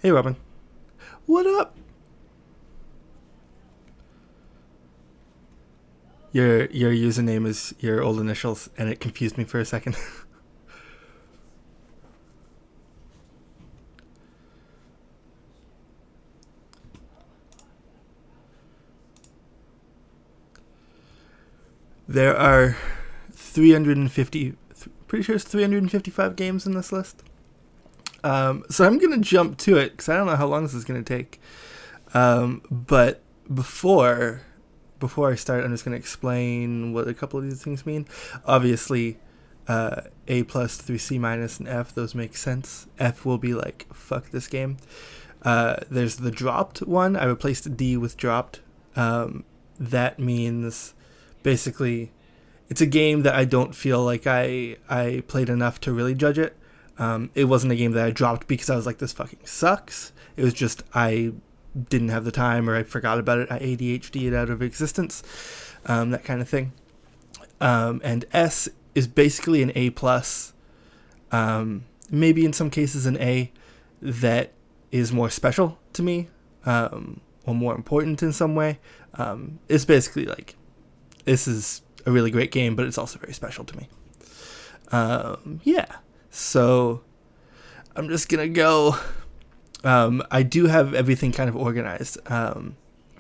Hey, Robin. What up? Your username is your old initials, and it confused me for a second. There are 350, pretty sure it's 355 games in this list. So I'm gonna jump to it because I don't know how long this is gonna take. But before I start, I'm just gonna explain what a couple of these things mean. Obviously, A plus through C minus and F, those make sense. F will be like fuck this game. There's the dropped one. I replaced D with dropped. That means basically it's a game that I don't feel like I played enough to really judge it. It wasn't a game that I dropped because I was like, this fucking sucks. It was just I didn't have the time, or I forgot about it. I ADHD it out of existence, that kind of thing. And S is basically an A plus, maybe in some cases an A that is more special to me, or more important in some way. It's basically like, this is a really great game, but it's also very special to me. Yeah. So I'm just gonna go. I do have everything kind of organized.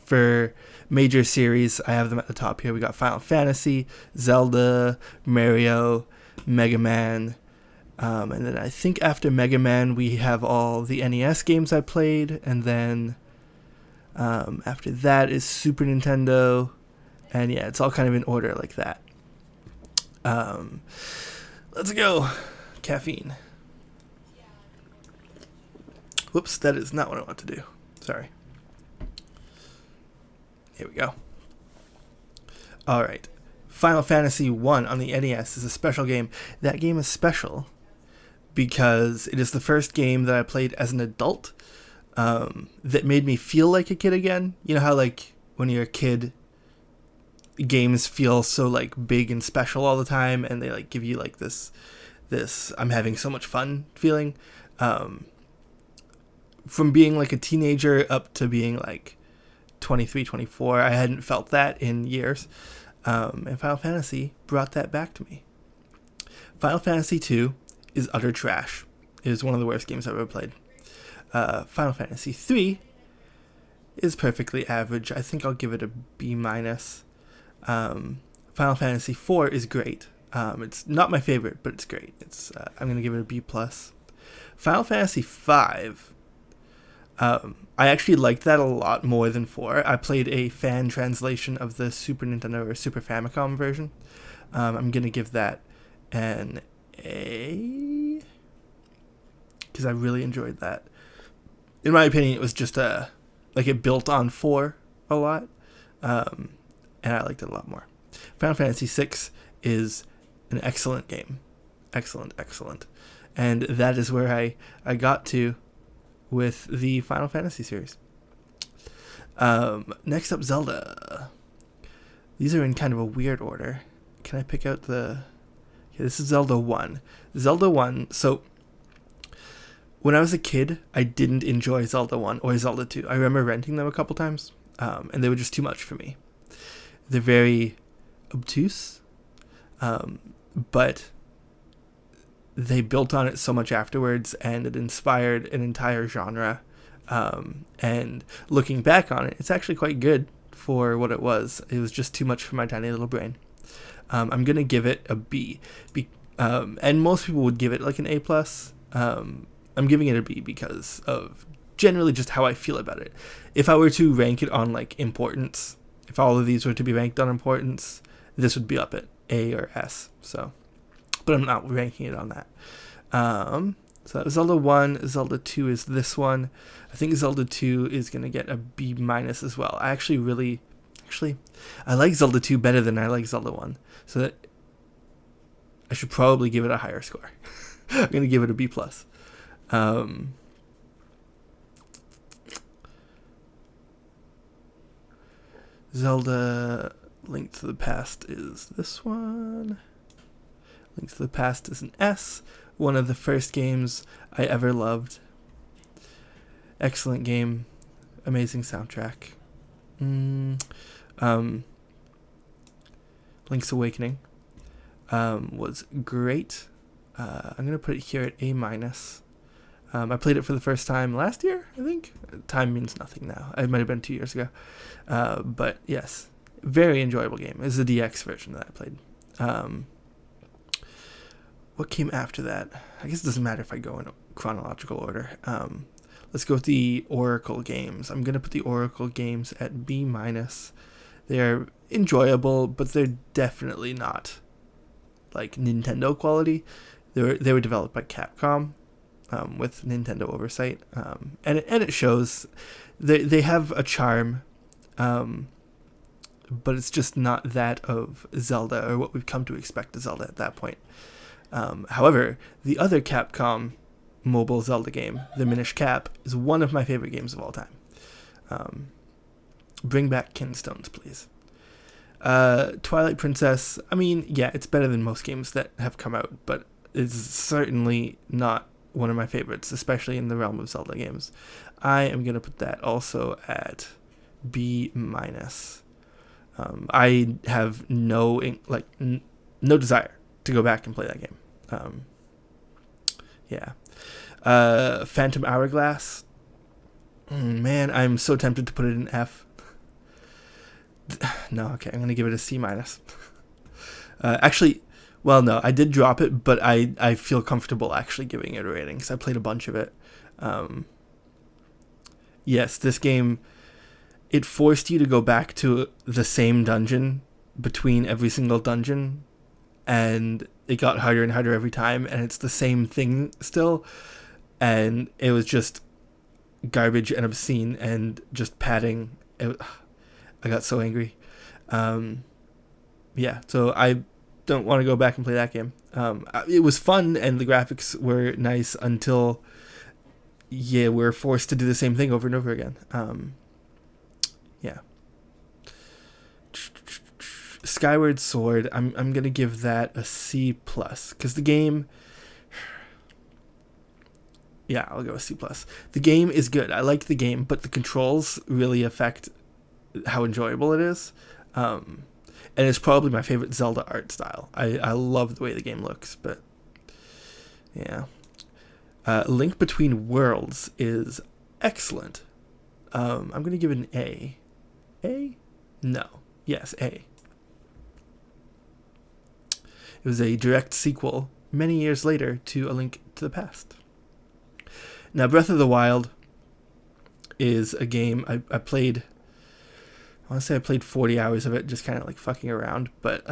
For major series, I have them at the top here. We got Final Fantasy, Zelda, Mario, Mega Man, and then I think after Mega Man we have all the NES games I played, and then after that is Super Nintendo, and yeah, it's all kind of in order like that. Let's go. Caffeine. Whoops, that is not what I want to do. Sorry. Here we go. Alright. Final Fantasy 1 on the NES is a special game. That game is special because it is the first game that I played as an adult, that made me feel like a kid again. You know how, like, when you're a kid, games feel so, like, big and special all the time, and they, like, give you, like, this I'm having so much fun feeling. From being like a teenager up to being like 23, 24, I hadn't felt that in years. And Final Fantasy brought that back to me. Final Fantasy 2 is utter trash. It is one of the worst games I've ever played. Final Fantasy 3 is perfectly average. I think I'll give it a B minus. Final Fantasy 4 is great. It's not my favorite, but it's great. I'm gonna give it a B plus. Final Fantasy 5. I actually liked that a lot more than 4. I played a fan translation of the Super Nintendo or Super Famicom version. I'm gonna give that an A because I really enjoyed that. In my opinion, it was just it built on 4 a lot, and I liked it a lot more. Final Fantasy 6 is an excellent game. Excellent. And that is where I got to with the Final Fantasy series. Next up, Zelda. These are in kind of a weird order. Can I pick out the... Okay, this is Zelda 1. Zelda 1, so... When I was a kid, I didn't enjoy Zelda 1 or Zelda 2. I remember renting them a couple times, and they were just too much for me. They're very obtuse, but they built on it so much afterwards, and it inspired an entire genre. And looking back on it, it's actually quite good for what it was. It was just too much for my tiny little brain. I'm gonna give it a B, and most people would give it like an A plus. I'm giving it a B because of generally just how I feel about it. If I were to rank it on like importance, if all of these were to be ranked on importance, this would be up at A or S. So, but I'm not ranking it on that. So that was Zelda 1. Zelda 2 is this one. I think Zelda 2 is going to get a B minus as well. I like Zelda 2 better than I like Zelda 1. So that I should probably give it a higher score. I'm going to give it a B plus. Zelda Link to the Past is this one. Link to the Past is an S. One of the first games I ever loved. excellent game, amazing soundtrack. Link's Awakening was great. I'm going to put it here at A-. I played it for the first time last year, I think. Time means nothing now. It might have been 2 years ago. But yes, very enjoyable game. It was the DX version that I played. What came after that? I guess it doesn't matter if I go in chronological order. Let's go with the Oracle games. I'm going to put the Oracle games at B-. They're enjoyable, but they're definitely not like Nintendo quality. They were developed by Capcom with Nintendo oversight, and it shows. They have a charm, but it's just not that of Zelda or what we've come to expect of Zelda at that point. However, the other Capcom mobile Zelda game, the Minish Cap, is one of my favorite games of all time. Bring back Kinstones, please. Twilight Princess, I mean, yeah, it's better than most games that have come out, but it's certainly not one of my favorites, especially in the realm of Zelda games. I am going to put that also at B-. I have no desire to go back and play that game. Phantom Hourglass. Man, I'm so tempted to put it in F. No, okay, I'm going to give it a C-. Actually, well, no, I did drop it, but I feel comfortable actually giving it a rating because I played a bunch of it. Yes, this game, it forced you to go back to the same dungeon between every single dungeon, and it got harder and harder every time, and it's the same thing still, and it was just garbage and obscene and just padding. I got so angry. So I don't want to go back and play that game. It was fun and the graphics were nice until we're forced to do the same thing over and over again. Skyward Sword, I'm going to give that a C+, because the game... Yeah, I'll go with C+. The game is good. I like the game, but the controls really affect how enjoyable it is. And it's probably my favorite Zelda art style. I love the way the game looks, but yeah. Link Between Worlds is excellent. I'm going to give it an A. A? No. Yes, A. It was a direct sequel many years later to A Link to the Past. Now, Breath of the Wild is a game I played... I want to say I played 40 hours of it, just kind of like fucking around, but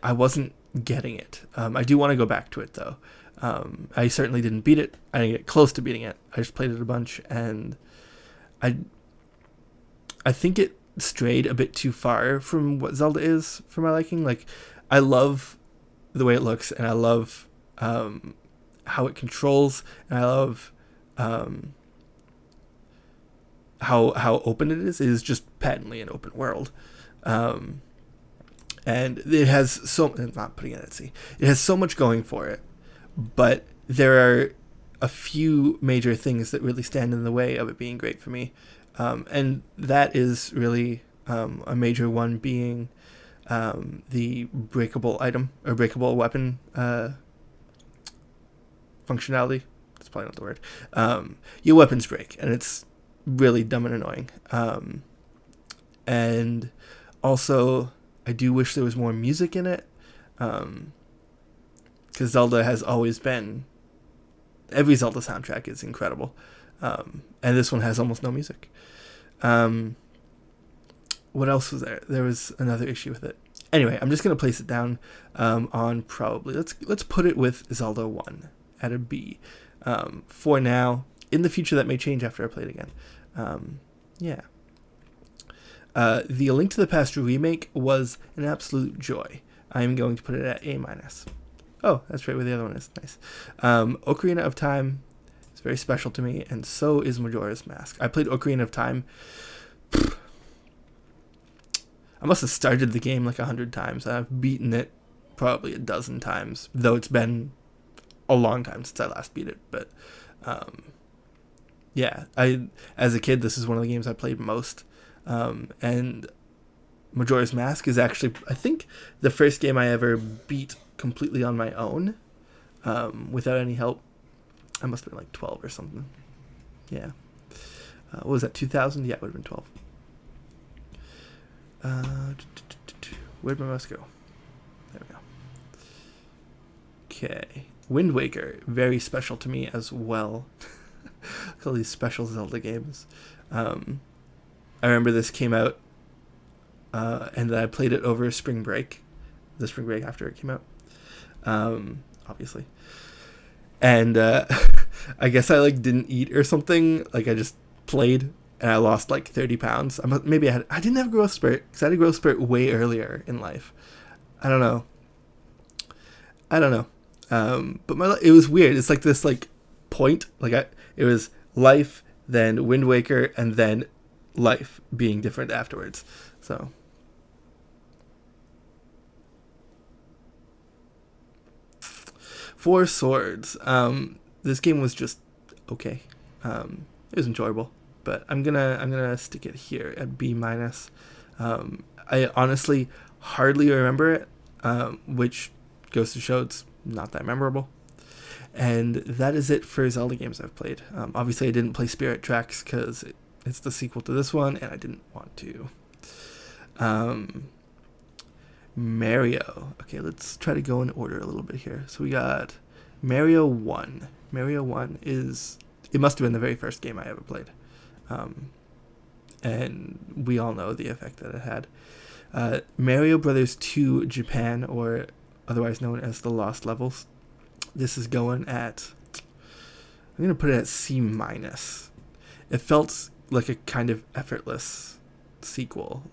I wasn't getting it. I do want to go back to it, though. I certainly didn't beat it. I didn't get close to beating it. I just played it a bunch, and I think it strayed a bit too far from what Zelda is for my liking. Like, I love the way it looks, and I love how it controls, and I love how open it is. It is just patently an open world. And it has I'm not putting it at C. It has so much going for it, but there are a few major things that really stand in the way of it being great for me. And that is really a major one being the breakable item or breakable weapon functionality. That's probably not the word. Your weapons break, and it's really dumb and annoying. And also, I do wish there was more music in it, because Zelda has always been... Every Zelda soundtrack is incredible, and this one has almost no music. What else was there? There was another issue with it. Anyway, I'm just going to place it down on probably... Let's put it with Zelda 1 at a B. For now. In the future, that may change after I play it again. The A Link to the Past remake was an absolute joy. I'm going to put it at A-. Oh, that's right where the other one is. Nice. Ocarina of Time is very special to me, and so is Majora's Mask. I played Ocarina of Time. I must have started the game like 100 times. I've beaten it probably a dozen times, though it's been a long time since I last beat it. But Yeah, as a kid, this is one of the games I played most. And Majora's Mask is actually, I think, the first game I ever beat completely on my own, without any help. I must have been like 12 or something. Yeah. What was that, 2000? Yeah, it would have been 12. Where'd my mouse go? There we go. Okay. Wind Waker, very special to me as well. All these special Zelda games. I remember this came out, and then I played it over spring break. The spring break after it came out. Obviously. And I guess I like didn't eat or something. Like I just played and I lost like 30 pounds. Maybe I didn't have a growth spurt because I had a growth spurt way earlier in life. I don't know. But it was weird. It's like this like point. It was life, then Wind Waker, and then life being different afterwards. So. Four Swords. This game was just okay. It was enjoyable, but I'm gonna stick it here at B minus. I honestly hardly remember it, which goes to show it's not that memorable. And that is it for Zelda games I've played. Obviously, I didn't play Spirit Tracks because it's the sequel to this one, and I didn't want to. Mario. Okay, let's try to go in order a little bit here. So we got Mario 1. Mario 1 it must have been the very first game I ever played. And we all know the effect that it had. Mario Brothers 2 Japan, or otherwise known as the Lost Levels. This is going at, I'm going to put it at C minus. It felt like a kind of effortless sequel.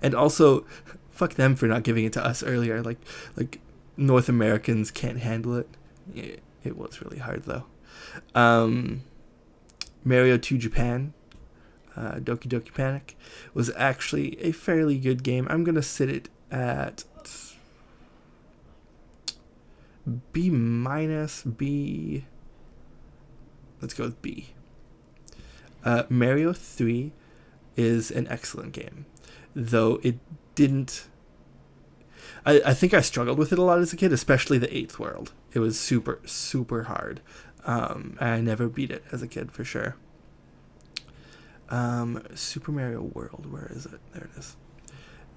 And also, fuck them for not giving it to us earlier. Like North Americans can't handle it. It was really hard though. Mario 2 Japan, Doki Doki Panic, was actually a fairly good game. I'm gonna sit it at B minus. B. Let's go with B. Mario 3 is an excellent game, though it didn't. I think I struggled with it a lot as a kid, especially the 8th world. It was super, super hard. I never beat it as a kid for sure. Super Mario World, where is it? There it is.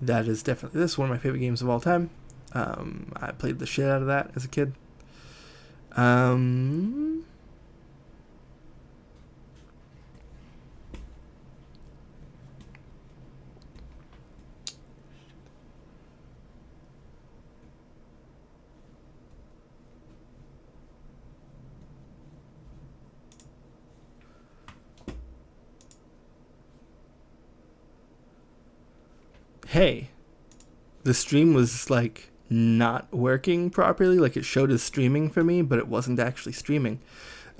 That is definitely this one of my favorite games of all time. I played the shit out of that as a kid. Hey, the stream was like not working properly. Like it showed as streaming for me, but it wasn't actually streaming.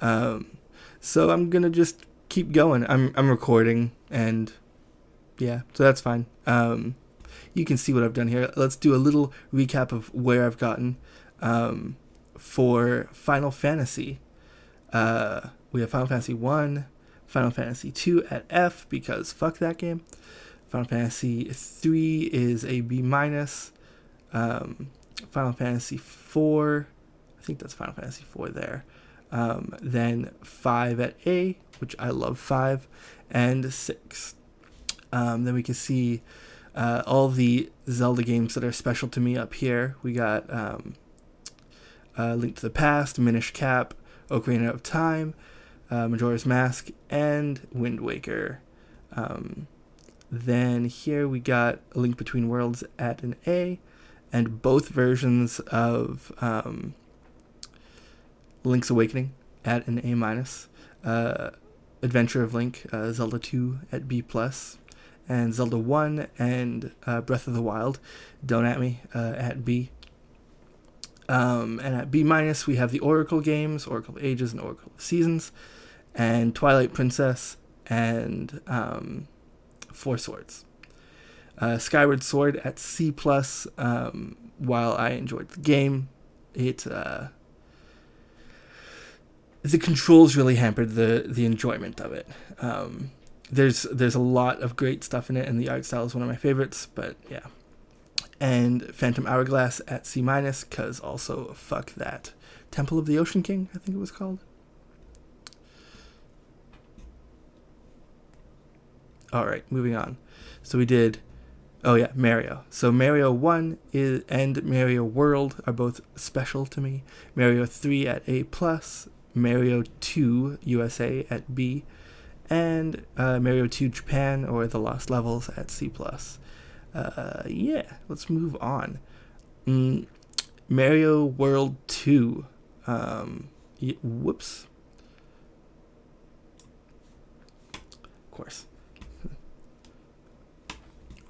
So I'm gonna just keep going. I'm recording, and yeah, so that's fine. You can see what I've done here. Let's do a little recap of where I've gotten. For Final Fantasy, we have Final Fantasy 1, Final Fantasy 2 at F because fuck that game. Final Fantasy 3 is a B minus. Final Fantasy 4, I think that's Final Fantasy 4 there. Then 5 at A, which I love 5, and 6. Then we can see all the Zelda games that are special to me up here. We got Link to the Past, Minish Cap, Ocarina of Time, Majora's Mask, and Wind Waker. Then here we got A Link Between Worlds at an A, and both versions of Link's Awakening at an A minus. Adventure of Link, Zelda 2 at B plus, and Zelda 1 and Breath of the Wild, Don't At Me, at B. And at B minus we have the Oracle games, Oracle of Ages and Oracle of Seasons, and Twilight Princess, and Four Swords. Skyward Sword at C plus. While I enjoyed the game, it the controls really hampered the enjoyment of it. There's a lot of great stuff in it, and the art style is one of my favorites. But yeah, and Phantom Hourglass at C-, because also fuck that. Temple of the Ocean King, I think it was called. All right, moving on. So we did, Mario. So Mario 1 and Mario World are both special to me. Mario 3 at A+, Mario 2 USA at B, and Mario 2 Japan, or The Lost Levels, at C+. Let's move on. Mario World 2. Whoops. Of course.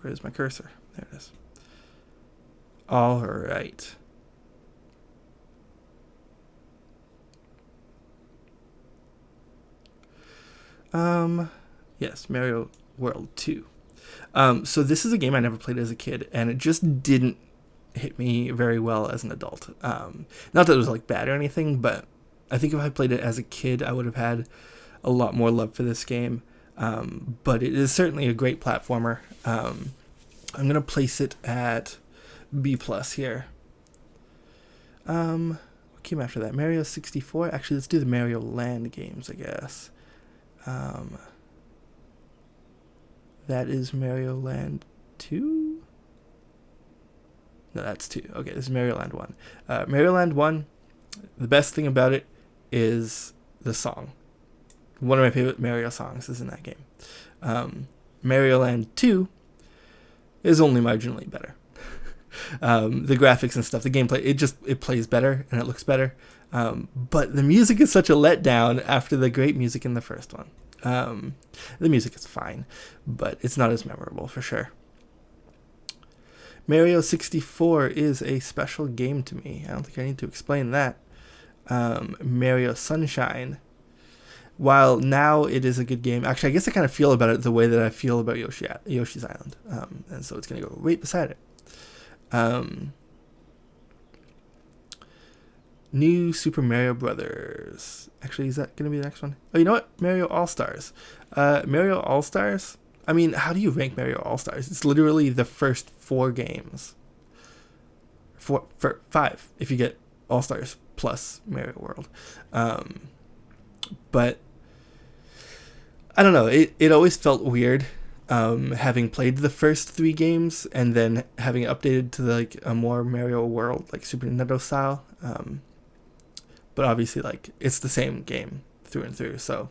Where's my cursor? There it is. All right. Yes, Mario World 2. So this is a game I never played as a kid, and it just didn't hit me very well as an adult. Not that it was like bad or anything, but I think if I played it as a kid, I would have had a lot more love for this game. But it is certainly a great platformer. I'm going to place it at B+ here. What came after that? Mario 64? Actually, let's do the Mario Land games, I guess. That is Mario Land 2? No, that's 2. Okay, this is Mario Land 1. Mario Land 1, the best thing about it is the song. One of my favorite Mario songs is in that game. Mario Land 2 is only marginally better. The graphics and stuff, the gameplay, it plays better and it looks better. But the music is such a letdown after the great music in the first one. The music is fine, but it's not as memorable for sure. Mario 64 is a special game to me. I don't think I need to explain that. Mario Sunshine. While now it is a good game, actually I guess I kind of feel about it the way that I feel about Yoshi's Island. And so it's going to go right beside it. New Super Mario Brothers. Actually, is that going to be the next one? Oh, you know what? Mario All-Stars. Mario All-Stars? I mean, how do you rank Mario All-Stars? It's literally the first 4 games. 5, if you get All-Stars plus Mario World. But, I don't know. It always felt weird having played the first 3 games and then having it updated to like a more Mario World, like Super Nintendo style. But obviously, like, it's the same game through and through. So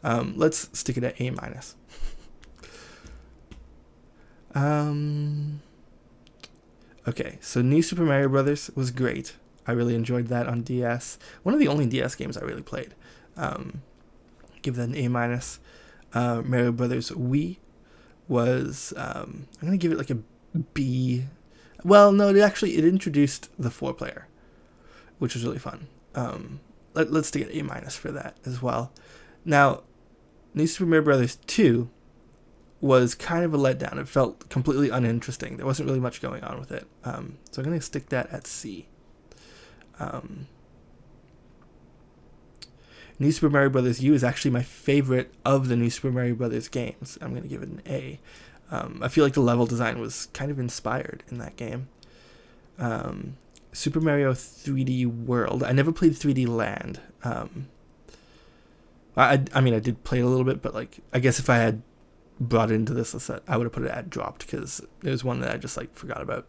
let's stick it at A-. Okay, so New Super Mario Brothers was great. I really enjoyed that on DS. One of the only DS games I really played. Give that an A-. Mario Brothers Wii was, I'm going to give it like a B. Well, no, it introduced the 4-player, which was really fun. Let's take an A- for that as well. Now, New Super Mario Brothers 2 was kind of a letdown. It felt completely uninteresting. There wasn't really much going on with it. So I'm going to stick that at C. New Super Mario Bros. U is actually my favorite of the New Super Mario Bros. Games. I'm going to give it an A. I feel like the level design was kind of inspired in that game. Super Mario 3D World. I never played 3D Land. I mean, I did play a little bit, but like, I guess if I had brought it into this list, I would have put it at dropped because it was one that I just like forgot about.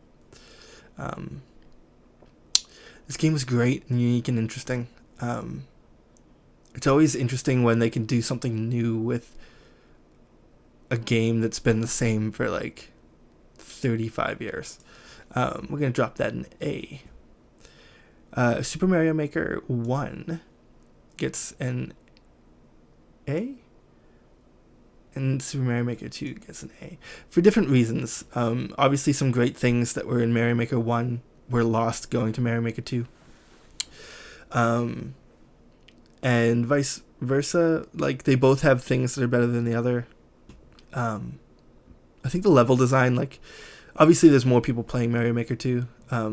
This game was great and unique and interesting. It's always interesting when they can do something new with a game that's been the same for like 35 years. We're going to drop that in A. Super Mario Maker 1 gets an A. And Super Mario Maker 2 gets an A. For different reasons. Obviously some great things that were in Mario Maker 1 were lost going to Mario Maker 2. And vice versa. Like, they both have things that are better than the other. I think the level design, like, Obviously, there's more people playing Mario Maker 2,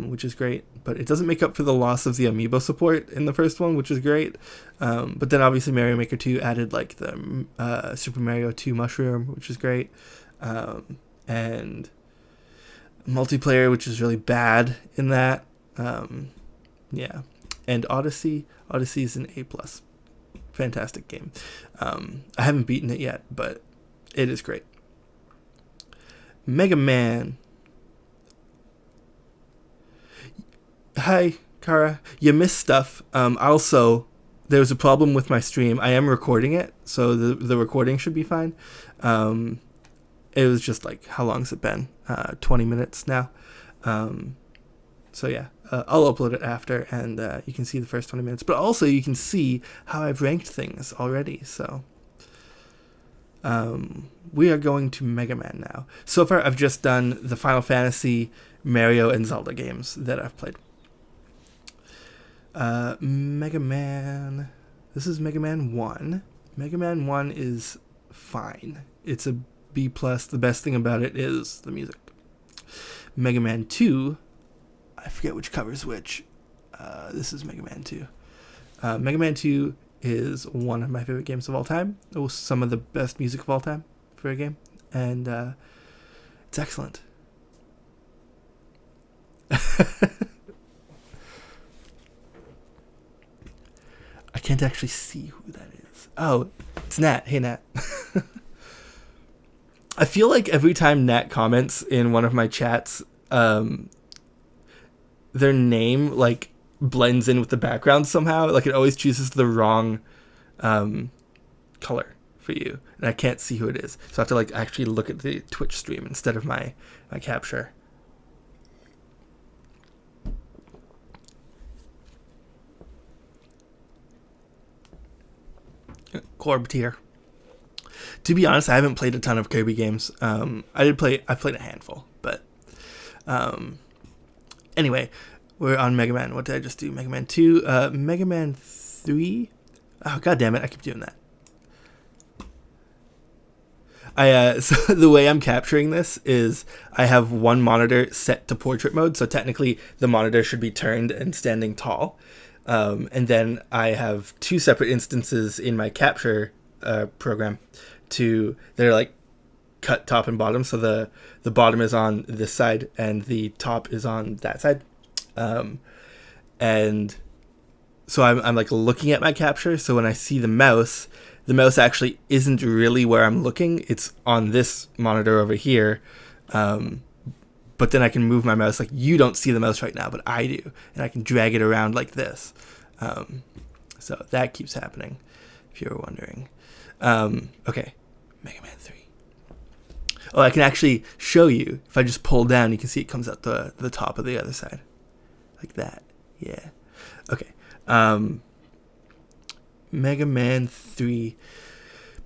which is great, but it doesn't make up for the loss of the amiibo support in the first one, which is great. But then obviously Mario Maker 2 added like the Super Mario 2 mushroom, which is great, and multiplayer, which is really bad in that. Yeah, and Odyssey is an A+. Fantastic game. I haven't beaten it yet, but it is great. Mega Man. Hi, Kara. You missed stuff. Also, there was a problem with my stream. I am recording it, so the recording should be fine. It was just like, how long's it been? 20 minutes now. So yeah, I'll upload it after, and you can see the first 20 minutes. But also, you can see how I've ranked things already. So we are going to Mega Man now. So far, I've just done the Final Fantasy, Mario, and Zelda games that I've played. Mega Man. This is Mega Man 1. Mega Man 1 is fine. It's a B+. The best thing about it is the music. Mega Man 2, I forget which covers which. This is Mega Man 2. Mega Man 2 is one of my favorite games of all time. It was some of the best music of all time for a game. And it's excellent. I can't actually see who that is. Oh, it's Nat. Hey, Nat. I feel like every time Nat comments in one of my chats, their name like blends in with the background somehow. Like it always chooses the wrong color for you, and I can't see who it is. So I have to like actually look at the Twitch stream instead of my capture. Corb tier. To be honest, I haven't played a ton of Kirby games. I played a handful, but anyway, we're on Mega Man. What did I just do? Mega Man 2, Mega Man 3. Oh, god damn it! I keep doing that. So the way I'm capturing this is I have one monitor set to portrait mode, so technically the monitor should be turned and standing tall. And then I have two separate instances in my capture program that are like cut top and bottom. So the bottom is on this side and the top is on that side. And so I'm like looking at my capture. So when I see the mouse actually isn't really where I'm looking. It's on this monitor over here. But then I can move my mouse. Like you don't see the mouse right now, but I do. And I can drag it around like this. So that keeps happening, if you were wondering. Okay, Mega Man 3. Oh, I can actually show you. If I just pull down, you can see it comes out the top of the other side. Like that. Yeah. Okay. Mega Man 3.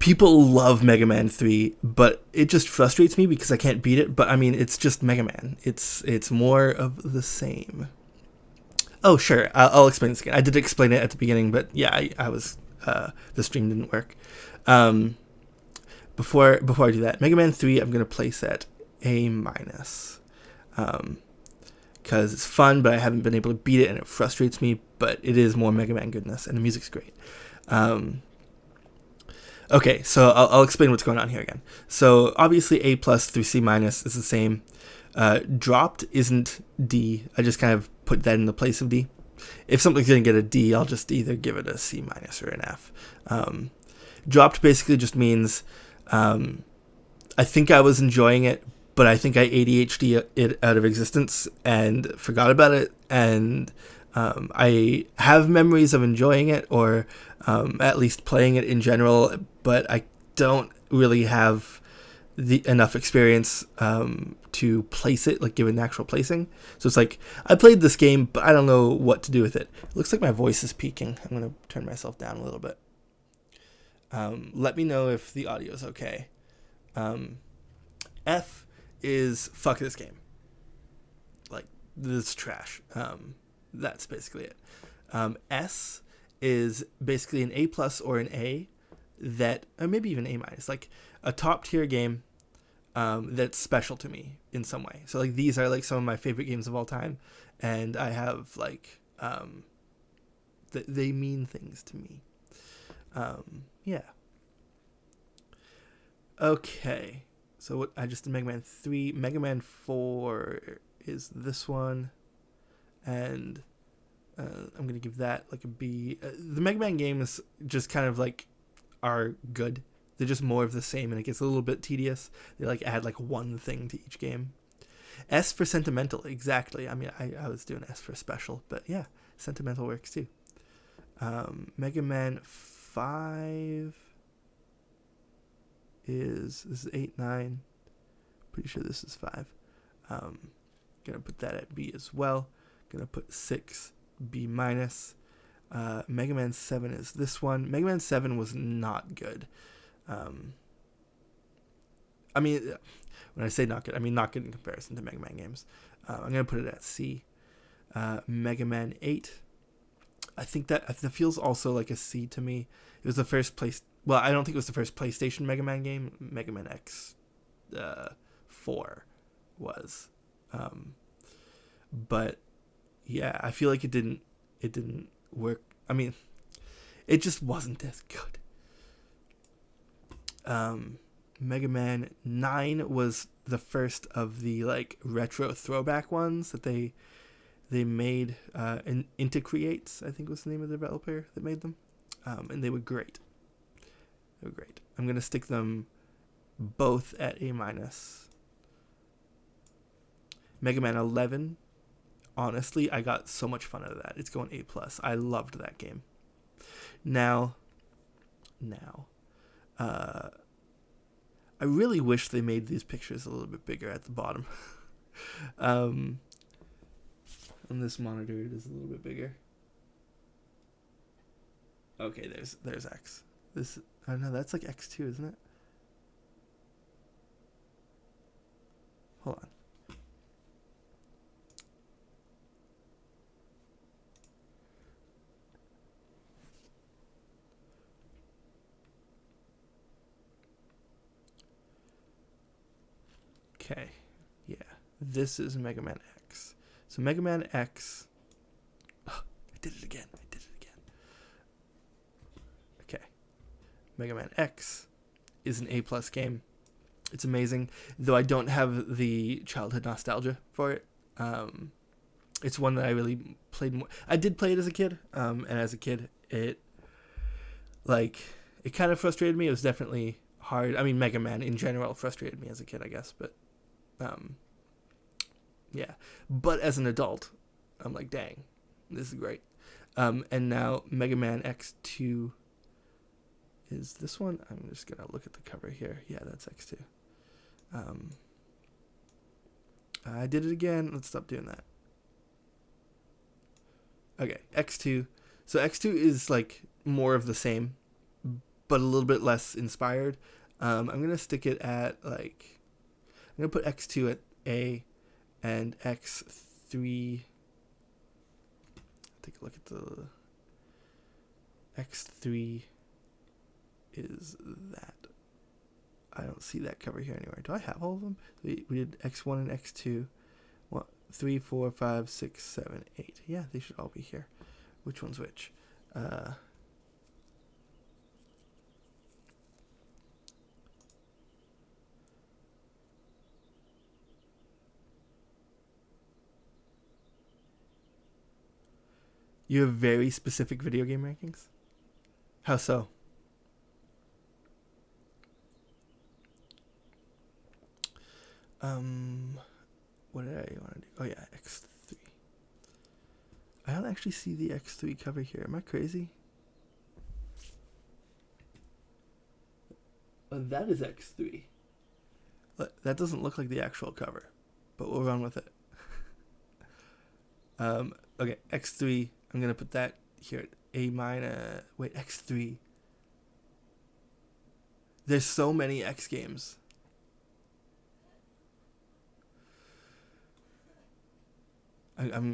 People love Mega Man 3, but it just frustrates me because I can't beat it. But I mean, it's just Mega Man. It's more of the same. Oh, sure. I'll explain this again. I did explain it at the beginning, but yeah, I was the stream didn't work. Before I do that, Mega Man 3, I'm gonna place at A-, because it's fun, but I haven't been able to beat it, and it frustrates me. But it is more Mega Man goodness, and the music's great. Okay, so I'll explain what's going on here again. So obviously A+ through C- is the same. Dropped isn't D. I just kind of put that in the place of D. If something's going to get a D, I'll just either give it a C- or an F. Dropped basically just means I think I was enjoying it, but I think I ADHD it out of existence and forgot about it. And I have memories of enjoying it, or at least playing it in general, but I don't really have enough experience to place it, like give it an actual placing. So it's like, I played this game, but I don't know what to do with it. It looks like my voice is peaking. I'm going to turn myself down a little bit. Let me know if the audio is okay. F is fuck this game. Like, this is trash. That's basically it. S is basically an A+ or an A, that, or maybe even A-, like a top tier game that's special to me in some way. So like these are like some of my favorite games of all time, and I have like they mean things to me. Yeah. Okay. So what I just did Mega Man 3. Mega Man 4 is this one, and I'm gonna give that like a B. The Mega Man games just kind of like are good. They're just more of the same, and it gets a little bit tedious. They like add like one thing to each game. S for sentimental, exactly. I mean, I was doing S for special, but yeah, sentimental works too. Mega Man 5 this is 8, 9. Pretty sure this is 5. Gonna put that at B as well. Gonna put 6 B minus. Mega Man 7 is this one. Mega Man 7 was not good. I mean, when I say not good, I mean not good in comparison to Mega Man games. I'm gonna put it at C. Mega Man 8. I think that feels also like a C to me. It was the first place. Well, I don't think it was the first PlayStation Mega Man game. Mega Man X 4 was. But yeah, I feel like it didn't work. I mean, it just wasn't as good. Mega Man 9 was the first of the like retro throwback ones that they made. Intercreates, I think was the name of the developer that made them, and they were great. I'm gonna stick them both at A minus. Mega Man 11. Honestly, I got so much fun out of that. It's going A plus. I loved that game. Now, I really wish they made these pictures a little bit bigger at the bottom. On this monitor, it is a little bit bigger. Okay, there's X. This, I don't know, that's like X2, isn't it? Hold on. Okay, yeah, this is Mega Man X. So Mega Man X. Oh, I did it again. Okay, Mega Man X is an A plus game. It's amazing, though I don't have the childhood nostalgia for it. It's one that I really played more. I did play it as a kid, and as a kid, it kind of frustrated me. It was definitely hard. I mean, Mega Man in general frustrated me as a kid, I guess, but yeah. But as an adult, I'm like, dang, this is great. And now Mega Man X2 is this one. I'm just gonna look at the cover here. Yeah, that's X2. I did it again. Let's stop doing that. Okay, X2. So X2 is like more of the same, but a little bit less inspired. I'm gonna stick it at like, I'm gonna put X2 at A, and X3. Take a look at the X3 is that. I don't see that cover here anywhere. Do I have all of them? We did X1 and X2. 1, 3, 4, 5, 6, 7, 8. Yeah, they should all be here. Which one's which? You have very specific video game rankings? How so? What did I want to do? Oh yeah, X3. I don't actually see the X3 cover here. Am I crazy? Oh, that is X3. That doesn't look like the actual cover, but we'll run with it. Okay, X3. I'm gonna put that here at A minus. Wait, X3. There's so many X games.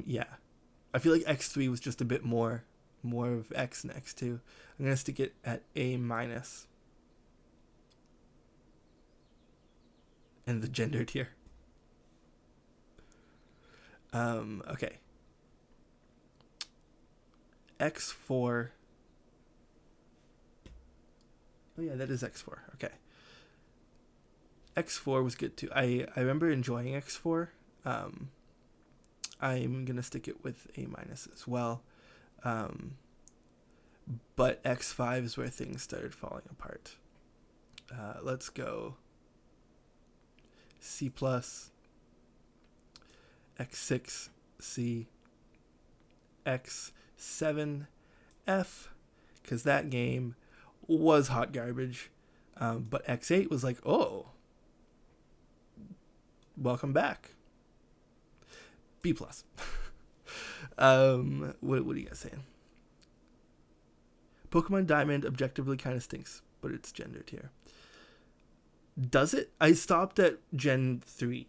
Yeah. I feel like X3 was just a bit more of X than X2. I'm gonna stick it at A minus. and the gender tier. Okay. X4. Oh yeah, that is X4. Okay. X4 was good too. I remember enjoying X4. I'm gonna stick it with A- as well. But X5 is where things started falling apart. Let's go C+, X6, C, X7, F, because that game was hot garbage. But X8 was like, oh, welcome back. B+. What are you guys saying? Pokemon Diamond objectively kind of stinks, but it's gender tier. Does it? I stopped at Gen 3.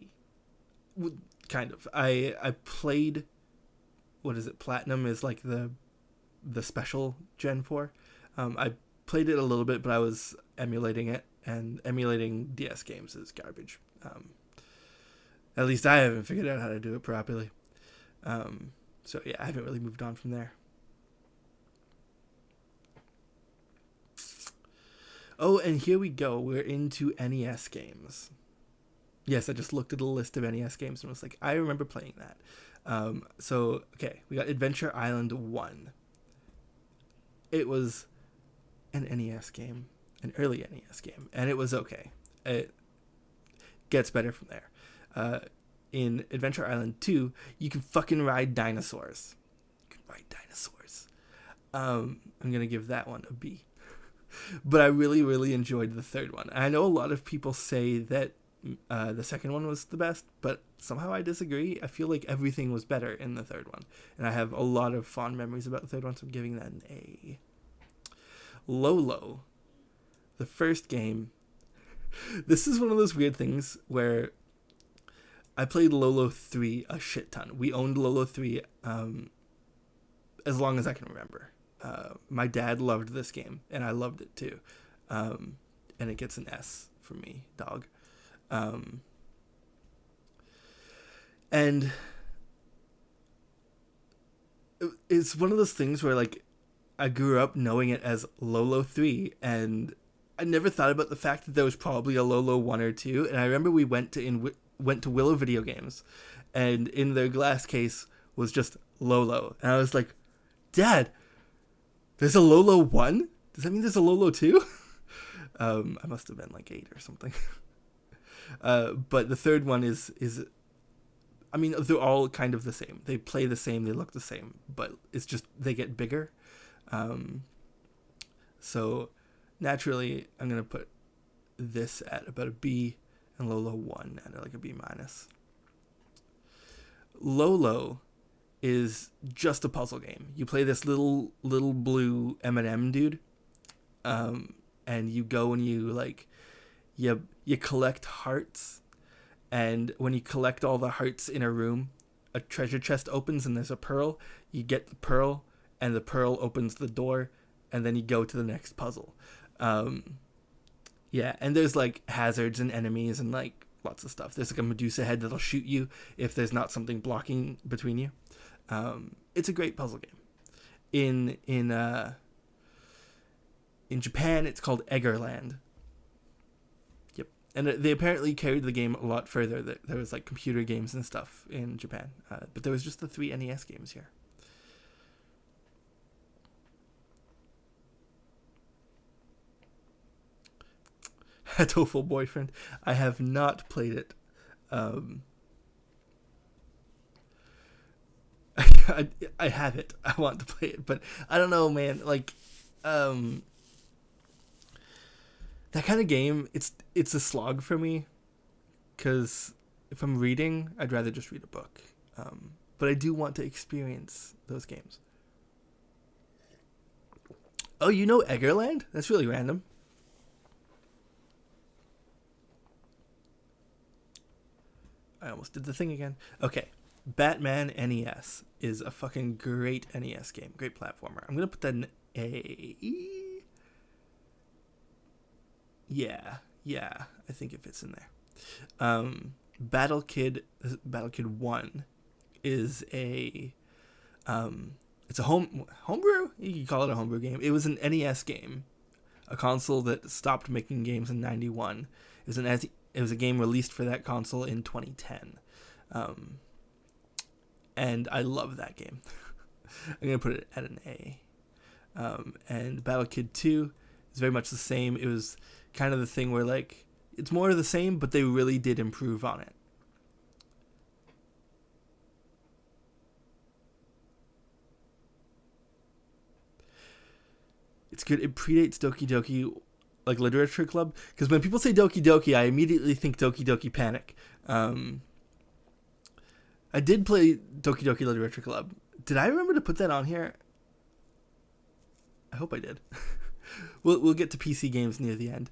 Kind of. I played, what is it? Platinum is like the special Gen 4. I played it a little bit, but I was emulating it, and emulating DS games is garbage. At least I haven't figured out how to do it properly. So yeah, I haven't really moved on from there. Oh, and here we go. We're into NES games. Yes, I just looked at a list of NES games and was like, I remember playing that. So, okay, we got Adventure Island 1. It was an NES game, an early NES game, and it was okay. It gets better from there. In Adventure Island 2, you can fucking ride dinosaurs. I'm going to give that one a B. But I really, really enjoyed the third one. I know a lot of people say that the second one was the best, but somehow I disagree. I feel like everything was better in the third one. And I have a lot of fond memories about the third one, so I'm giving that an A. Lolo, the first game. This is one of those weird things where I played Lolo 3 a shit ton. We owned Lolo 3 as long as I can remember. My dad loved this game, and I loved it too. And it gets an S for me, dog. And it's one of those things where, like, I grew up knowing it as Lolo 3, and I never thought about the fact that there was probably a Lolo 1 or 2. And I remember we went to Willow Video Games, and in their glass case was just Lolo. And I was like, Dad, there's a Lolo 1? Does that mean there's a Lolo 2? I must have been like 8 or something. But the third one is I mean, they're all kind of the same. They play the same, they look the same, but it's just they get bigger. So naturally, I'm going to put this at about a B and Lolo 1 at like a B-. Lolo is just a puzzle game. You play this little blue M&M dude, and you go and you collect hearts, and when you collect all the hearts in a room, a treasure chest opens and there's a pearl. You get the pearl, and the pearl opens the door, and then you go to the next puzzle. Yeah, and there's like hazards and enemies and like lots of stuff. There's like a Medusa head that'll shoot you if there's not something blocking between you. It's a great puzzle game. In Japan, it's called Eggerland. Yep, and they apparently carried the game a lot further. There was like computer games and stuff in Japan, but there was just the 3 NES games here. Hatoful Boyfriend. I have not played it. I have it. I want to play it, but I don't know, man. Like, that kind of game, it's a slog for me, because if I'm reading, I'd rather just read a book. But I do want to experience those games. Oh, you know Eggerland? That's really random. I almost did the thing again. Okay. Batman NES is a fucking great NES game. Great platformer. I'm going to put that in A. Yeah. I think it fits in there. Battle Kid 1 is it's a homebrew. You can call it a homebrew game. It was an NES game, a console that stopped making games in '91. It was a game released for that console in 2010, and I love that game. I'm gonna put it at an A. And Battle Kid 2 is very much the same. It was kind of the thing where like it's more of the same, but they really did improve on it. It's good. It predates Doki Doki, like Literature Club, because when people say Doki Doki, I immediately think Doki Doki Panic. I did play Doki Doki Literature Club. Did I remember to put that on here? I hope I did. We'll get to PC games near the end.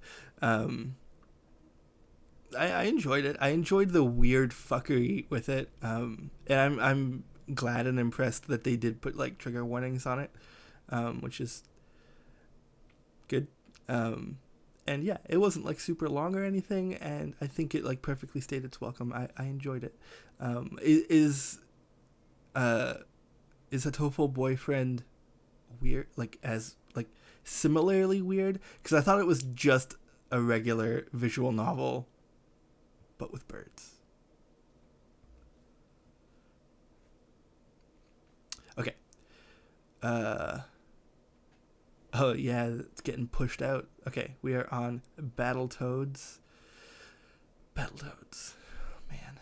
I enjoyed it. I enjoyed the weird fuckery with it. And I'm glad and impressed that they did put like trigger warnings on it, which is good. And yeah, it wasn't like super long or anything, and I think it like perfectly stayed its welcome. I enjoyed it. Is a TOEFL boyfriend weird, like as like similarly weird? Because I thought it was just a regular visual novel, but with birds. Okay. Oh yeah, it's getting pushed out. Okay, we are on Battletoads. Battletoads. Oh, man.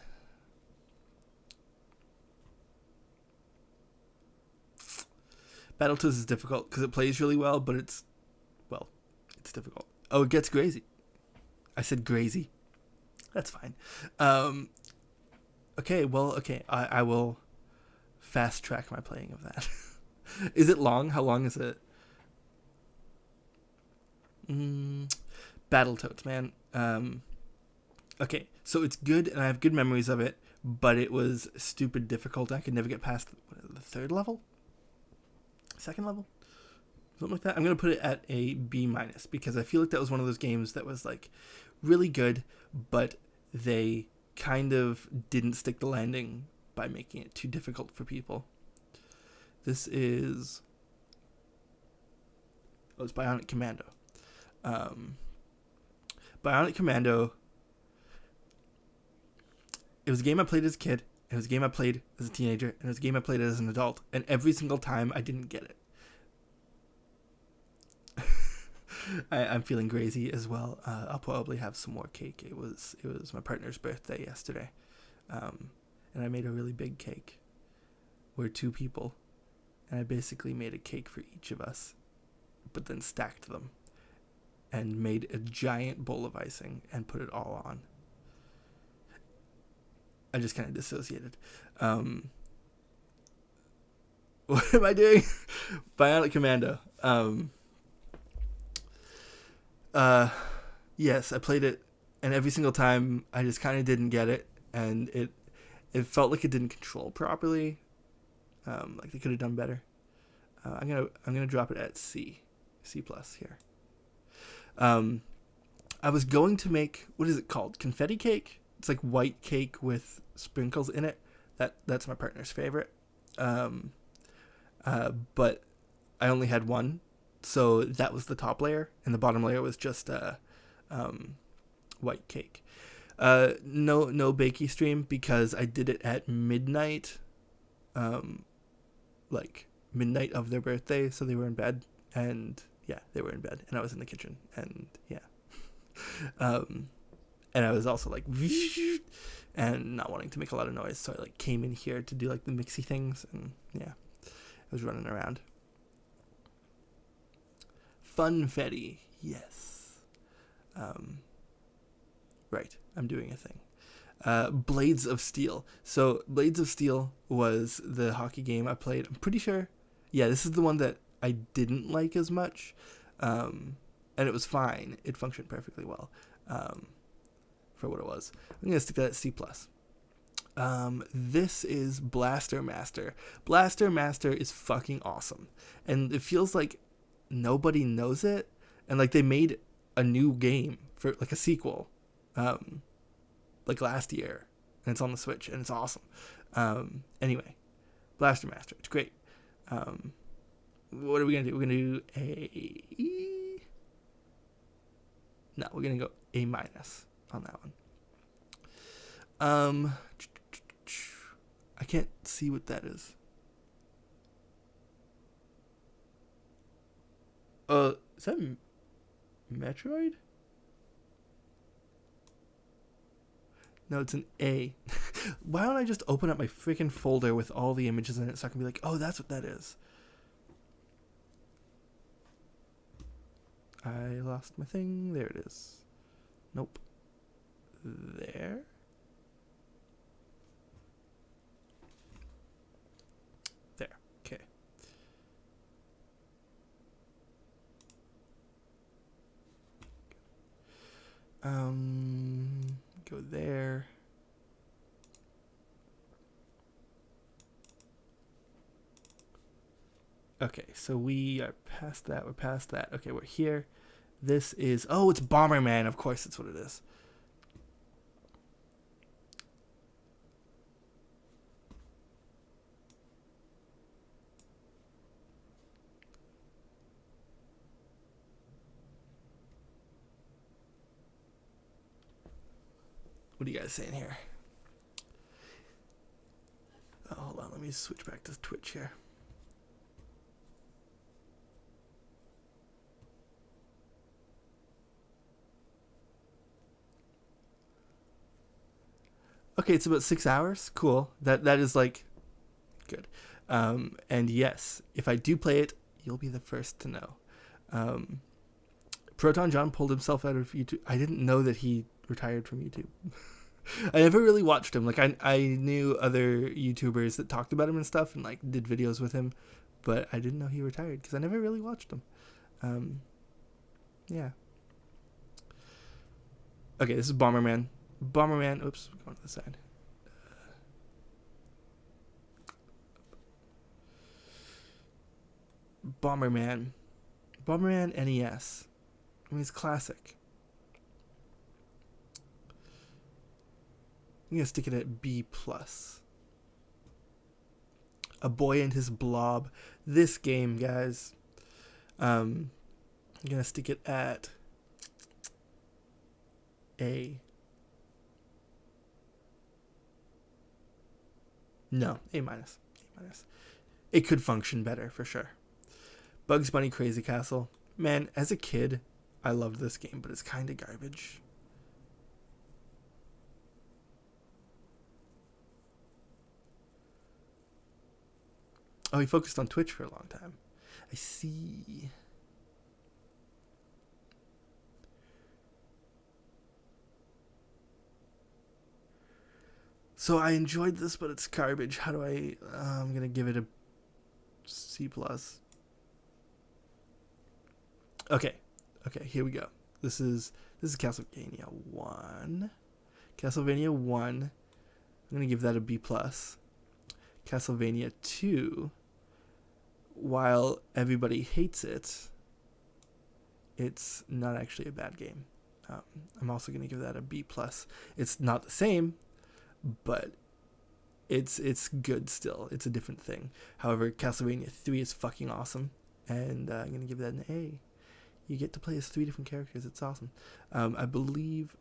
Battletoads is difficult because it plays really well, but it's difficult. Oh, it gets crazy. I said crazy. That's fine. Okay, I will fast track my playing of that. Is it long? How long is it? Battletoads, man. Okay, so it's good, and I have good memories of it, but it was stupid difficult. I could never get past the third level? Second level? Something like that. I'm going to put it at a B-, because I feel like that was one of those games that was, like, really good, but they kind of didn't stick the landing by making it too difficult for people. This is... Oh, it's Bionic Commando. Bionic Commando, it was a game I played as a kid, it was a game I played as a teenager, and it was a game I played as an adult, and every single time I didn't get it. I'm feeling crazy as well. I'll probably have some more cake. It was my partner's birthday yesterday, and I made a really big cake. We're 2 people, and I basically made a cake for each of us, but then stacked them and made a giant bowl of icing and put it all on. I just kind of dissociated. What am I doing? Bionic Commando. Yes, I played it, and every single time I just kind of didn't get it, and it felt like it didn't control properly. Like they could have done better. I'm gonna drop it at C+ here. I was going to make, what is it called? Confetti cake? It's like white cake with sprinkles in it. That's my partner's favorite. But I only had one, so that was the top layer, and the bottom layer was just white cake. No bakey stream because I did it at midnight, like midnight of their birthday, so they were in bed, and yeah, they were in bed, and I was in the kitchen, and yeah. And I was also like, and not wanting to make a lot of noise, so I like came in here to do like the mixy things, and yeah, I was running around. Funfetti, yes. Right, I'm doing a thing. Blades of Steel. So Blades of Steel was the hockey game I played. I'm pretty sure. Yeah, this is the one that I didn't like as much. And it was fine. It functioned perfectly well for what it was. I'm going to stick that at C+. This is Blaster Master. Blaster Master is fucking awesome. And it feels like nobody knows it. And like they made a new game for like a sequel. like last year, and it's on the Switch, and it's awesome. Anyway, Blaster Master, it's great. What are we gonna do? We're gonna do a. No, we're gonna go A- on that one. I can't see what that is. Is that Metroid? No, it's an A. Why don't I just open up my freaking folder with all the images in it so I can be like, oh, that's what that is. I lost my thing. There it is. Nope. There. There. Okay. Go there. Okay, so we are past that. We're past that. Okay, we're here. This is... Oh, it's Bomberman. Of course that's what it is. What are you guys saying here? Oh, hold on. Let me switch back to Twitch here. Okay, it's about 6 hours. Cool. That is like good. And yes, if I do play it, you'll be the first to know. Proton John pulled himself out of YouTube. I didn't know that he retired from YouTube. I never really watched him. Like I knew other YouTubers that talked about him and stuff and like did videos with him, but I didn't know he retired because I never really watched him. Yeah. Okay, this is Bomberman. Bomberman. Oops, going to the side. Bomberman. Bomberman NES. I mean, it's classic. I'm gonna stick it at B+. A Boy and His Blob. This game, guys. I'm gonna stick it at A. No, A-. A-. It could function better, for sure. Bugs Bunny Crazy Castle. Man, as a kid, I loved this game, but it's kind of garbage. Oh, he focused on Twitch for a long time. I see. So I enjoyed this, but it's garbage. How do I... I'm going to give it a C+. Okay, here we go. This is Castlevania 1. Castlevania 1. I'm going to give that a B+. Castlevania 2, while everybody hates it, it's not actually a bad game. I'm also going to give that a B+. It's not the same, but it's good still. It's a different thing. However, Castlevania 3 is fucking awesome, and I'm going to give that an A. You get to play as 3 different characters. It's awesome. I believe...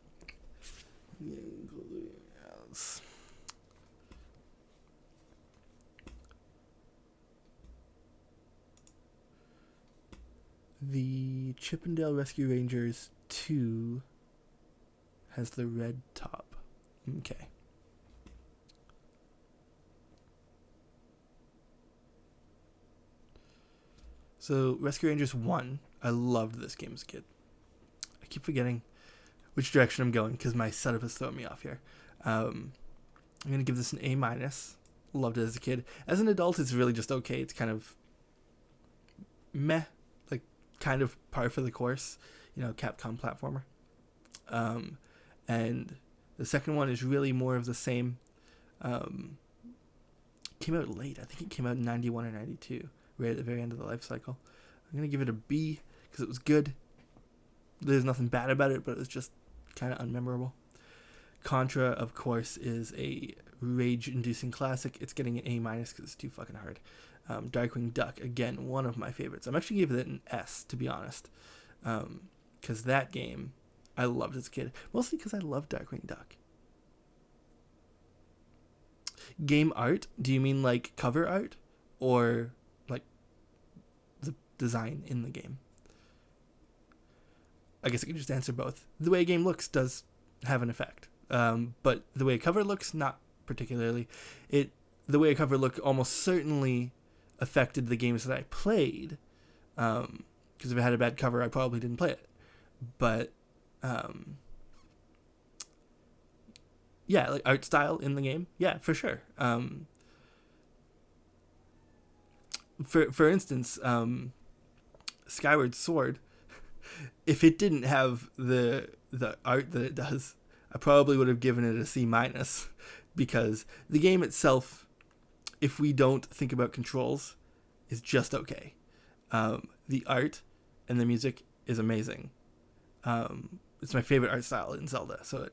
The Chippendale Rescue Rangers 2 has the red top. Okay. So, Rescue Rangers 1, I loved this game as a kid. I keep forgetting which direction I'm going because my setup is throwing me off here. I'm going to give this an A-. Loved it as a kid. As an adult, it's really just okay. It's kind of meh. Like, kind of par for the course. You know, Capcom platformer. And the second one is really more of the same. Came out late. I think it came out in 91 or 92. Right at the very end of the life cycle. I'm going to give it a B because it was good. There's nothing bad about it, but it was just kind of unmemorable. Contra, of course, is a rage-inducing classic. It's getting an A- because it's too fucking hard. Darkwing Duck, again, one of my favorites. I'm actually giving it an S, to be honest. Because that game, I loved as a kid. Mostly because I love Darkwing Duck. Game art, do you mean like cover art? Or like the design in the game? I guess I can just answer both. The way a game looks does have an effect. But the way a cover looks, not particularly. The way a cover looked almost certainly affected the games that I played. Because if it had a bad cover, I probably didn't play it. But yeah, like art style in the game, yeah, for sure. For instance, Skyward Sword, if it didn't have the art that it does, I probably would have given it a C-, because the game itself, if we don't think about controls, is just okay. The art and the music is amazing. It's my favorite art style in Zelda, so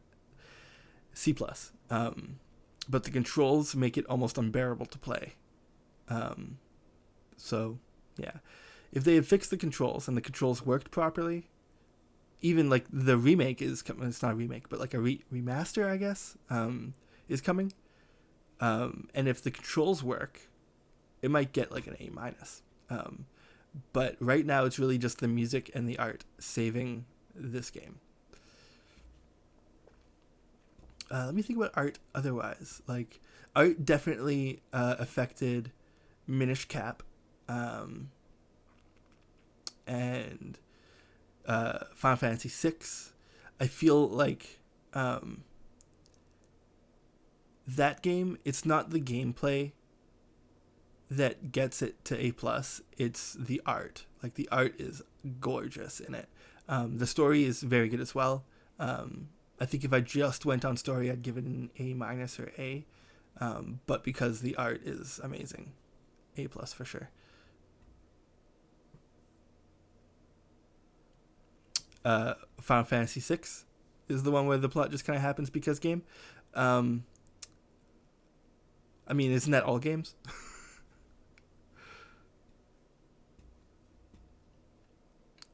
C+. But the controls make it almost unbearable to play. So, yeah. If they had fixed the controls and the controls worked properly, even like the remake is coming, it's not a remake, but like a remaster, I guess, is coming. And if the controls work, it might get like an A-. But right now it's really just the music and the art saving this game. Let me think about art otherwise. Like, art definitely affected Minish Cap and Final Fantasy VI. I feel like that game, it's not the gameplay that gets it to A+, it's the art. Like, the art is gorgeous in it. The story is very good as well. I think if I just went on story, I'd give it an A- or A. But because the art is amazing, A+ for sure. Final Fantasy VI is the one where the plot just kind of happens because game. I mean, isn't that all games?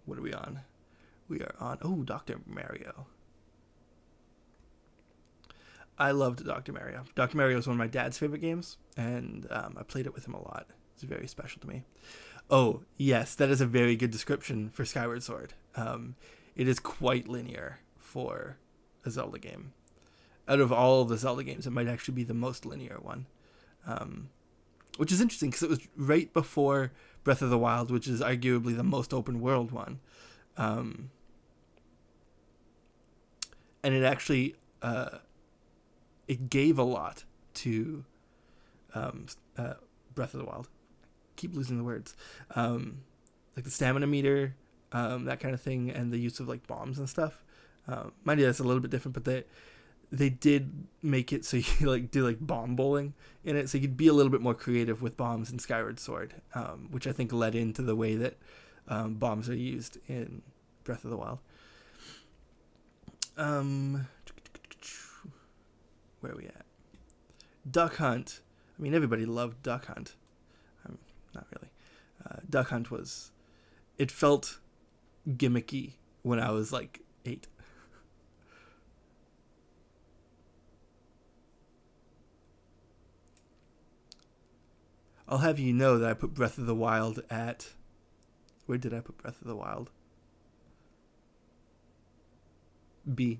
What are we on? We are on, Dr. Mario. I loved Dr. Mario. Dr. Mario is one of my dad's favorite games, and I played it with him a lot. It's very special to me. Oh, yes, that is a very good description for Skyward Sword. It is quite linear for a Zelda game. Out of all the Zelda games, it might actually be the most linear one. Which is interesting, because it was right before Breath of the Wild, which is arguably the most open world one. And it actually... it gave a lot to Breath of the Wild. Keep losing the words. Like the stamina meter, that kind of thing, and the use of like bombs and stuff. Mind you, that's a little bit different, but they did make it so you like do like bomb bowling in it, so you could be a little bit more creative with bombs in Skyward Sword, which I think led into the way that bombs are used in Breath of the Wild. Where are we at? Duck Hunt. I mean, everybody loved Duck Hunt. Not really. Duck Hunt was... It felt gimmicky when I was like 8. I'll have you know that I put Breath of the Wild at... Where did I put Breath of the Wild? B.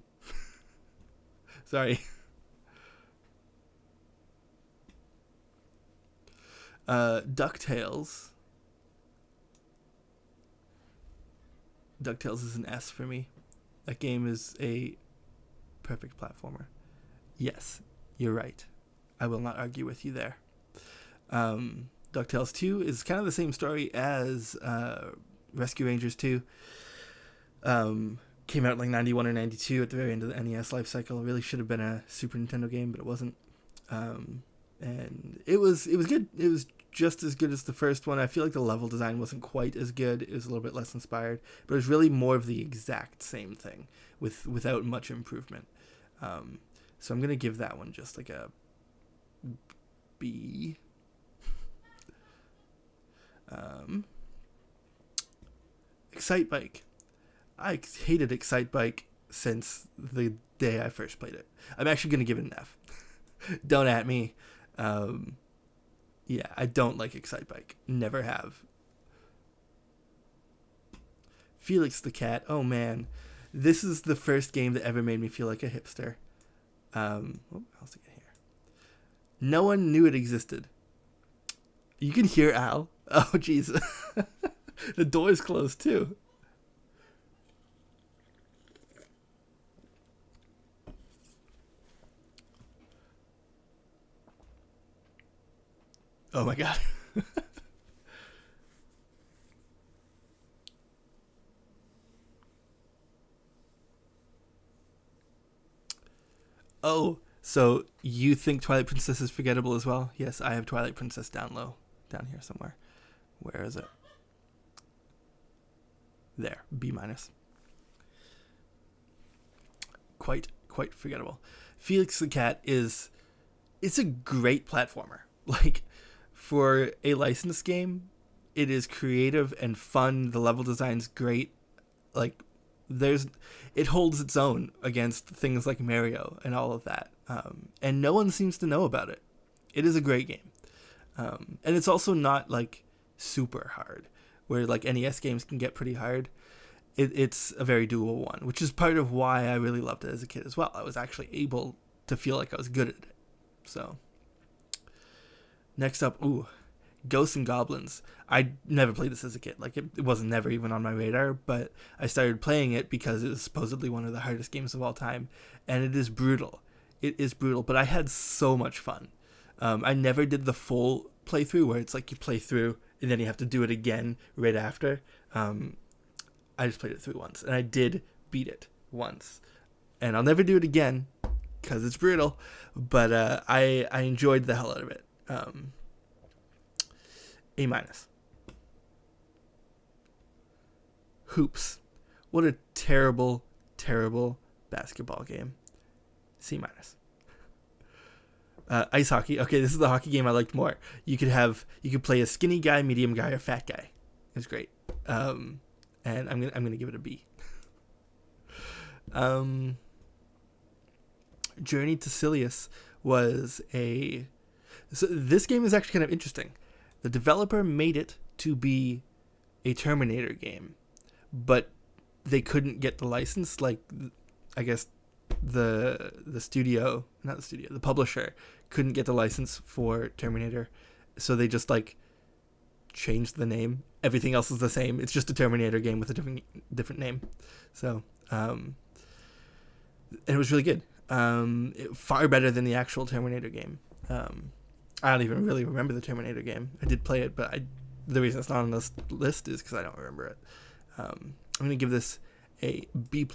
Sorry. DuckTales. DuckTales is an S for me. That game is a perfect platformer. Yes, you're right. I will not argue with you there. DuckTales 2 is kind of the same story as Rescue Rangers 2. Came out like 91 or 92 at the very end of the NES life cycle. It really should have been a Super Nintendo game, but it wasn't. And it was good. It was just as good as the first one. I feel like the level design wasn't quite as good. It was a little bit less inspired, but it was really more of the exact same thing without much improvement. So I'm gonna give that one just like a B. Excitebike. I hated Excitebike since the day I first played it. I'm actually gonna give it an F. Don't at me. Yeah, I don't like Excitebike. Never have. Felix the Cat. Oh man, this is the first game that ever made me feel like a hipster. What else to get here? No one knew it existed. You can hear Al. Oh jeez, the door's closed too. Oh my god. Oh, so you think Twilight Princess is forgettable as well? Yes, I have Twilight Princess down low, down here somewhere. Where is it? There, B minus. Quite forgettable. Felix the Cat it's a great platformer. Like, for a licensed game, it is creative and fun. The level design's great. Like, it holds its own against things like Mario and all of that. And no one seems to know about it. It is a great game. And it's also not like super hard, where like NES games can get pretty hard. It's a very doable one, which is part of why I really loved it as a kid as well. I was actually able to feel like I was good at it. So, next up, Ghosts and Goblins. I never played this as a kid. Like, it wasn't never even on my radar, but I started playing it because it was supposedly one of the hardest games of all time, and it is brutal. It is brutal, but I had so much fun. I never did the full playthrough where it's like you play through and then you have to do it again right after. I just played it through once, and I did beat it once. And I'll never do it again because it's brutal, but I enjoyed the hell out of it. A minus. Hoops. What a terrible, terrible basketball game. C minus. Ice hockey. Okay, this is the hockey game I liked more. You could play a skinny guy, medium guy, or fat guy. It was great. And I'm gonna give it a B. Journey to Silius was so this game is actually kind of interesting. The developer made it to be a Terminator game, but they couldn't get the license. Like, I guess the publisher couldn't get the license for Terminator, so they just like changed the name. Everything else is the same. It's just a Terminator game with a different name. So, and it was really good. Far better than the actual Terminator game. I don't even really remember the Terminator game. I did play it, but the reason it's not on this list is because I don't remember it. I'm going to give this a B+.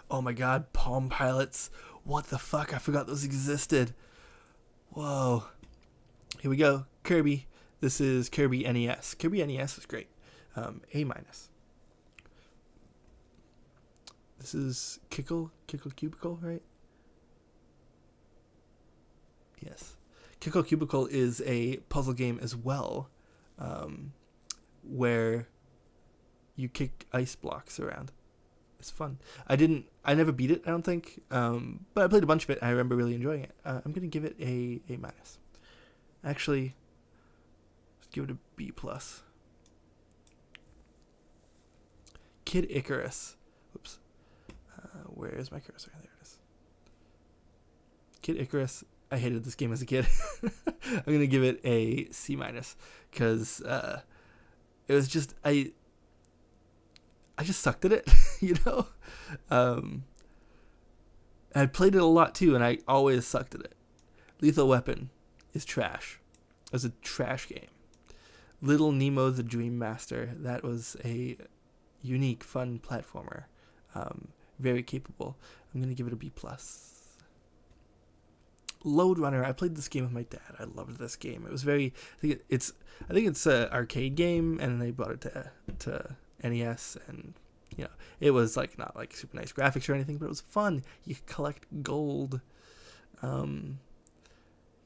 Oh my god, Palm Pilots. What the fuck? I forgot those existed. Whoa. Here we go. Kirby. This is Kirby NES. Kirby NES was great. A minus. This is Kickle Cubicle, right? Yes. Kickle Cubicle is a puzzle game as well, where you kick ice blocks around. It's fun. I never beat it, I don't think, but I played a bunch of it. I remember really enjoying it. I'm gonna give it a minus. Actually, let's give it a B+. Kid Icarus. Whoops. Where is my cursor? There it is. Kid Icarus. I hated this game as a kid. I'm gonna give it a C- because it was just I just sucked at it, you know. I played it a lot too, and I always sucked at it. Lethal Weapon is trash. It was a trash game. Little Nemo the Dream Master. That was a unique, fun platformer. Very capable. I'm gonna give it a B+. Load Runner. I played this game with my dad. I loved this game. It was very. I think it's an arcade game, and they brought it to NES, and it was like not like super nice graphics or anything, but it was fun. You could collect gold.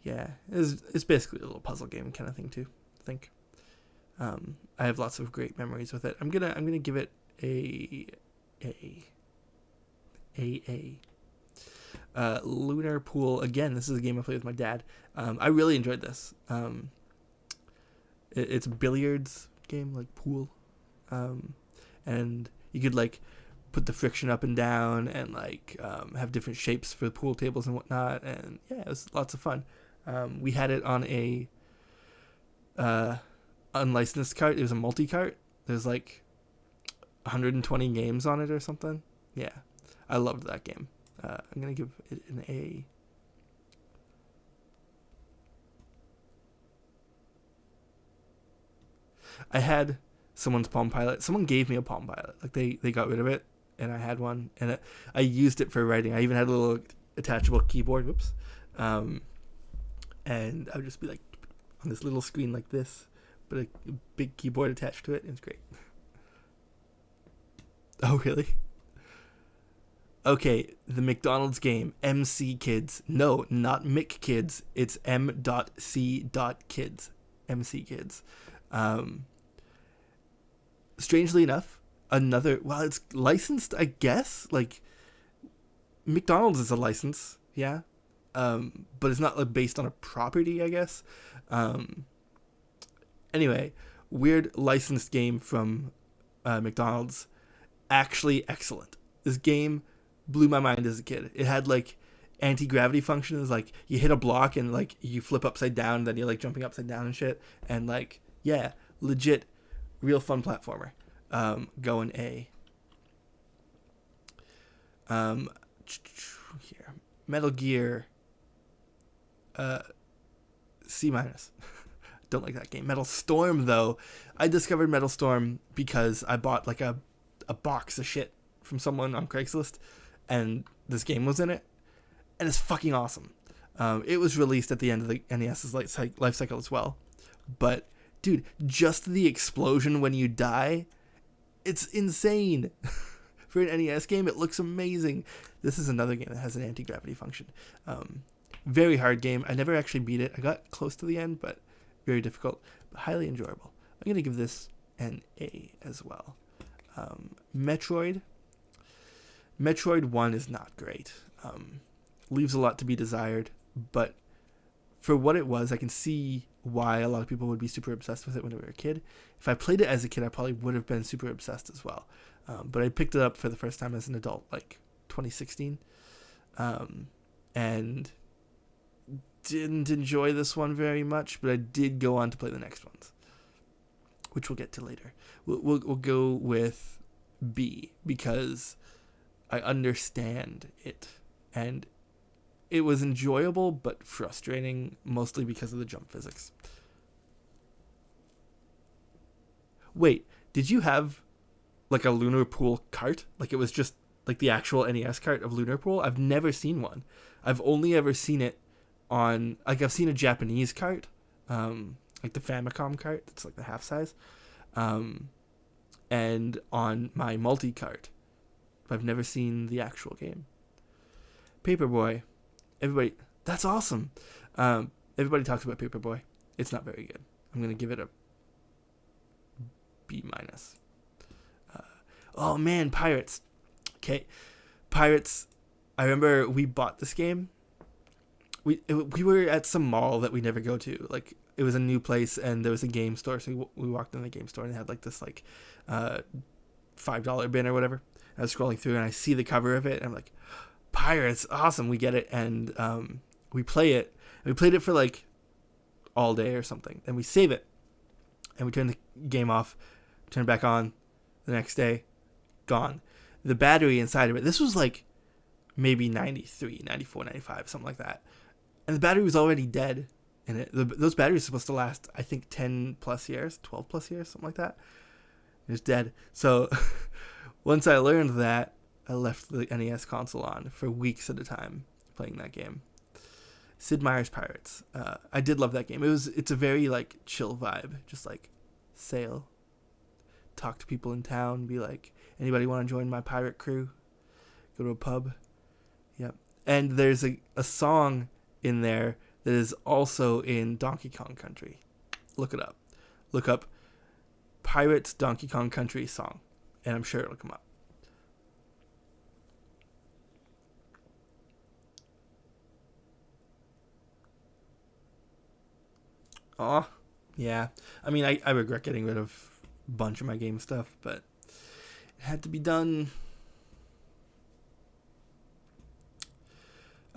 Yeah, it's basically a little puzzle game kind of thing too, I think. I have lots of great memories with it. I'm gonna give it a Lunar Pool. Again, this is a game I played with my dad. I really enjoyed this. It's a billiards game, like pool, and you could like put the friction up and down, and like have different shapes for the pool tables and whatnot. And yeah, it was lots of fun. We had it on a unlicensed cart. It was a multi-cart. There's like 120 games on it or something. Yeah, I loved that game. I'm gonna give it an A. I had someone's Palm Pilot. Someone gave me a Palm Pilot. Like they got rid of it, and I had one, and I used it for writing. I even had a little attachable keyboard. Whoops. And I would just be like on this little screen like this, but a big keyboard attached to it. It was great. Oh, really? Okay, the McDonald's game, MC Kids. No, not Mick Kids. It's M.C. Kids. MC Kids. Strangely enough, it's licensed, I guess. Like, McDonald's is a license, yeah. But it's not like based on a property, I guess. Anyway, weird licensed game from McDonald's. Actually excellent. This game blew my mind as a kid. It had like anti-gravity functions, like you hit a block and like you flip upside down, then you're like jumping upside down and shit. And like, yeah, legit, real fun platformer. Going A. Here, Metal Gear. C-. Don't like that game. Metal Storm, though. I discovered Metal Storm because I bought like a box of shit from someone on Craigslist, and this game was in it, and it's fucking awesome. It was released at the end of the NES's life cycle as well. But, dude, just the explosion when you die, it's insane. For an NES game, it looks amazing. This is another game that has an anti-gravity function. Very hard game. I never actually beat it. I got close to the end, but very difficult, but highly enjoyable. I'm going to give this an A as well. Metroid 1 is not great. Leaves a lot to be desired, but for what it was, I can see why a lot of people would be super obsessed with it when they were a kid. If I played it as a kid, I probably would have been super obsessed as well. But I picked it up for the first time as an adult, like 2016, and didn't enjoy this one very much, but I did go on to play the next ones, which we'll get to later. We'll go with B because I understand it, and it was enjoyable but frustrating, mostly because of the jump physics. Wait, did you have like a Lunar Pool cart? Like it was just like the actual NES cart of Lunar Pool? I've never seen one. I've only ever seen it on, like, I've seen a Japanese cart, like the Famicom cart, that's like the half size, and on my multi-cart. But I've never seen the actual game. Paperboy. Everybody, that's awesome. Everybody talks about Paperboy. It's not very good. I'm going to give it a B-. Oh man, Pirates. Okay. Pirates, I remember we bought this game. We were at some mall that we never go to. Like, it was a new place, and there was a game store, so we walked in the game store, and they had, like, this, like, $5 bin or whatever. I was scrolling through, and I see the cover of it, and I'm like, Pirates, awesome, we get it, and we play it. And we played it for, like, all day or something. Then we save it, and we turn the game off, turn it back on the next day, gone. The battery inside of it, this was, like, maybe 93, 94, 95, something like that. And the battery was already dead in it. Those batteries are supposed to last, I think, 10 plus years, 12 plus years, something like that. It was dead. So once I learned that, I left the NES console on for weeks at a time playing that game. Sid Meier's Pirates. I did love that game. It's a very like chill vibe. Just like sail, talk to people in town, be like, anybody want to join my pirate crew? Go to a pub. Yep. And there's a song in there that is also in Donkey Kong Country. Look it up. Look up Pirates Donkey Kong Country song, and I'm sure it'll come up. Aw, yeah. I mean, I regret getting rid of a bunch of my game stuff, but it had to be done.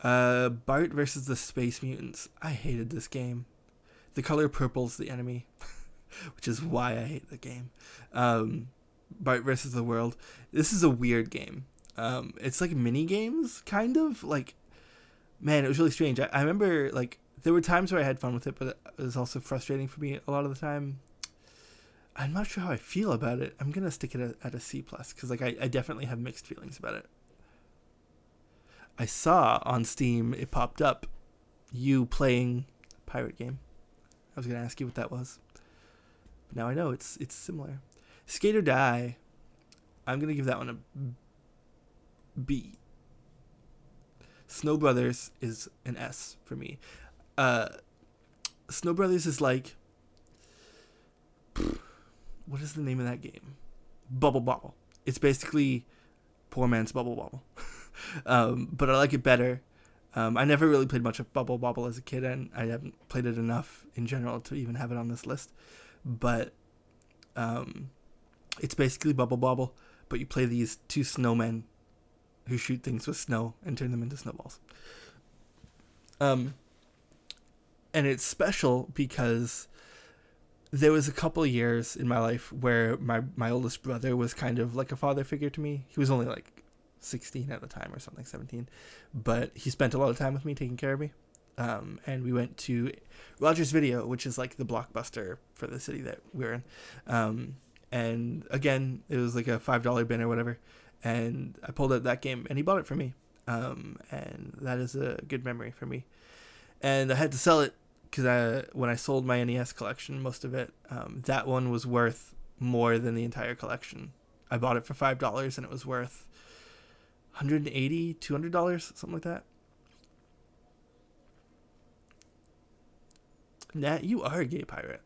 Bart versus the Space Mutants. I hated this game. The color purple's the enemy, which is why I hate the game. Bart versus the World. This is a weird game. It's like mini games, kind of. Like, man, it was really strange. I remember, like, there were times where I had fun with it, but it was also frustrating for me a lot of the time. I'm not sure how I feel about it. I'm gonna stick it at a C+, because like I definitely have mixed feelings about it. I saw on Steam, it popped up, you playing a pirate game. I was going to ask you what that was. But now I know it's similar. Skate or Die, I'm going to give that one a B. Snow Brothers is an S for me. Snow Brothers is like... What is the name of that game? Bubble Bobble. It's basically poor man's Bubble Bobble. But I like it better. I never really played much of Bubble Bobble as a kid, and I haven't played it enough in general to even have it on this list. But it's basically Bubble Bobble, but you play these two snowmen who shoot things with snow and turn them into snowballs. And it's special because there was a couple of years in my life where my oldest brother was kind of like a father figure to me. He was only like 16 at the time or something, 17, but he spent a lot of time with me taking care of me. And we went to Rogers Video, which is like the Blockbuster for the city that we're in. And again, it was like a $5 bin or whatever, and I pulled out that game and he bought it for me. And that is a good memory for me. And I had to sell it because when I sold my NES collection, most of it, that one was worth more than the entire collection. I bought it for $5 and it was worth $180, $200, something like that. Nat, you are a gay pirate.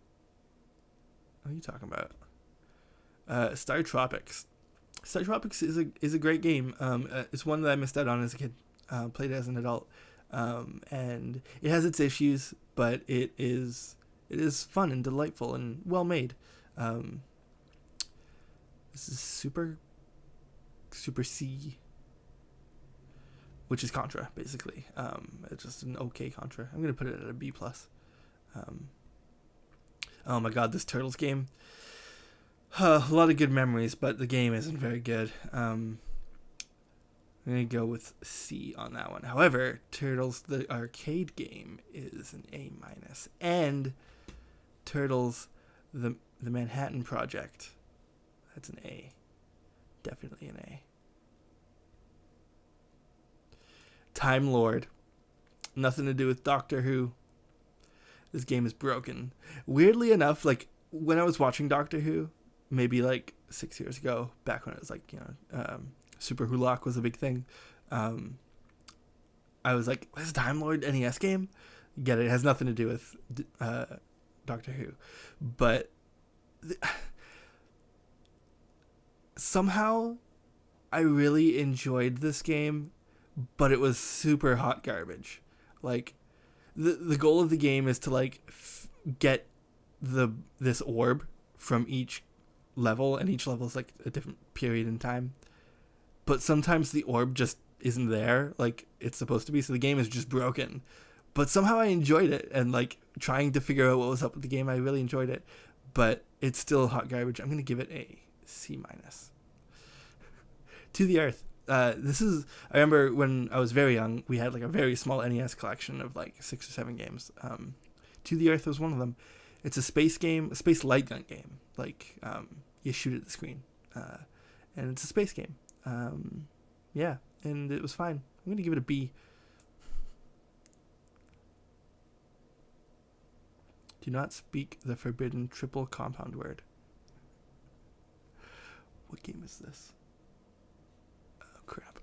What are you talking about? Star Tropics. Star Tropics is a great game. It's one that I missed out on as a kid. Played it as an adult. And it has its issues, but it is fun and delightful and well made. This is Super C, which is Contra, basically. It's just an okay Contra. I'm gonna put it at a B+. Oh my god, this Turtles game. A lot of good memories, but the game isn't very good. I'm going to go with C on that one. However, Turtles, the arcade game, is an A-. And Turtles, the Manhattan Project, that's an A. Definitely an A. Time Lord. Nothing to do with Doctor Who. This game is broken. Weirdly enough, like, when I was watching Doctor Who, maybe like 6 years ago, back when it was like, Super Hulock was a big thing, I was like, there's a Time Lord NES game? Get it? It has nothing to do with Doctor Who. But somehow I really enjoyed this game, but it was super hot garbage. Like, the goal of the game is to like get this orb from each level, and each level is like a different period in time. But sometimes the orb just isn't there like it's supposed to be, so the game is just broken. But somehow I enjoyed it, and like trying to figure out what was up with the game, I really enjoyed it. But it's still hot garbage. I'm gonna give it a C-. To the Earth. This is, I remember when I was very young, we had like a very small NES collection of like 6 or 7 games. To the Earth was one of them. It's a space game, a space light gun game. Like, you shoot at the screen. And it's a space game. Yeah, and it was fine. I'm going to give it a B. Do not speak the forbidden triple compound word. What game is this? Oh, crap.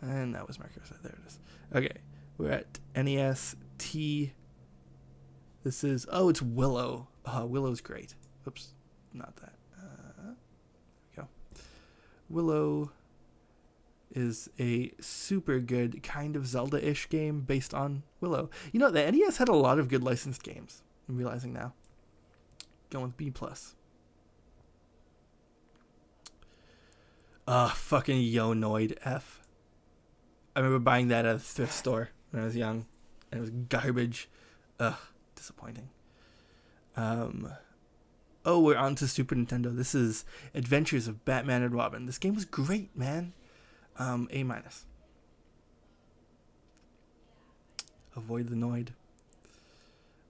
And that was Marcos. There it is. Okay, we're at NES T. This is, it's Willow. Willow's great. Oops, not that. There we go. Willow is a super good kind of Zelda-ish game based on Willow. You know, the NES had a lot of good licensed games. I'm realizing now. Going with B+. Fucking Yonoid F. I remember buying that at a thrift store when I was young, and it was garbage. Disappointing. We're on to Super Nintendo. This is Adventures of Batman and Robin. This game was great, man. A-. Avoid the Noid.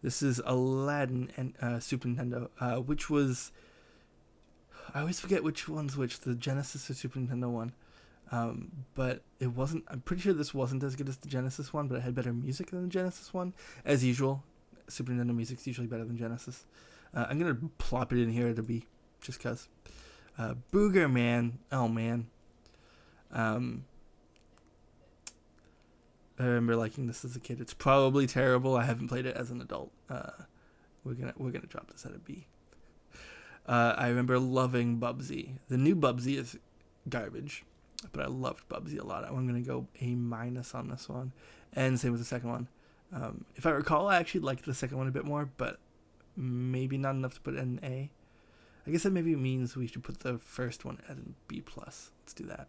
This is Aladdin and Super Nintendo, which was... I always forget which one's which, the Genesis or Super Nintendo one. But it wasn't... I'm pretty sure this wasn't as good as the Genesis one, but it had better music than the Genesis one. As usual, Super Nintendo music's usually better than Genesis. I'm going to plop it in here to be... just because. Booger Man. Oh, man. I remember liking this as a kid. It's probably terrible. I haven't played it as an adult. We're gonna drop this at a B. I remember loving Bubsy. The new Bubsy is garbage, but I loved Bubsy a lot. I'm gonna go A- on this one, and same with the second one. If I recall, I actually liked the second one a bit more, but maybe not enough to put it in A. I guess that maybe means we should put the first one at an B+. Let's do that.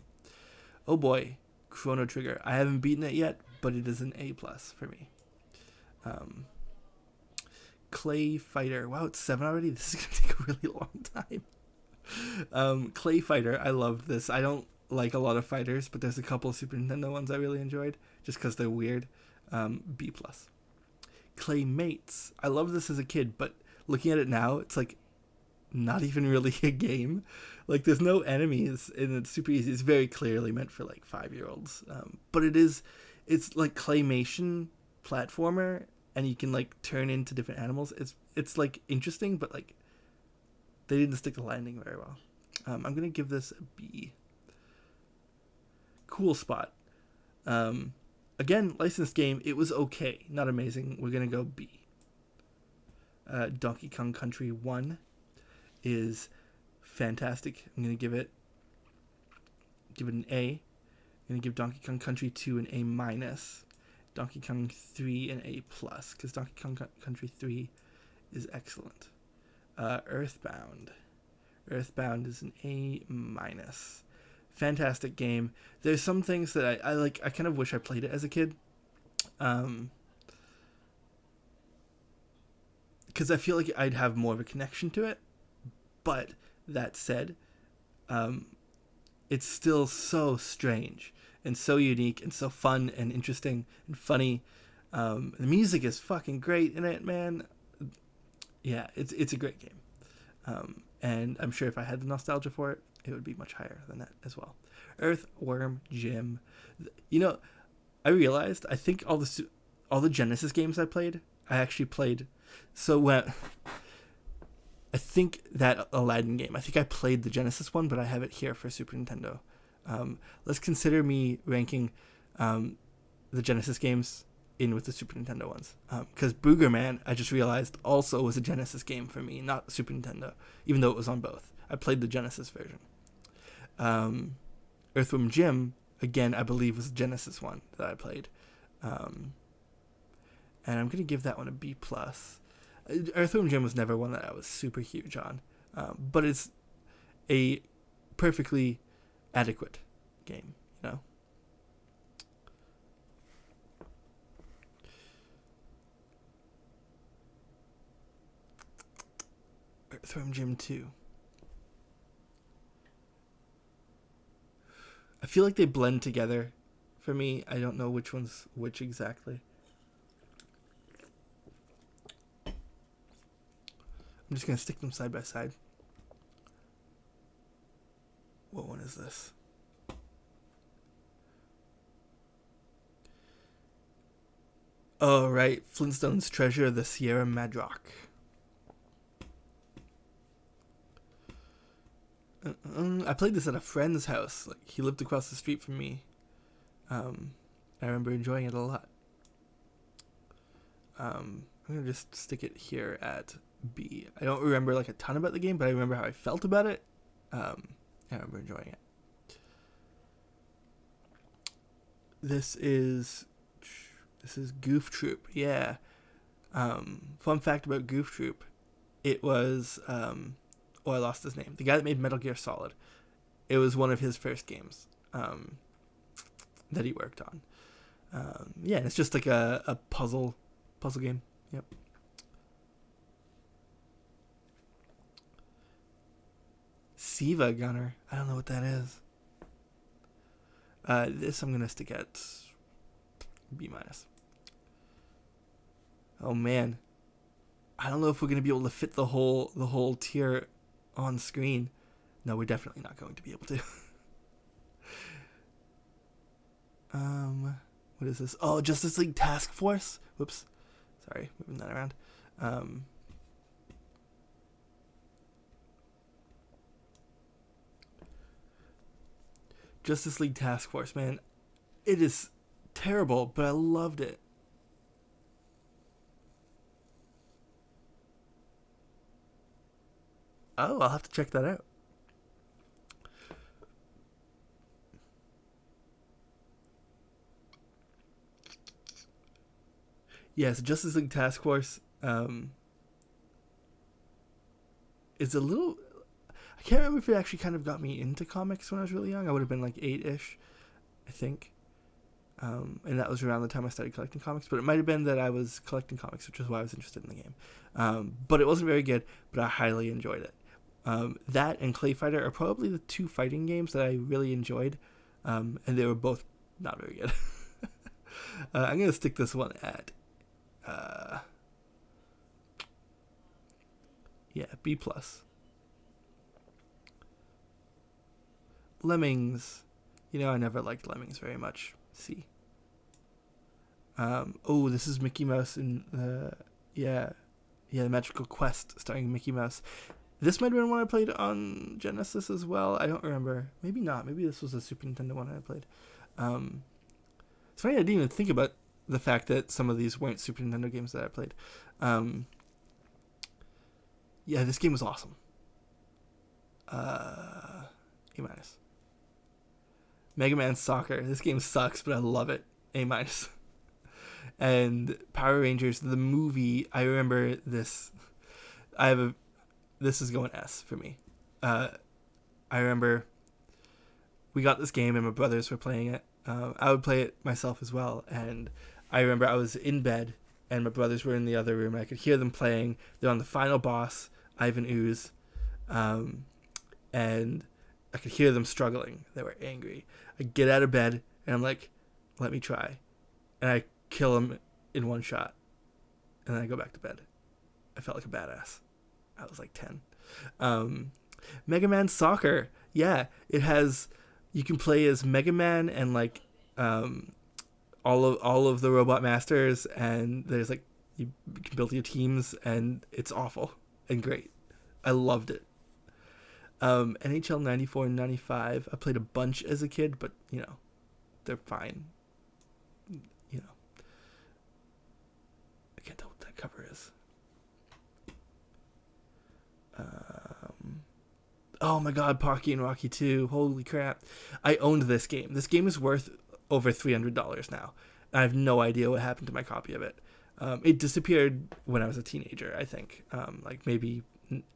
Oh boy, Chrono Trigger. I haven't beaten it yet, but it is an A+ for me. Clay Fighter. Wow, it's 7 already? This is going to take a really long time. Clay Fighter. I love this. I don't like a lot of fighters, but there's a couple of Super Nintendo ones I really enjoyed, just because they're weird. B+. Claymates. I loved this as a kid, but looking at it now, it's like not even really a game. Like, there's no enemies, and it's super easy. It's very clearly meant for like 5-year-olds, but it's like claymation platformer, and you can like turn into different animals. It's like interesting, but like they didn't stick the landing very well. I'm gonna give this a B. Cool Spot. Again, licensed game. It was okay, not amazing. We're gonna go B. Donkey Kong Country 1 is fantastic. I'm going to give it an A. I'm going to give Donkey Kong Country 2 an A-. Donkey Kong 3 an A+, because Donkey Kong Country 3 is excellent. Earthbound. Earthbound is an A-. Fantastic game. There's some things that I like. I kind of wish I played it as a kid. Because I feel like I'd have more of a connection to it. But that said, it's still so strange and so unique and so fun and interesting and funny. The music is fucking great in it, man. Yeah, it's a great game. And I'm sure if I had the nostalgia for it, it would be much higher than that as well. Earthworm Jim. You know, I realized I think all the Genesis games I played, I actually played. So when I think that Aladdin game, I think I played the Genesis one, but I have it here for Super Nintendo. Let's consider me ranking the Genesis games in with the Super Nintendo ones. Because Booger Man, I just realized, also was a Genesis game for me, not Super Nintendo, even though it was on both. I played the Genesis version. Earthworm Jim, again, I believe was the Genesis one that I played. And I'm going to give that one a B+. Earthworm Jim was never one that I was super huge on, but it's a perfectly adequate game, you know? Earthworm Jim 2. I feel like they blend together for me. I don't know which one's which exactly. I'm just going to stick them side by side. What one is this? Oh, right. Flintstone's Treasure of the Sierra Madrock. I played this at a friend's house. Like, he lived across the street from me. I remember enjoying it a lot. I'm going to just stick it here at B. I don't remember like a ton about the game, but I remember how I felt about it. I remember enjoying it. This is Goof Troop. Yeah. Fun fact about Goof Troop. It was I lost his name. The guy that made Metal Gear Solid. It was one of his first games that he worked on. Yeah, it's just like a puzzle game. Yep. Siva Gunner. I don't know what that is. This I'm gonna stick at B-. Oh man, I don't know if we're gonna be able to fit the whole tier on screen. No, we're definitely not going to be able to. What is this? Oh, Justice League Task Force. Whoops, sorry, moving that around. Justice League Task Force, man, it is terrible, but I loved it. Oh, I'll have to check that out. Yes, Justice League Task Force is a little... I can't remember if it actually kind of got me into comics when I was really young. I would have been like 8-ish, I think. And that was around the time I started collecting comics. But it might have been that I was collecting comics, which is why I was interested in the game. But it wasn't very good, but I highly enjoyed it. That and Clay Fighter are probably the two fighting games that I really enjoyed. And they were both not very good. I'm going to stick this one at... B+. Lemmings. I never liked Lemmings very much. C. This is Mickey Mouse and the Magical Quest starring Mickey Mouse. This might have been one I played on Genesis as well. I don't remember. Maybe not. Maybe this was a Super Nintendo one I played. It's funny I didn't even think about the fact that some of these weren't Super Nintendo games that I played. This game was awesome. A-. Mega Man Soccer. This game sucks, but I love it. A-. And Power Rangers, the movie, I remember this. This is going S for me. I remember we got this game and my brothers were playing it. I would play it myself as well. And I remember I was in bed and my brothers were in the other room. I could hear them playing. They're on the final boss, Ivan Ooze. And I could hear them struggling. They were angry. I get out of bed and I'm like, let me try. And I kill him in one shot. And then I go back to bed. I felt like a badass. I was like 10. Mega Man Soccer. Yeah, it has... You can play as Mega Man and like all of the Robot Masters, and there's like you can build your teams, and it's awful and great. I loved it. NHL 94 and 95. I played a bunch as a kid, but they're fine. I can't tell what that cover is. Oh my god, Pocky and Rocky 2. Holy crap. I owned this game. This game is worth over $300 now. I have no idea what happened to my copy of it. It disappeared when I was a teenager, I think. Like maybe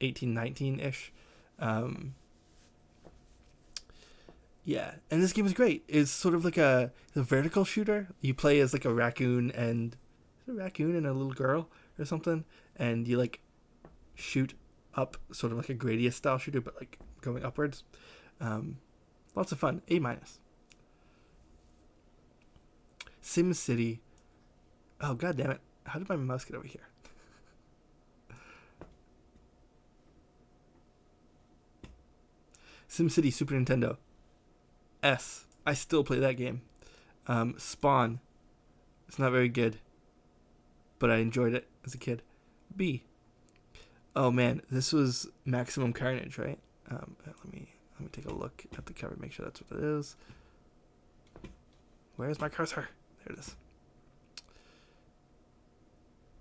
18, 19-ish. And this game is great. It's sort of like a vertical shooter. You play as like a raccoon and... Is it a raccoon and a little girl or something? And you like shoot up, sort of like a Gradius style shooter, but like going upwards. Lots of fun. A-. Sim City. Oh god damn it! How did my mouse get over here? Sim City Super Nintendo. S. I still play that game. Spawn. It's not very good. but I enjoyed it as a kid. B. Oh man, this was Maximum Carnage, right? Let me take a look at the cover, make sure that's what it is. Where's my cursor? There it is.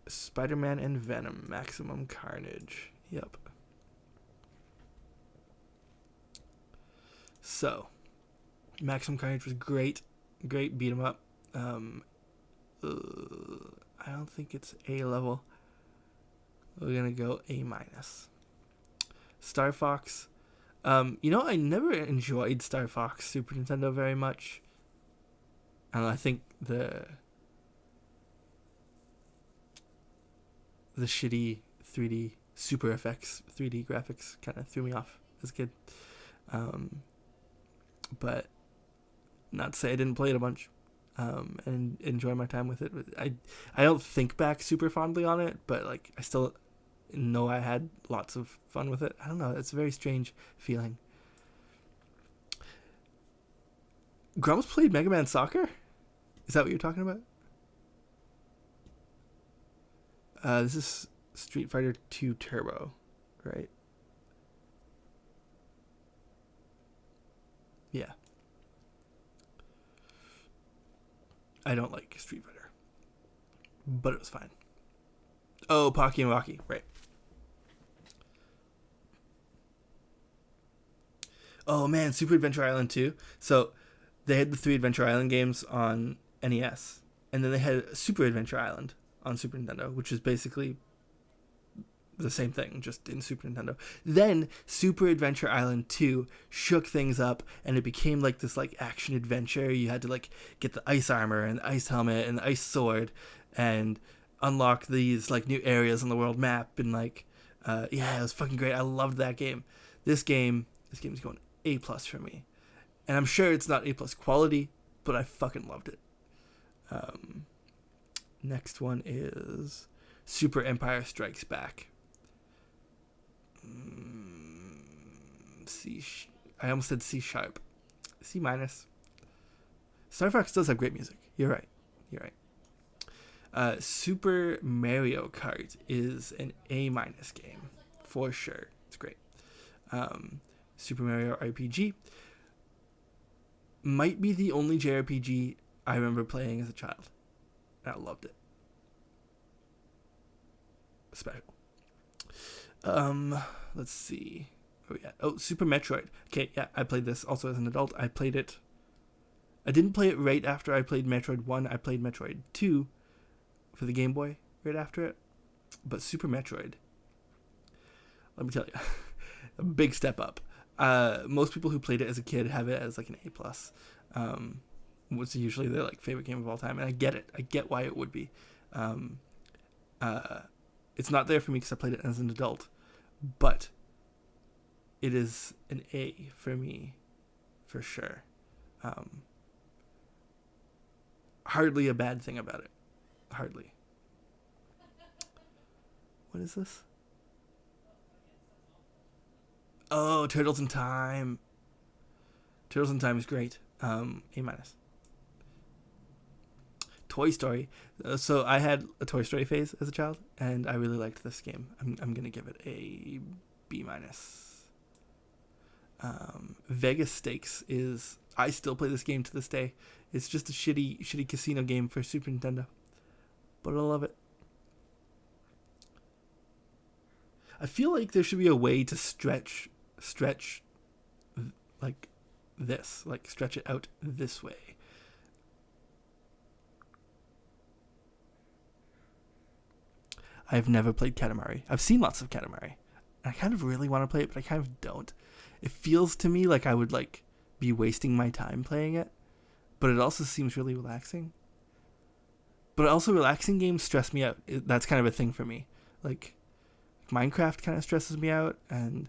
Spider-Man and Venom, Maximum Carnage. Yep. So, Maximum Carnage was great. Great beat 'em up. I don't think it's A level. We're gonna go A minus. Star Fox. I never enjoyed Star Fox Super Nintendo very much. I think the shitty 3D Super FX 3D graphics kind of threw me off as a kid. But not to say I didn't play it a bunch and enjoy my time with it. I don't think back super fondly on it, but like I still know I had lots of fun with it. I don't know. It's a very strange feeling. Grumps played Mega Man Soccer? Is that what you're talking about? This is Street Fighter 2 Turbo, right? Yeah. I don't like Street Fighter, but it was fine. Oh, Pocky and Rocky, right. Oh man, Super Adventure Island 2. So they had the 3 Adventure Island games on NES, and then they had Super Adventure Island on Super Nintendo, which is basically the same thing, just in Super Nintendo. Then Super Adventure Island 2 shook things up, and it became like this like action adventure. You had to like get the ice armor and the ice helmet and the ice sword and unlock these like new areas on the world map, and like it was fucking great. I loved that game. This game's going A+ for me. And I'm sure it's not A+ quality, but I fucking loved it. Next one is Super Empire Strikes Back. I almost said C sharp. C minus. Star Fox does have great music. You're right. Super Mario Kart is an A- game for sure. It's great. Super Mario RPG might be the only JRPG I remember playing as a child. And I loved it. Special. Let's see. Where we at? Oh, Super Metroid. Okay, yeah, I played this also as an adult. I didn't play it right after I played Metroid 1. I played Metroid 2 for the Game Boy right after it. But Super Metroid, let me tell you, a big step up. Most people who played it as a kid have it as like an A+. What's usually their like favorite game of all time, and I get it. I get why it would be. It's not there for me because I played it as an adult, but it is an A for me, for sure. Hardly a bad thing about it. Hardly. What is this? Oh, Turtles in Time. Turtles in Time is great. A-. Toy Story. So I had a Toy Story phase as a child, and I really liked this game. I'm gonna give it a B-. Vegas Stakes is. I still play this game to this day. It's just a shitty casino game for Super Nintendo, but I love it. I feel like there should be a way to stretch like this, like stretch it out this way. I've never played Katamari. I've seen lots of Katamari. I kind of really want to play it, but I kind of don't. It feels to me like I would like be wasting my time playing it, but it also seems really relaxing. But also relaxing games stress me out. That's kind of a thing for me. Like Minecraft kind of stresses me out, and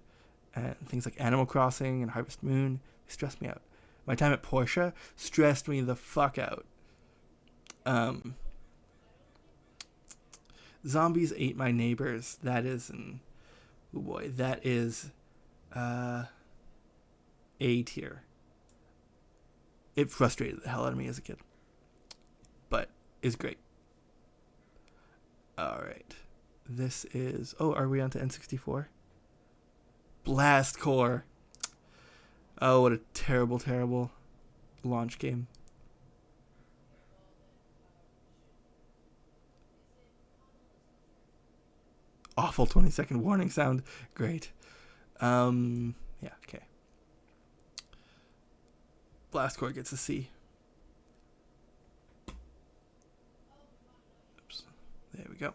things like Animal Crossing and Harvest Moon stress me out. My time at Porsche stressed me the fuck out. Zombies Ate My Neighbors. That is that is A tier. It frustrated the hell out of me as a kid, but is great. All right. This is... Oh, are we on to N64? Blast Core. Oh, what a terrible, terrible launch game. Awful 20-second warning sound. Great. Yeah, okay. Blast Core gets a C. Oops. There we go.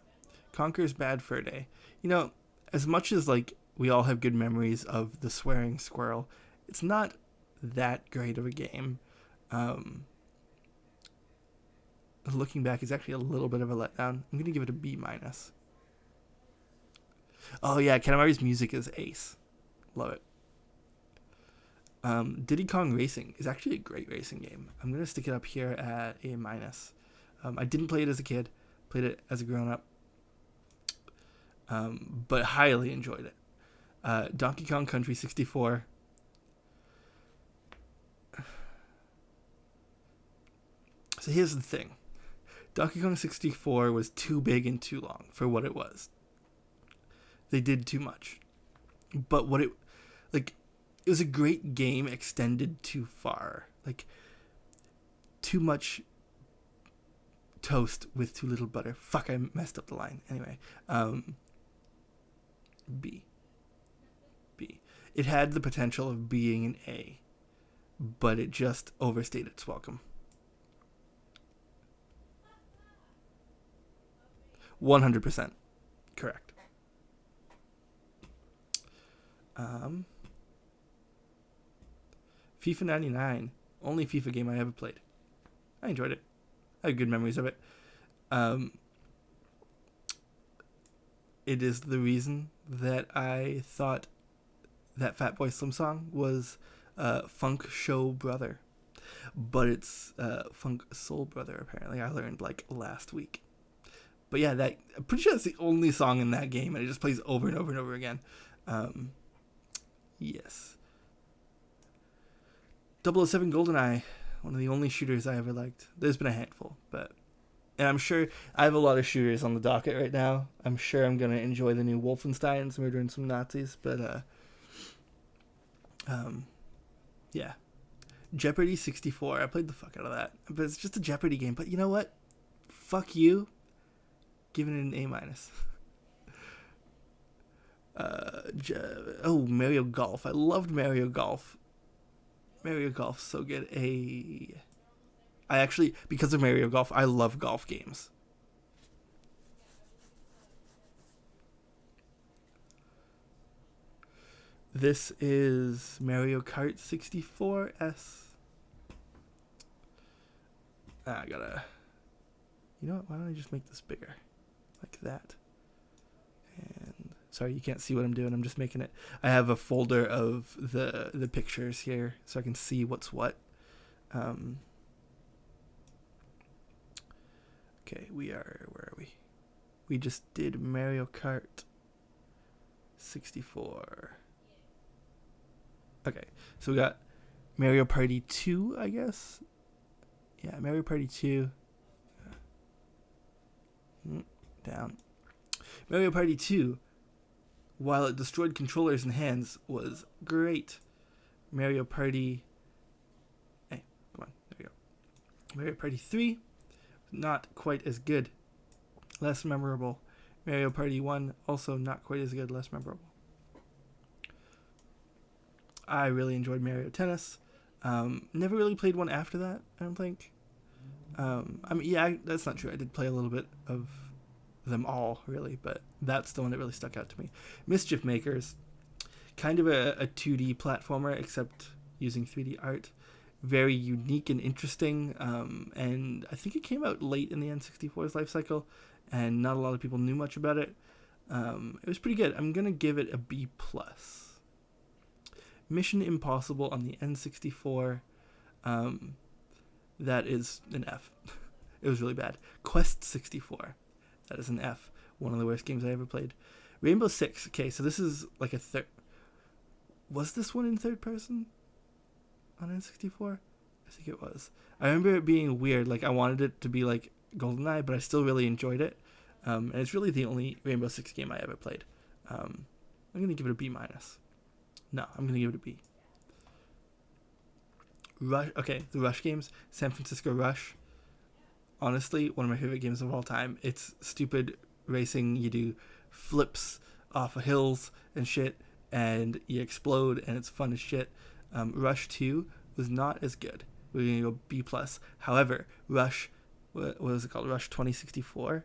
Conker's Bad Fur Day. You know, as much as, like, we all have good memories of the swearing squirrel, it's not that great of a game. Looking back, it's actually a little bit of a letdown. I'm going to give it a B-. Oh, yeah, Katamari's music is ace. Love it. Diddy Kong Racing is actually a great racing game. I'm going to stick it up here at A-. I didn't play it as a kid. Played it as a grown-up. But highly enjoyed it. Donkey Kong Country 64. So here's the thing. Donkey Kong 64 was too big and too long for what it was. They did too much. But what it was a great game extended too far. Like, too much toast with too little butter. Fuck, I messed up the line. Anyway, B. It had the potential of being an A, but it just overstayed its welcome. 100% correct. FIFA 99, only FIFA game I ever played. I enjoyed it. I have good memories of it. It is the reason that I thought that Fatboy Slim song was Funk Show Brother. But it's Funk Soul Brother, apparently. I learned, like, last week. But yeah, I'm pretty sure that's the only song in that game, and it just plays over and over and over again. Yes. 007 GoldenEye, one of the only shooters I ever liked. There's been a handful, and I'm sure I have a lot of shooters on the docket right now. I'm sure I'm going to enjoy the new Wolfensteins, murdering some Nazis, but yeah. Jeopardy 64, I played the fuck out of that. But it's just a Jeopardy game, but you know what? Fuck you. Giving it an A-. Mario Golf. I loved Mario Golf. Mario Golf's so good. I actually, because of Mario Golf, I love golf games. This is Mario Kart 64S. I gotta... You know what? Why don't I just make this bigger? Like that. And sorry, you can't see what I'm doing. I'm just making it. I have a folder of the pictures here so I can see what's what. Okay, where are we? We just did Mario Kart 64. Okay, so we got Mario Party 2, I guess. Yeah, Mario Party 2. Down. Mario Party 2, while it destroyed controllers and hands, was great. Mario Party... Hey, come on, there we go. Mario Party 3, not quite as good. Less memorable. Mario Party 1, also not quite as good, less memorable. I really enjoyed Mario Tennis. Never really played one after that, I don't think. That's not true. I did play a little bit of them all, really, but that's the one that really stuck out to me. Mischief Makers, kind of a 2D platformer, except using 3D art. Very unique and interesting, and I think it came out late in the N64's life cycle, and not a lot of people knew much about it. It was pretty good. I'm going to give it a B+. Mission Impossible on the N64, that is an F. It was really bad. Quest 64, that is an F. One of the worst games I ever played. Rainbow Six, okay, so this is like a third... Was this one in third person on N64? I think it was. I remember it being weird. Like, I wanted it to be like GoldenEye, but I still really enjoyed it. And it's really the only Rainbow Six game I ever played. I'm going to give it a B minus. No, I'm going to give it a B. Rush. Okay, the Rush games. San Francisco Rush. Honestly, one of my favorite games of all time. It's stupid racing. You do flips off of hills and shit, and you explode, and it's fun as shit. Rush 2 was not as good. We're going to go B+. However, Rush, what was it called? Rush 2064?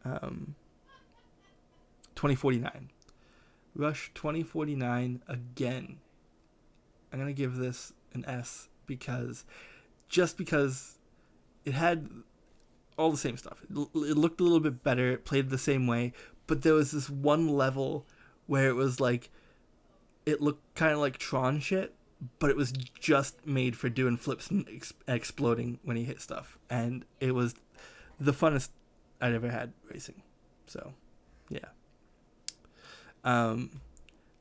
2049. Rush 2049 again. I'm going to give this an S because it had all the same stuff. It looked a little bit better. It played the same way. But there was this one level where it was like, it looked kind of like Tron shit, but it was just made for doing flips and exploding when you hit stuff. And it was the funnest I'd ever had racing. So, yeah.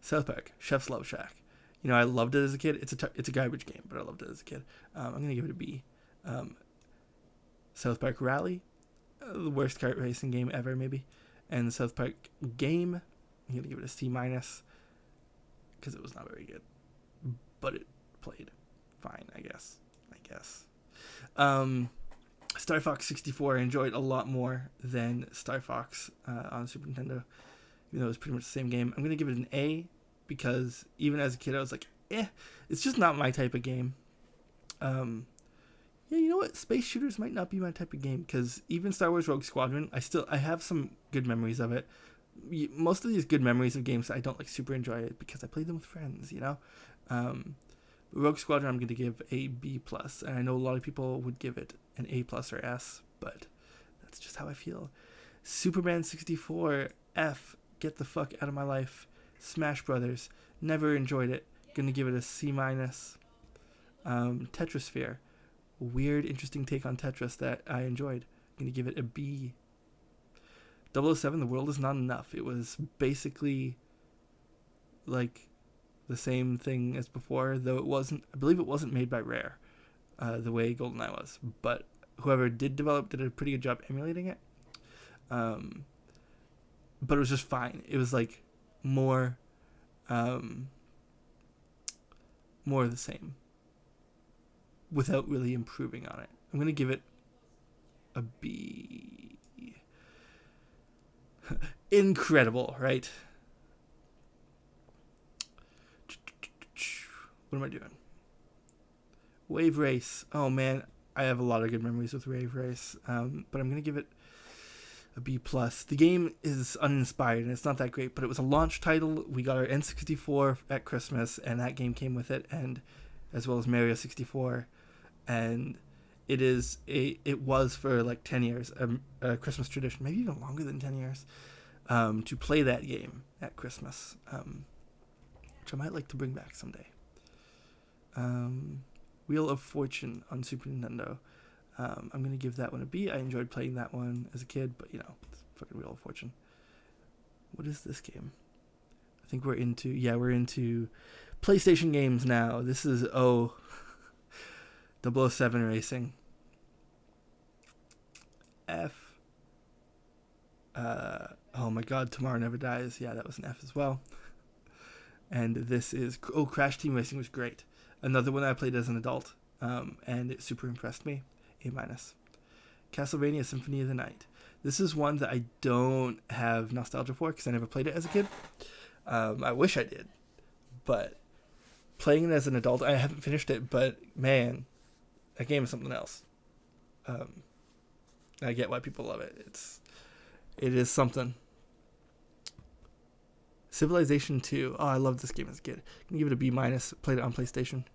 South Park, Chef's Love Shack. You know, I loved it as a kid. It's a garbage game, but I loved it as a kid. I'm going to give it a B. South Park Rally, the worst kart racing game ever, maybe. And the South Park game, I'm going to give it a C- because it was not very good. But it played fine, I guess. Star Fox 64 I enjoyed a lot more than Star Fox on Super Nintendo, even though it was pretty much the same game. I'm going to give it an A because even as a kid I was like, it's just not my type of game. Yeah, you know what? Space shooters might not be my type of game because even Star Wars Rogue Squadron, I have some good memories of it. Most of these good memories of games, I don't like super enjoy it because I played them with friends, you know? Rogue Squadron, I'm going to give a B+, and I know a lot of people would give it an A+ or S, but that's just how I feel. Superman 64, F, get the fuck out of my life. Smash Brothers, never enjoyed it. Going to give it a C-. Tetrasphere, weird, interesting take on Tetris that I enjoyed. I'm going to give it a B. 007, The World Is Not Enough. It was basically like the same thing as before, though I believe it wasn't made by Rare, the way GoldenEye was, but whoever did develop did a pretty good job emulating it. But it was just fine. It was like more of the same without really improving on it. I'm going to give it a B. Incredible, right? What am I doing? Wave Race. Oh man, I have a lot of good memories with Wave Race. But I'm going to give it a B+. The game is uninspired and it's not that great, but it was a launch title. We got our N64 at Christmas and that game came with it, and as well as Mario 64. And it was for like 10 years a Christmas tradition, maybe even longer than 10 years, to play that game at Christmas, which I might like to bring back someday. Wheel of Fortune on Super Nintendo. I'm going to give that one a B. I enjoyed playing that one as a kid, but it's fucking Wheel of Fortune. What is this game? I think we're into PlayStation games now. This is 007 Racing. F. Oh my god, Tomorrow Never Dies. Yeah, that was an F as well. And this is... Crash Team Racing was great. Another one I played as an adult, and it super impressed me. A-. Castlevania Symphony of the Night. This is one that I don't have nostalgia for because I never played it as a kid. I wish I did. But playing it as an adult, I haven't finished it, but man, that game is something else. I get why people love it. It is something. Civilization 2. Oh, I loved this game as a kid. I'm going to give it a B-. Played it on PlayStation.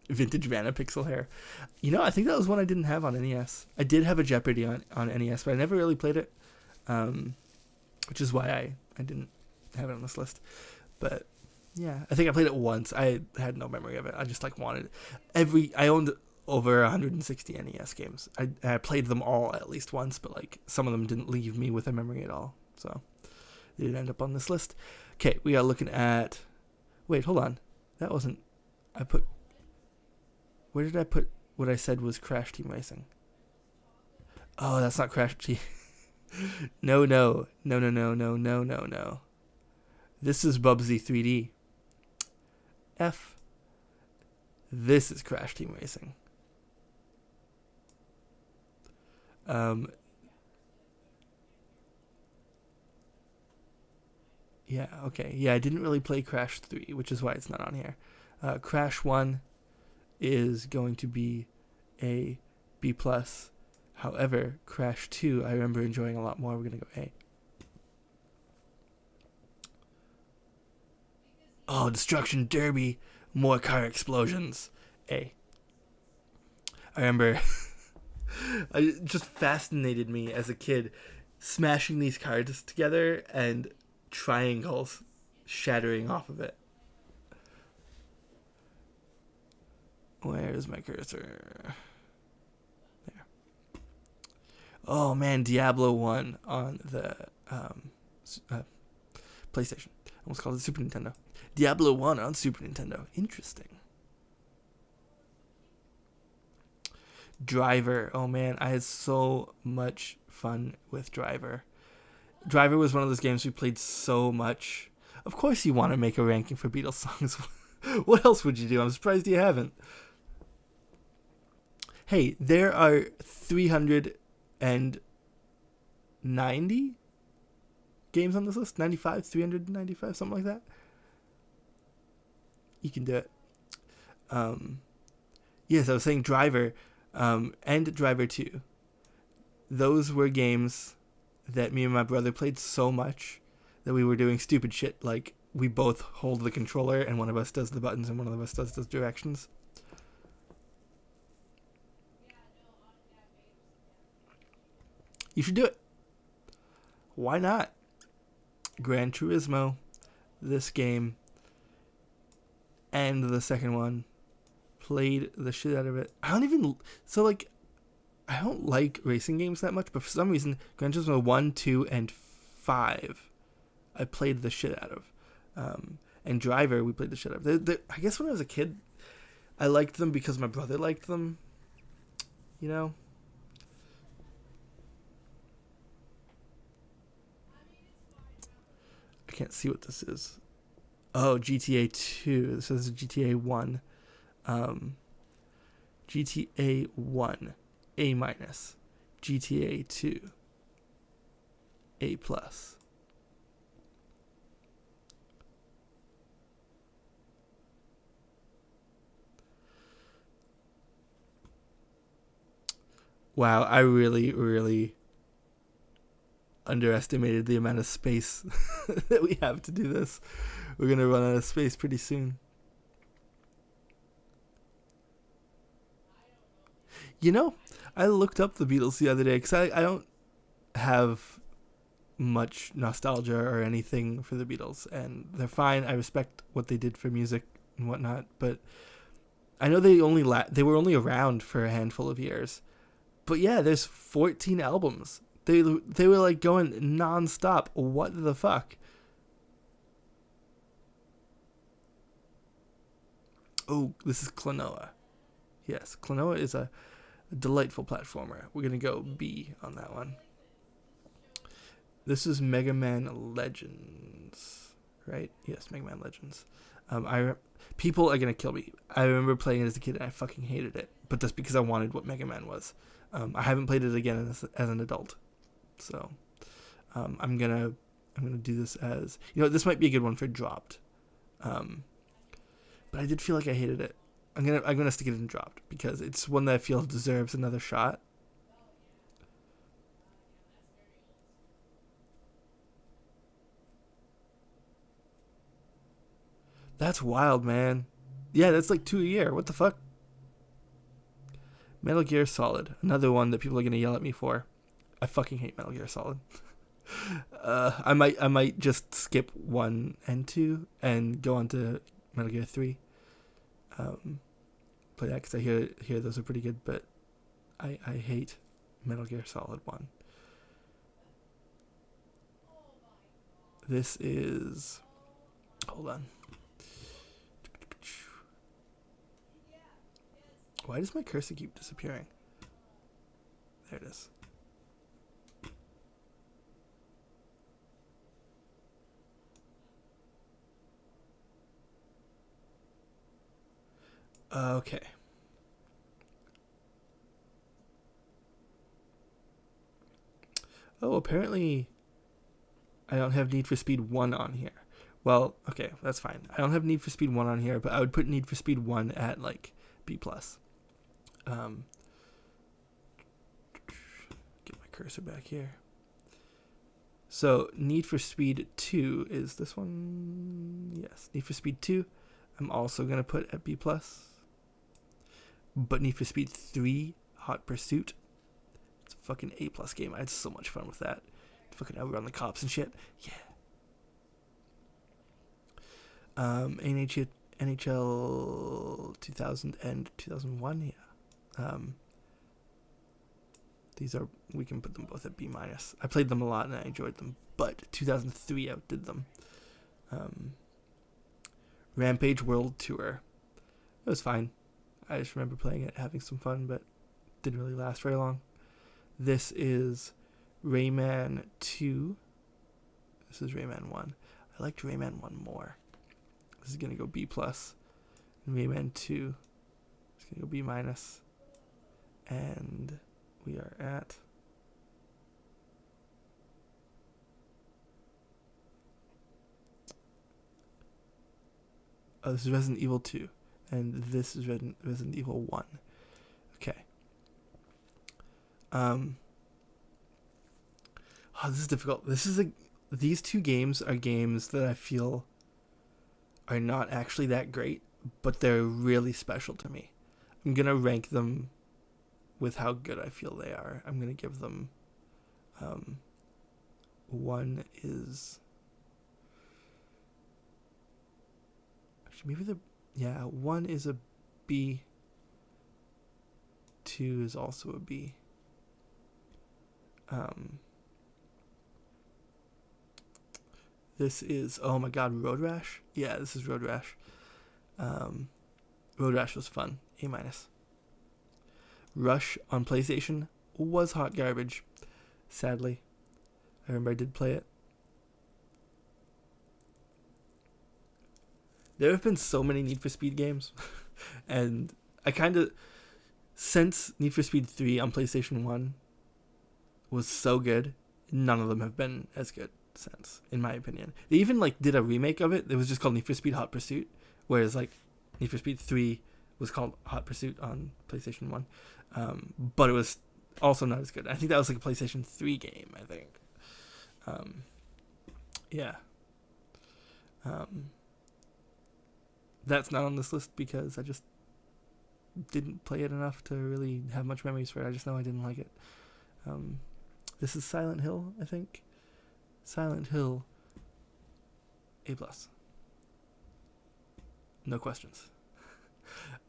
Vintage Vanna Pixel Hair. I think that was one I didn't have on NES. I did have a Jeopardy on NES, but I never really played it. Which is why I didn't have it on this list. But yeah, I think I played it once. I had no memory of it. I just wanted I owned over 160 NES games. I played them all at least once, but some of them didn't leave me with a memory at all. So they didn't end up on this list. Okay, we are looking at... Wait, hold on. That wasn't... Where did I put what I said was Crash Team Racing? Oh, that's not Crash T. No, no. No, no, no, no, no, no, no. This is Bubsy 3D. F. This is Crash Team Racing. Yeah, okay. Yeah, I didn't really play Crash 3, which is why it's not on here. Crash 1 is going to be a B+. However, Crash 2, I remember enjoying a lot more. We're going to go A. Oh, Destruction Derby. More car explosions. A. I remember it just fascinated me as a kid smashing these cards together and triangles shattering off of it. Where's my cursor? There. Oh man, Diablo 1 on the PlayStation. I almost called it Super Nintendo. Diablo 1 on Super Nintendo. Interesting. Driver. Oh man, I had so much fun with Driver. Driver was one of those games we played so much. Of course you want to make a ranking for Beatles songs. What else would you do? I'm surprised you haven't. Hey, there are 390 games on this list. 95, 395, something like that. You can do it. Yes, I was saying Driver and Driver 2. Those were games that me and my brother played so much that we were doing stupid shit like we both hold the controller and one of us does the buttons and one of us does the directions. You should do it. Why not? Gran Turismo, this game, and the second one, played the shit out of it. I don't like racing games that much, but for some reason, Gran Turismo 1, 2, and 5, I played the shit out of. And Driver, we played the shit out of. I guess when I was a kid, I liked them because my brother liked them. You know? I can't see what this is. Oh, GTA 2. This is GTA 1. GTA 1. A-. GTA 2. A+. Wow, I really, really underestimated the amount of space that we have to do this. We're going to run out of space pretty soon. You know, I looked up the Beatles the other day because I don't have much nostalgia or anything for the Beatles, and they're fine. I respect what they did for music and whatnot, but I know they were only around for a handful of years. But yeah, there's 14 albums. They were like going nonstop. What the fuck? Oh, this is Klonoa. Yes, Klonoa is a delightful platformer. We're gonna go B on that one. This is Mega Man Legends, right? Yes, Mega Man Legends. People are gonna kill me. I remember playing it as a kid and I fucking hated it, but that's because I wanted what Mega Man was. I haven't played it again as an adult, so I'm gonna do this as, this might be a good one for dropped, but I did feel like I hated it. I'm gonna stick it in dropped because it's one that I feel deserves another shot. That's wild, man. Yeah, that's like 2 a year. What the fuck? Metal Gear Solid, another one that people are gonna yell at me for. I fucking hate Metal Gear Solid. I might just skip 1 and 2 and go on to Metal Gear 3. Play that because I hear those are pretty good, but I hate Metal Gear Solid 1. This is... Hold on. Why does my cursor keep disappearing? There it is. Okay. Oh, apparently I don't have Need for Speed 1 on here. Well, okay, that's fine. I don't have Need for Speed 1 on here, but I would put Need for Speed 1 at, like, B+. Get my cursor back here. So, Need for Speed 2 is this one. Yes, Need for Speed 2. I'm also going to put at B+. But Need for Speed 3, Hot Pursuit. It's a fucking A+ game. I had so much fun with that. Fucking outrun the cops and shit. Yeah. NHL 2000 and 2001. Yeah. These are, we can put them both at B-. I played them a lot and I enjoyed them, but 2003 outdid them. Rampage World Tour. It was fine. I just remember playing it, having some fun, but didn't really last very long. This is Rayman 2. This is Rayman 1. I liked Rayman 1 more. This is going to go B+. And Rayman 2 is going to go B-. And we are at... Oh, this is Resident Evil 2. And this is Resident Evil 1. Okay. Oh, this is difficult. These two games are games that I feel are not actually that great, but they're really special to me. I'm going to rank them with how good I feel they are. I'm going to give them... one is... Actually, maybe one is a B. 2 is also a B. This is, oh my god, Road Rash? Yeah, this is Road Rash. Road Rash was fun. A-. Rush on PlayStation was hot garbage, sadly. I remember I did play it. There have been so many Need for Speed games, and I kind of, since Need for Speed 3 on PlayStation 1 was so good, none of them have been as good since, in my opinion. They even did a remake of it. It was just called Need for Speed Hot Pursuit, whereas Need for Speed 3 was called Hot Pursuit on PlayStation 1, but it was also not as good. I think that was a PlayStation 3 game, I think. Yeah. That's not on this list because I just didn't play it enough to really have much memories for it. I just know I didn't like it. This is Silent Hill, I think. Silent Hill, A+. No questions.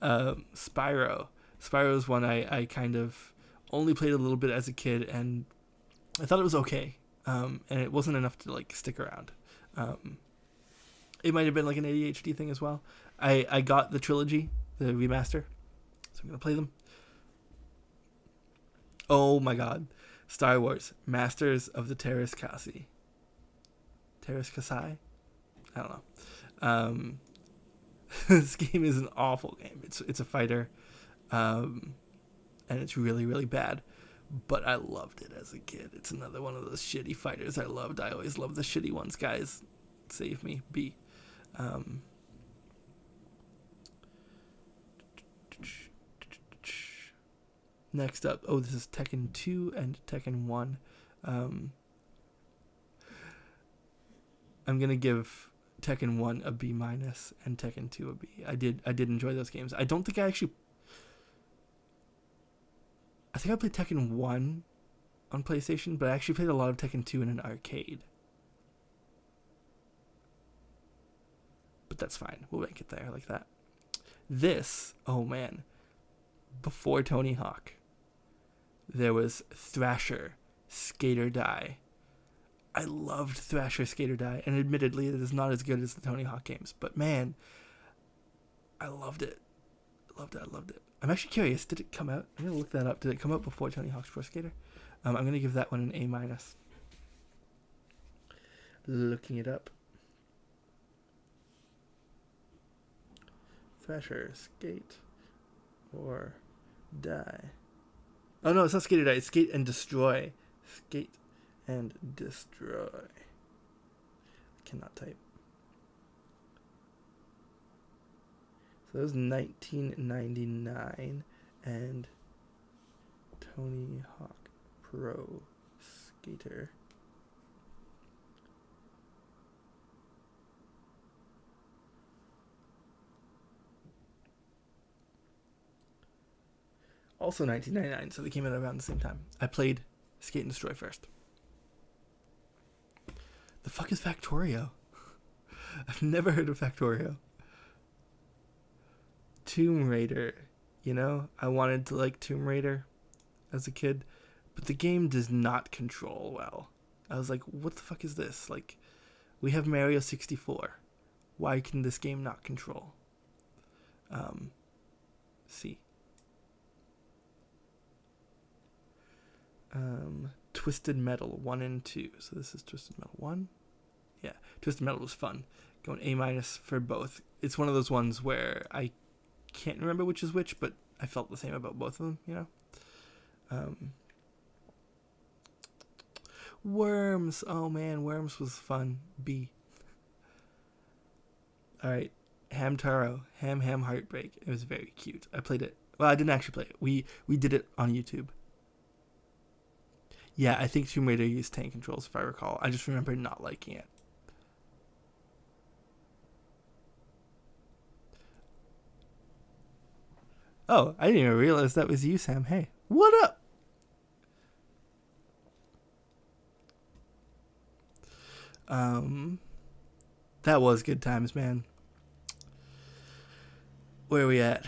Spyro. Spyro is one I kind of only played a little bit as a kid, and I thought it was okay. And it wasn't enough to stick around. It might have been an ADHD thing as well. I got the trilogy, the remaster, so I'm gonna play them. Oh my god, Star Wars Masters of the Terras Kasi. Terras Kasai? I don't know. This game is an awful game. It's a fighter, and it's really, really bad. But I loved it as a kid. It's another one of those shitty fighters I loved. I always love the shitty ones, guys. Save me, B. Next up, this is Tekken 2 and Tekken 1. I'm gonna give Tekken 1 a B- and Tekken 2 a B. I did enjoy those games. I don't think I think I played Tekken 1 on PlayStation, but I actually played a lot of Tekken 2 in an arcade. But that's fine. We'll rank it there like that. This, oh man, before Tony Hawk, there was Thrasher, Skate or Die. I loved Thrasher, Skate or Die, and admittedly it is not as good as the Tony Hawk games, but man, I loved it. I loved it. I'm actually curious, did it come out? I'm going to look that up. Did it come out before Tony Hawk's Pro Skater? I'm going to give that one an A-. Looking it up. Thrasher, Skate. or die. Oh no, it's not skate or die. It's skate and destroy. Skate and destroy. I cannot type. So that was 1999, and Tony Hawk Pro Skater. Also 1999, so they came out around the same time. I played Skate and Destroy first. The fuck is Factorio? I've never heard of Factorio. Tomb Raider. You know, I wanted to like Tomb Raider as a kid, but the game does not control well. I was like, what the fuck is this? Like, we have Mario 64. Why can this game not control? See. Twisted Metal 1 and 2. So this is Twisted Metal 1. Yeah, Twisted Metal was fun. Going A- for both. It's one of those ones where I can't remember which is which, but I felt the same about both of them, you know? Worms. Oh man, Worms was fun. B. Alright. Hamtaro. Ham Heartbreak. It was very cute. I played it. Well, I didn't actually play it. We did it on YouTube. Yeah, I think Tomb Raider used tank controls, if I recall. I just remember not liking it. Oh, I didn't even realize that was you, Sam. Hey, what up? That was good times, man. Where are we at?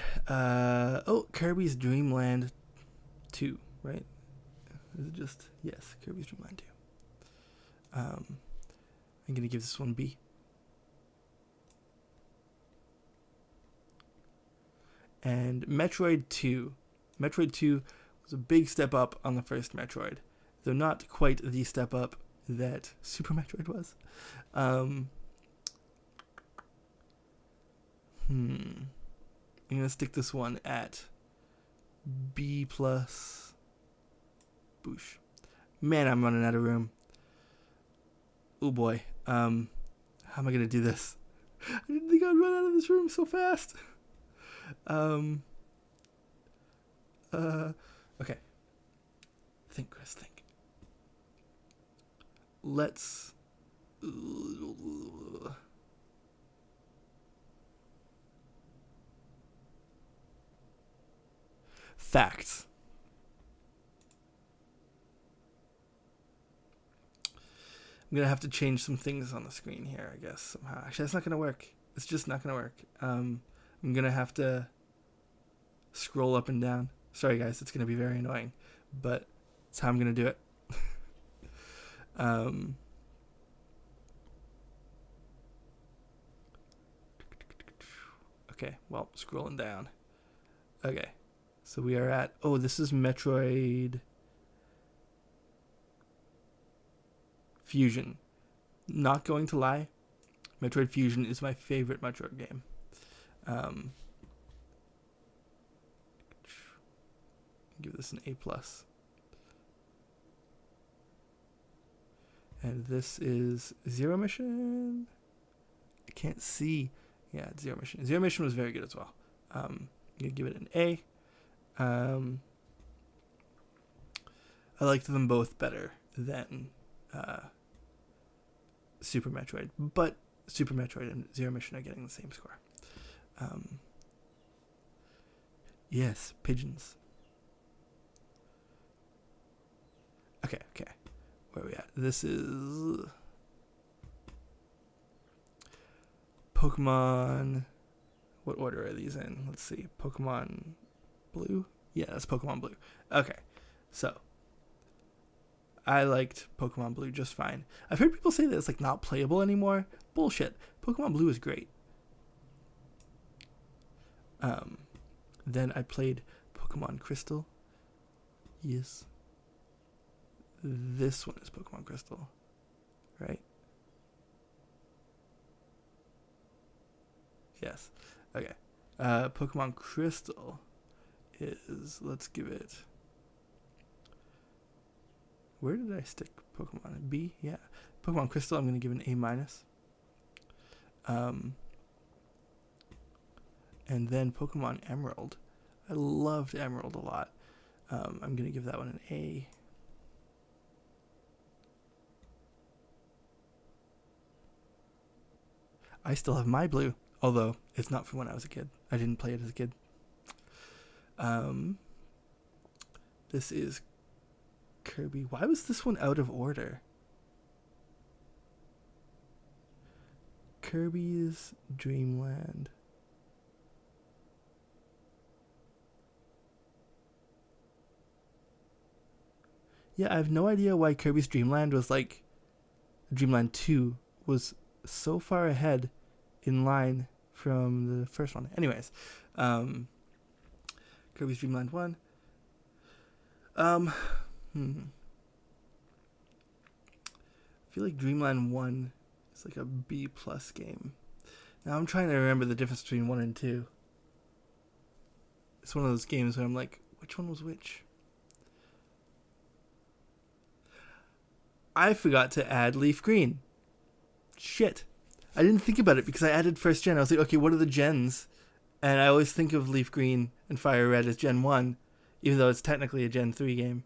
Kirby's Dream Land 2, right? Is it just... Yes, Kirby's Dream Land 2. I'm going to give this one B. And Metroid 2. Metroid 2 was a big step up on the first Metroid, though not quite the step up that Super Metroid was. I'm going to stick this one at B+. Boosh. Man, I'm running out of room. Oh boy. How am I going to do this? I didn't think I'd run out of this room so fast. Okay. Think, Chris, think. Let's... Facts. I'm gonna have to change some things on the screen here, I guess, somehow. Actually, that's not gonna work. It's just not gonna work. I'm gonna have to scroll up and down. Sorry, guys, it's gonna be very annoying, but it's how I'm gonna do it. Okay, well, scrolling down. Okay, so we are at... Oh, this is Metroid Fusion. Not going to lie, Metroid Fusion is my favorite Metroid game. Give this an A+. And this is Zero Mission. I can't see. Yeah, it's Zero Mission. Zero Mission was very good as well. I'm gonna give it an A. I liked them both better than Super Metroid, but Super Metroid and Zero Mission are getting the same score. Yes, pigeons. Okay. Where are we at? This is Pokemon. What order are these in? Let's see. Pokemon Blue? Yeah, that's Pokemon Blue. Okay, so I liked Pokemon Blue just fine. I've heard people say that it's like not playable anymore. Bullshit. Pokemon Blue is great. Then I played Pokemon Crystal. Yes. This one is Pokemon Crystal, right? Yes. Okay. Pokemon Crystal is, let's give it, where did I stick Pokemon? B? Yeah. Pokemon Crystal, I'm going to give an A minus. And then Pokemon Emerald. I loved Emerald a lot. I'm going to give that one an A. I still have my blue, although it's not from when I was a kid. I didn't play it as a kid. This is Kirby. Why was this one out of order? Kirby's Dream Land. Yeah, I have no idea why Kirby's Dream Land was like... Dream Land 2 was so far ahead in line from the first one. Anyways, Kirby's Dream Land 1. I feel like Dreamland 1 is like a B+ game. Now I'm trying to remember the difference between 1 and 2. It's one of those games where I'm like, which one was which? I forgot to add Leaf Green. Shit. I didn't think about it because I added first gen. I was like, okay, what are the gens? And I always think of Leaf Green and Fire Red as Gen 1, even though it's technically a Gen 3 game.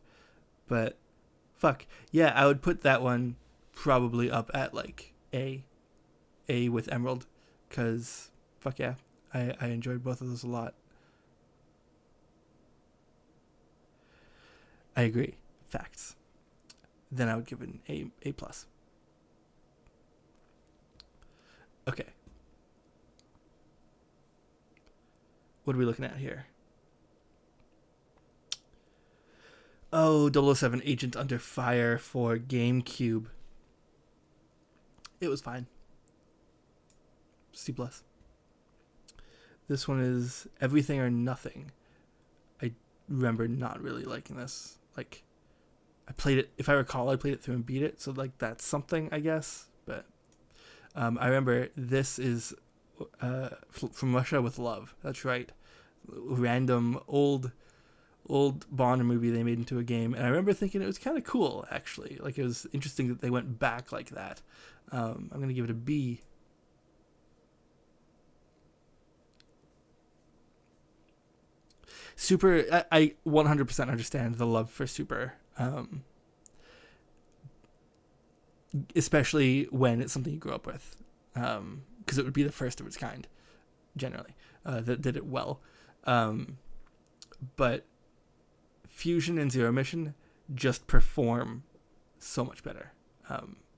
But, fuck. Yeah, I would put that one probably up at, like, A with Emerald. Because, fuck yeah, I enjoyed both of those a lot. I agree. Facts. Then I would give it an A+. Okay. What are we looking at here? Oh, 007 Agent Under Fire for GameCube. It was fine. C+. This one is Everything or Nothing. I remember not really liking this. Like, I played it, if I recall, I played it through and beat it, so like that's something, I guess. But I remember this is From Russia with Love. That's right. Random old Bond movie they made into a game, and I remember thinking it was kind of cool, actually. Like, it was interesting that they went back like that. I'm gonna give it a B. Super, I 100% understand the love for Super, especially when it's something you grew up with, because it would be the first of its kind, generally, that did it well. But Fusion and Zero Mission just perform so much better.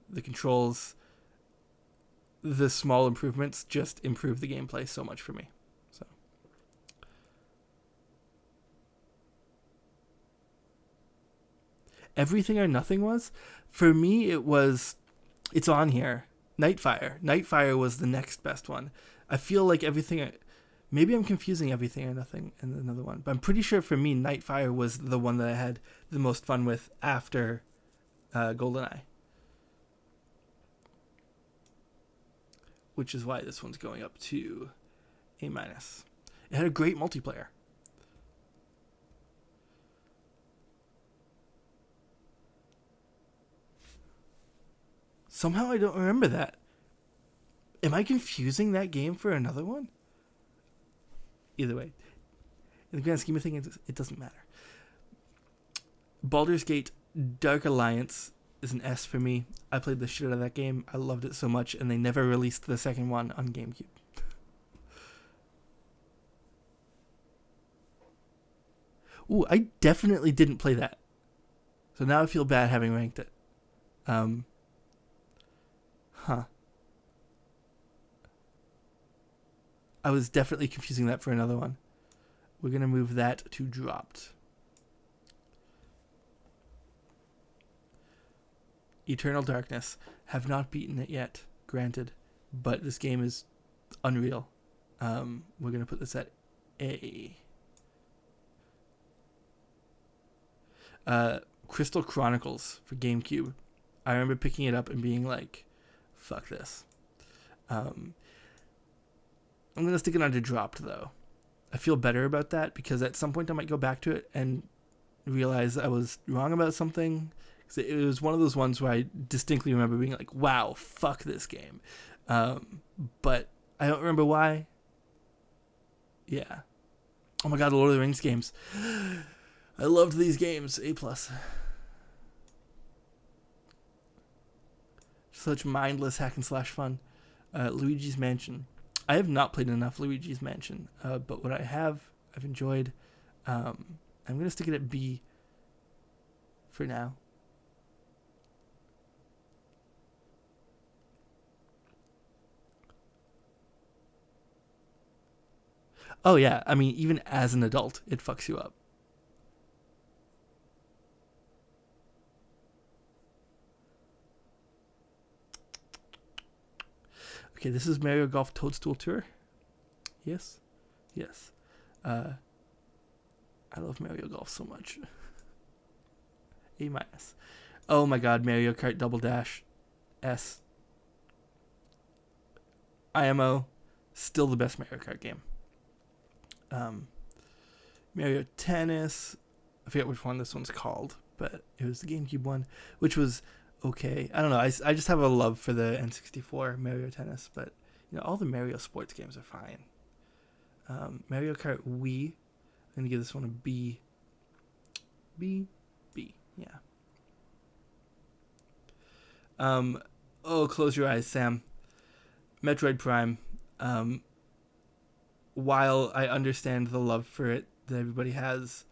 The controls, the small improvements just improve the gameplay so much for me. So Everything or Nothing was, for me, it's on here. Nightfire was the next best one. I feel like maybe I'm confusing Everything or Nothing and another one, but I'm pretty sure for me, Nightfire was the one that I had the most fun with after GoldenEye. Which is why this one's going up to A-. It had a great multiplayer. Somehow I don't remember that. Am I confusing that game for another one? Either way, in the grand scheme of things, it doesn't matter. Baldur's Gate Dark Alliance is an S for me. I played the shit out of that game. I loved it so much, and they never released the second one on GameCube. Ooh, I definitely didn't play that. So now I feel bad having ranked it. I was definitely confusing that for another one. We're going to move that to dropped. Eternal Darkness. Have not beaten it yet, granted. But this game is unreal. We're going to put this at A. Crystal Chronicles for GameCube. I remember picking it up and being like, fuck this. I'm going to stick it on to dropped, though. I feel better about that because at some point I might go back to it and realize I was wrong about something. It was one of those ones where I distinctly remember being like, wow, fuck this game. But I don't remember why. Yeah. Oh my god, the Lord of the Rings games. I loved these games. A+. Such mindless hack and slash fun. Luigi's Mansion. I have not played enough Luigi's Mansion, but what I have, I've enjoyed. I'm going to stick it at B for now. Oh yeah, I mean, even as an adult, it fucks you up. Okay, this is Mario Golf Toadstool Tour. Yes, yes. I love Mario Golf so much. A-. Oh my god, Mario Kart Double Dash S. IMO, still the best Mario Kart game. Mario Tennis, I forget which one this one's called, but it was the GameCube one, which was okay. I don't know, I just have a love for the N64 Mario Tennis, but all the Mario sports games are fine. Mario Kart Wii, I'm going to give this one a B. B, yeah. Close your eyes, Sam. Metroid Prime. While I understand the love for it that everybody has,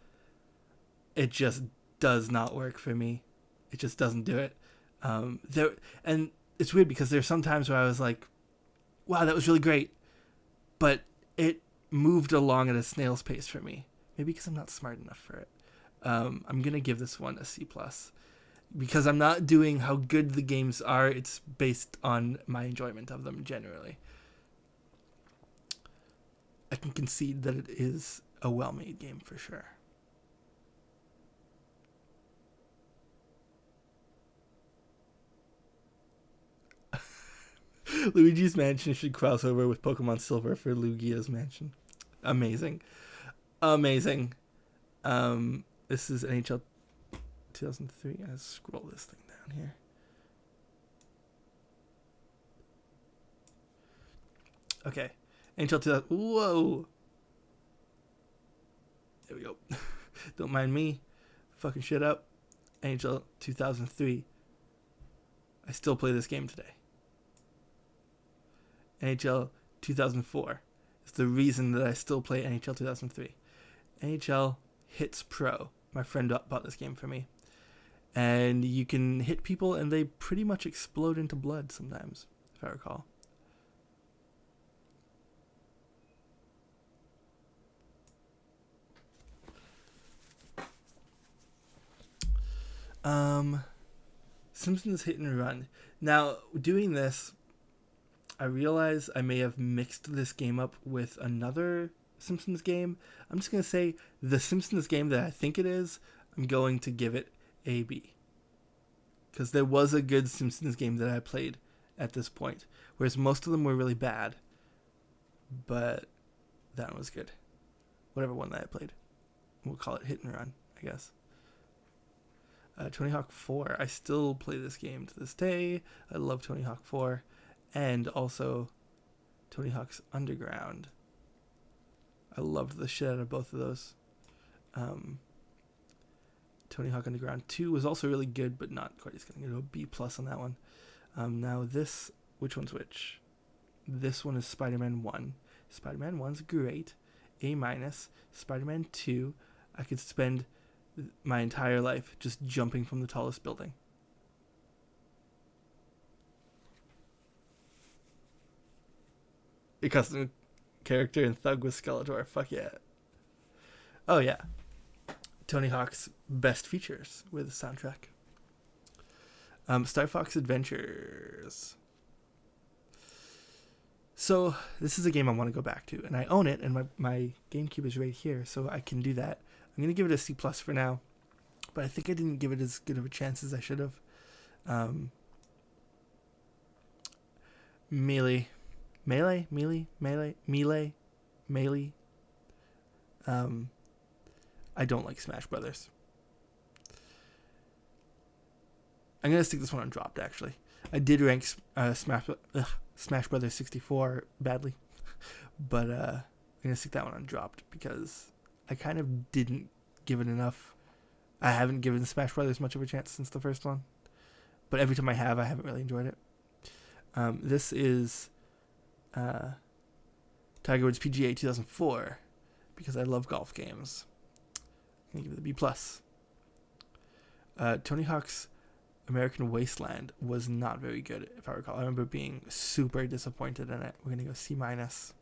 it just does not work for me. It just doesn't do it. And it's weird because there's some times where I was like, wow, that was really great, but it moved along at a snail's pace for me. Maybe because I'm not smart enough for it. I'm going to give this one a C+. Because I'm not doing how good the games are. It's based on my enjoyment of them generally. I can concede that it is a well-made game for sure. Luigi's Mansion should cross over with Pokemon Silver for Lugia's Mansion. Amazing. This is NHL 2003. I'll scroll this thing down here. Okay. NHL 2000. Whoa. There we go. Don't mind me. Fucking shit up. NHL 2003. I still play this game today. NHL 2004 is the reason that I still play NHL 2003. NHL Hits Pro. My friend bought this game for me. And you can hit people and they pretty much explode into blood sometimes, if I recall. Simpsons Hit and Run. Now, doing this, I realize I may have mixed this game up with another Simpsons game. I'm just going to say the Simpsons game that I think it is, I'm going to give it a B. Because there was a good Simpsons game that I played at this point, whereas most of them were really bad. But that one was good. Whatever one that I played. We'll call it Hit and Run, I guess. Tony Hawk 4. I still play this game to this day. I love Tony Hawk 4. And also Tony Hawk's Underground. I loved the shit out of both of those. Tony Hawk Underground 2 was also really good, but not quite as good. I'm going to go B+ on that one. Now this, which one's which? This one is Spider-Man 1. Spider-Man 1's great. A-. Spider-Man 2, I could spend my entire life just jumping from the tallest building. A custom character in Thug with Skeletor. Fuck yeah. Oh yeah. Tony Hawk's best features with the soundtrack. Star Fox Adventures. So this is a game I want to go back to, and I own it, and my GameCube is right here, so I can do that. I'm going to give it a C+ for now, but I think I didn't give it as good of a chance as I should have. Melee. I don't like Smash Brothers. I'm gonna stick this one on dropped. Actually, I did rank Smash Brothers 64 badly, but I'm gonna stick that one on dropped because I kind of didn't give it enough. I haven't given Smash Brothers much of a chance since the first one, but every time I haven't really enjoyed it. This is Tiger Woods PGA 2004 because I love golf games. I'm gonna give it a B plus. Tony Hawk's American Wasteland was not very good, if I recall. I remember being super disappointed in it. We're gonna go C minus.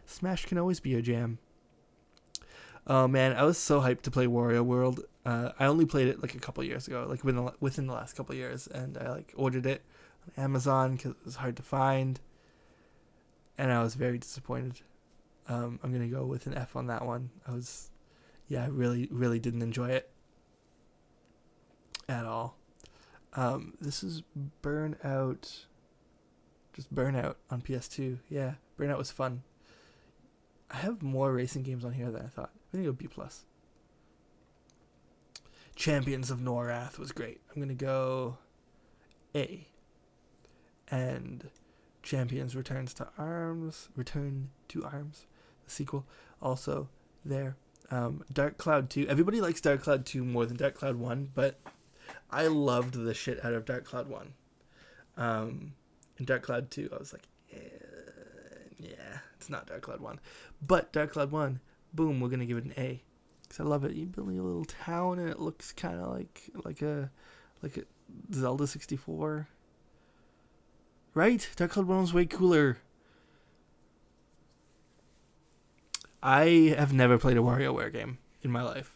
Smash can always be a jam. Oh man, I was so hyped to play Wario World. I only played it like a couple years ago, like within the last couple years, and I like ordered it on Amazon because it was hard to find, and I was very disappointed. I'm gonna go with an F on that one. I really didn't enjoy it at all. This is Burnout, just Burnout on PS2. Yeah, Burnout was fun. I have more racing games on here than I thought. I'm gonna go B plus. Champions of Norath was great. I'm gonna go A. And Champions Return to Arms, the sequel, also there. Dark Cloud 2. Everybody likes Dark Cloud 2 more than Dark Cloud 1, but I loved the shit out of Dark Cloud 1. In Dark Cloud 2, I was like, yeah, it's not Dark Cloud 1. But Dark Cloud 1, boom, we're going to give it an A. Because I love it. You're building a little town, and it looks kind of like a Zelda 64. Right? Dark Cloud 1 was way cooler. I have never played a WarioWare game in my life.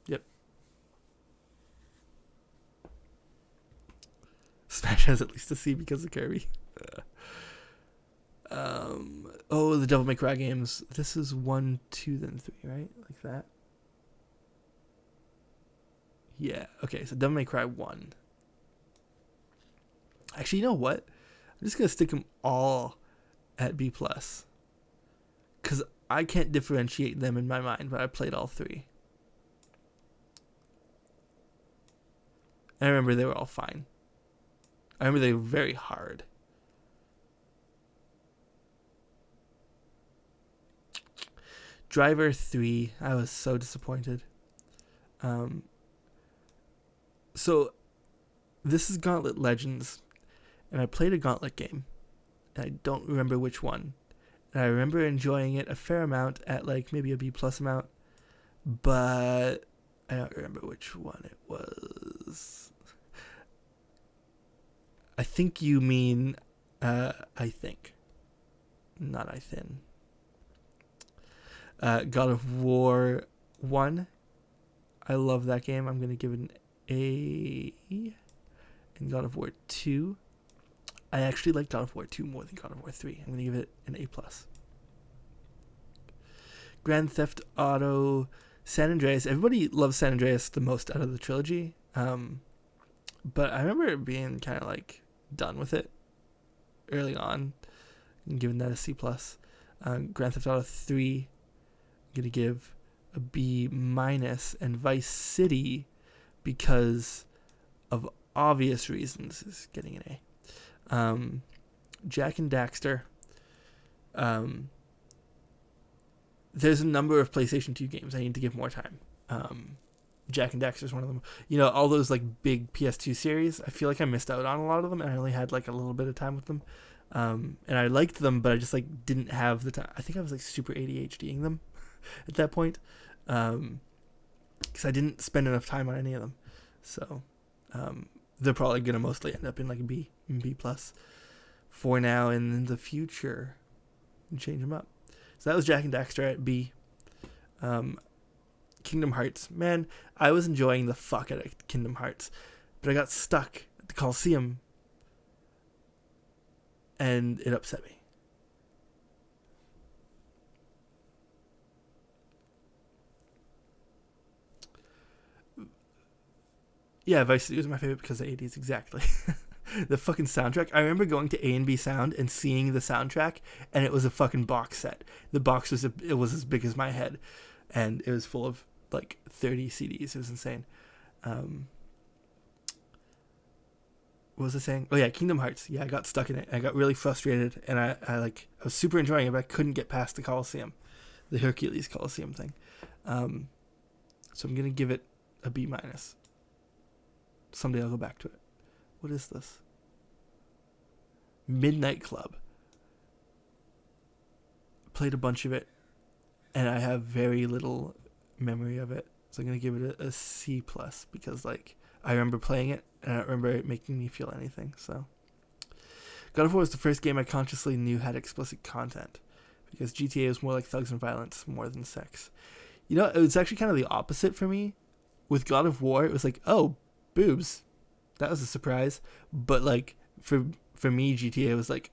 Yep. Smash has at least a C because of Kirby. The Devil May Cry games. This is 1, 2, then 3, right? Like that. Yeah. Okay, so Devil May Cry 1. Actually, you know what? I'm just gonna stick them all at B plus. Because I can't differentiate them in my mind, but I played all 3. I remember they were all fine. I remember they were very hard. Driver 3, I was so disappointed. So, this is Gauntlet Legends, and I played a Gauntlet game, and I don't remember which one. And I remember enjoying it a fair amount at like maybe a B plus amount, but I don't remember which one it was. I think you mean, I think, not I thin. God of War 1. I love that game. I'm going to give it an A. And God of War 2. I actually like God of War 2 more than God of War 3. I'm going to give it an A+. Grand Theft Auto San Andreas. Everybody loves San Andreas the most out of the trilogy. But I remember being kind of like done with it early on and giving that a C+. Grand Theft Auto 3, I'm going to give a B-, and Vice City, because of obvious reasons, is getting an A. Jack and Daxter. There's a number of PlayStation 2 games I need to give more time. Jack and Daxter is one of them. You know, all those like big PS2 series, I feel like I missed out on a lot of them, and I only had like a little bit of time with them. And I liked them, but I just like didn't have the time. I think I was like super ADHDing them at that point, because I didn't spend enough time on any of them. So they're probably gonna mostly end up in like a B plus for now, and in the future change them up. So that was Jack and Daxter at B. Kingdom Hearts, man, I was enjoying the fuck out of Kingdom Hearts, but I got stuck at the Coliseum, and it upset me. Yeah, Vice City was my favorite because of the 80s, exactly. The fucking soundtrack. I remember going to A&B Sound and seeing the soundtrack, and it was a fucking box set. The box was it was as big as my head, and it was full of like 30 CDs. It was insane. What was I saying? Oh yeah, Kingdom Hearts. Yeah, I got stuck in it. I got really frustrated, and I was super enjoying it, but I couldn't get past the Coliseum, the Hercules Coliseum thing. So I'm gonna give it a B minus. Someday I'll go back to it. What is this? Midnight Club. Played a bunch of it, and I have very little memory of it. So I'm gonna give it a C plus because like I remember playing it, and I don't remember it making me feel anything. So God of War was the first game I consciously knew had explicit content, because GTA was more like thugs and violence more than sex. You know, it was actually kind of the opposite for me. With God of War, it was like, oh, boobs. That was a surprise. But like for me, GTA was like,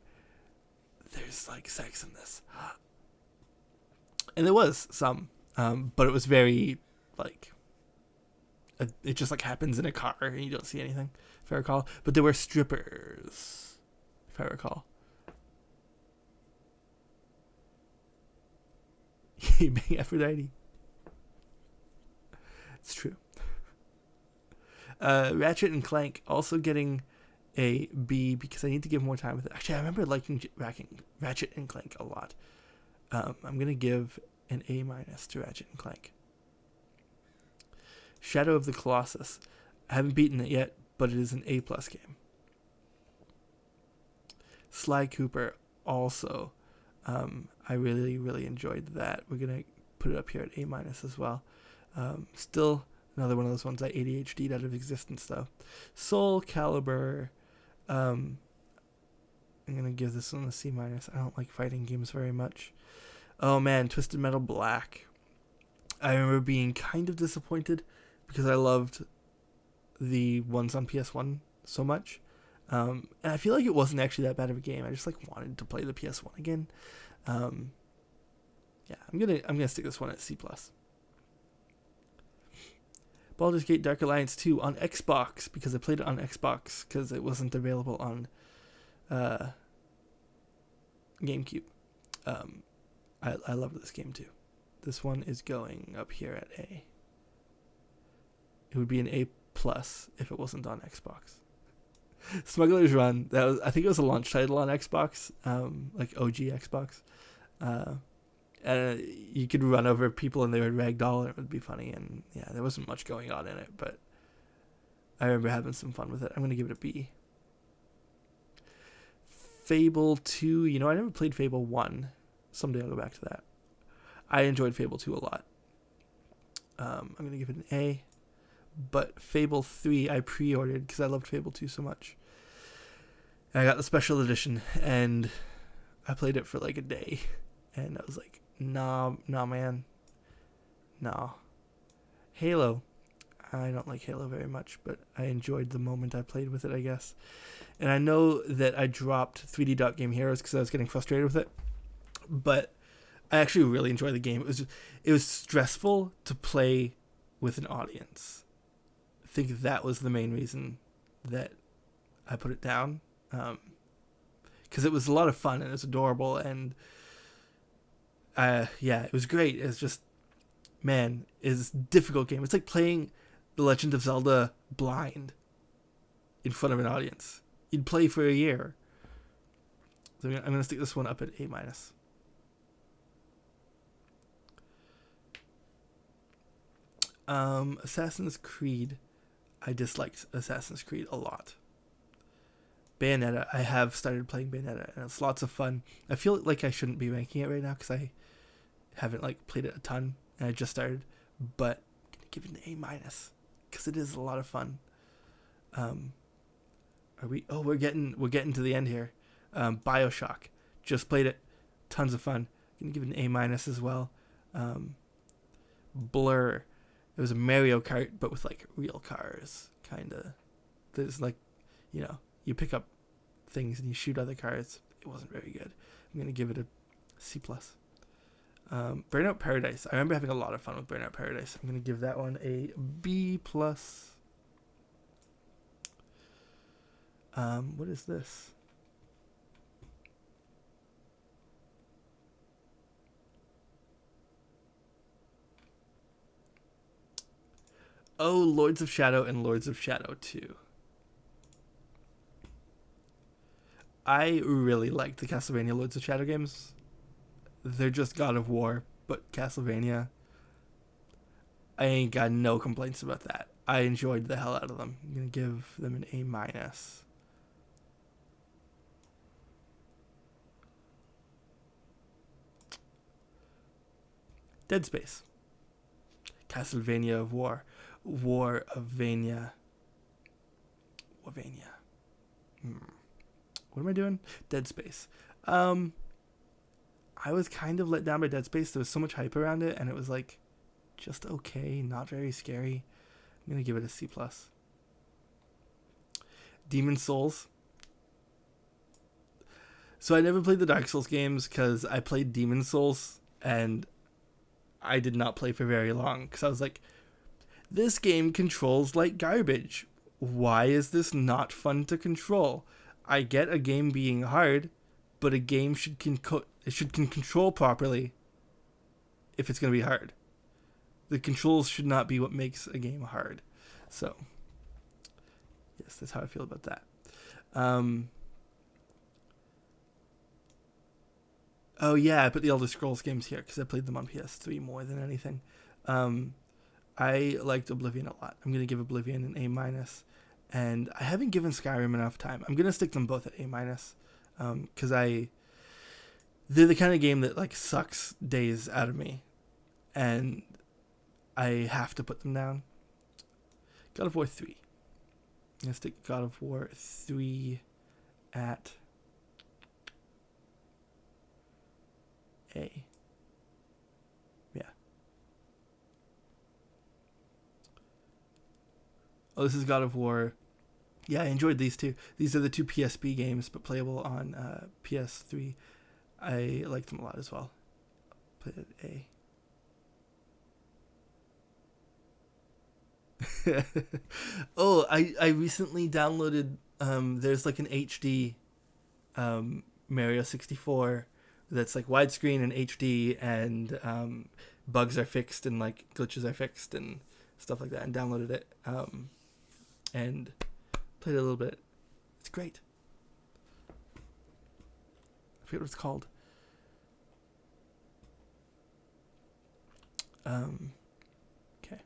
there's like sex in this. And there was some, but it was very like, it just like happens in a car and you don't see anything, if I recall. But there were strippers, if I recall. You bang Aphrodite. It's true. Ratchet and Clank also getting a B because I need to give more time with it. Actually, I remember liking Ratchet and Clank a lot. I'm gonna give an A minus to Ratchet and Clank. Shadow of the Colossus. I haven't beaten it yet, but it is an A plus game. Sly Cooper also. I really, really enjoyed that. We're gonna put it up here at A minus as well. Still another one of those ones I ADHD'd out of existence though. Soul Calibur. I'm gonna give this one a C minus. I don't like fighting games very much. Oh man, Twisted Metal Black. I remember being kind of disappointed because I loved the ones on PS1 so much. And I feel like it wasn't actually that bad of a game. I just like wanted to play the PS1 again. Yeah, I'm gonna stick this one at C plus. Baldur's Gate Dark Alliance 2 on Xbox, because I played it on Xbox because it wasn't available on GameCube. I love this game too. This one is going up here at A. It would be an A plus if it wasn't on Xbox. Smuggler's Run. I think it was a launch title on Xbox, like OG Xbox. You could run over people and they would ragdoll and it would be funny. And yeah, there wasn't much going on in it, but I remember having some fun with it. I'm going to give it a B. Fable 2. You know, I never played Fable 1. Someday I'll go back to that. I enjoyed Fable 2 a lot. I'm going to give it an A. But Fable 3 I pre-ordered because I loved Fable 2 so much. And I got the special edition and I played it for like a day. And I was like, nah man. Nah. Halo. I don't like Halo very much, but I enjoyed the moment I played with it, I guess. And I know that I dropped 3D.Game Heroes because I was getting frustrated with it. But I actually really enjoyed the game. It was stressful to play with an audience. I think that was the main reason that I put it down. Because it was a lot of fun and it was adorable and yeah, it was great. It's just, man, it's a difficult game. It's like playing The Legend of Zelda blind in front of an audience. You'd play for a year. So I'm going to stick this one up at A minus. Assassin's Creed. I disliked Assassin's Creed a lot. Bayonetta. I have started playing Bayonetta and it's lots of fun. I feel like I shouldn't be ranking it right now because I haven't like played it a ton and I just started, but I'm gonna give it an A minus because it is a lot of fun. We're getting to the end here. BioShock. Just played it. Tons of fun. Gonna give it an A minus as well. Blur. It was a Mario Kart, but with like real cars, kind of. There's like, you know, you pick up things and you shoot other cars. It wasn't very good. I'm gonna give it a C plus. Burnout Paradise. I remember having a lot of fun with Burnout Paradise. I'm gonna give that one a B plus. What is this? Oh, Lords of Shadow and Lords of Shadow 2. I really like the Castlevania Lords of Shadow games. They're just God of War, but Castlevania. I ain't got no complaints about that. I enjoyed the hell out of them. I'm going to give them an A-. Dead Space. Castlevania of War. War of Vania. Warvania. What am I doing? Dead Space. I was kind of let down by Dead Space. There was so much hype around it, and it was like just okay, not very scary. I'm gonna give it a C+. Demon Souls. So I never played the Dark Souls games because I played Demon Souls and I did not play for very long because I was like, this game controls like garbage. Why is this not fun to control? I get a game being hard, but a game should can control properly if it's going to be hard. The controls should not be what makes a game hard. So, yes, that's how I feel about that. Oh yeah, I put the Elder Scrolls games here because I played them on PS3 more than anything. I liked Oblivion a lot. I'm going to give Oblivion an A-. And I haven't given Skyrim enough time. I'm going to stick them both at A-. Because they're the kind of game that like sucks days out of me. And I have to put them down. God of War 3. I'm going to stick God of War 3 at A. Yeah. Oh, this is God of War. Yeah, I enjoyed these two. These are the two PSP games, but playable on PS3. I liked them a lot as well. Put it at A. Oh, I recently downloaded, there's like an HD Mario 64 that's like widescreen and HD, and bugs are fixed and like glitches are fixed and stuff like that, and downloaded it and played it a little bit. It's great. I forget what it's called. Okay.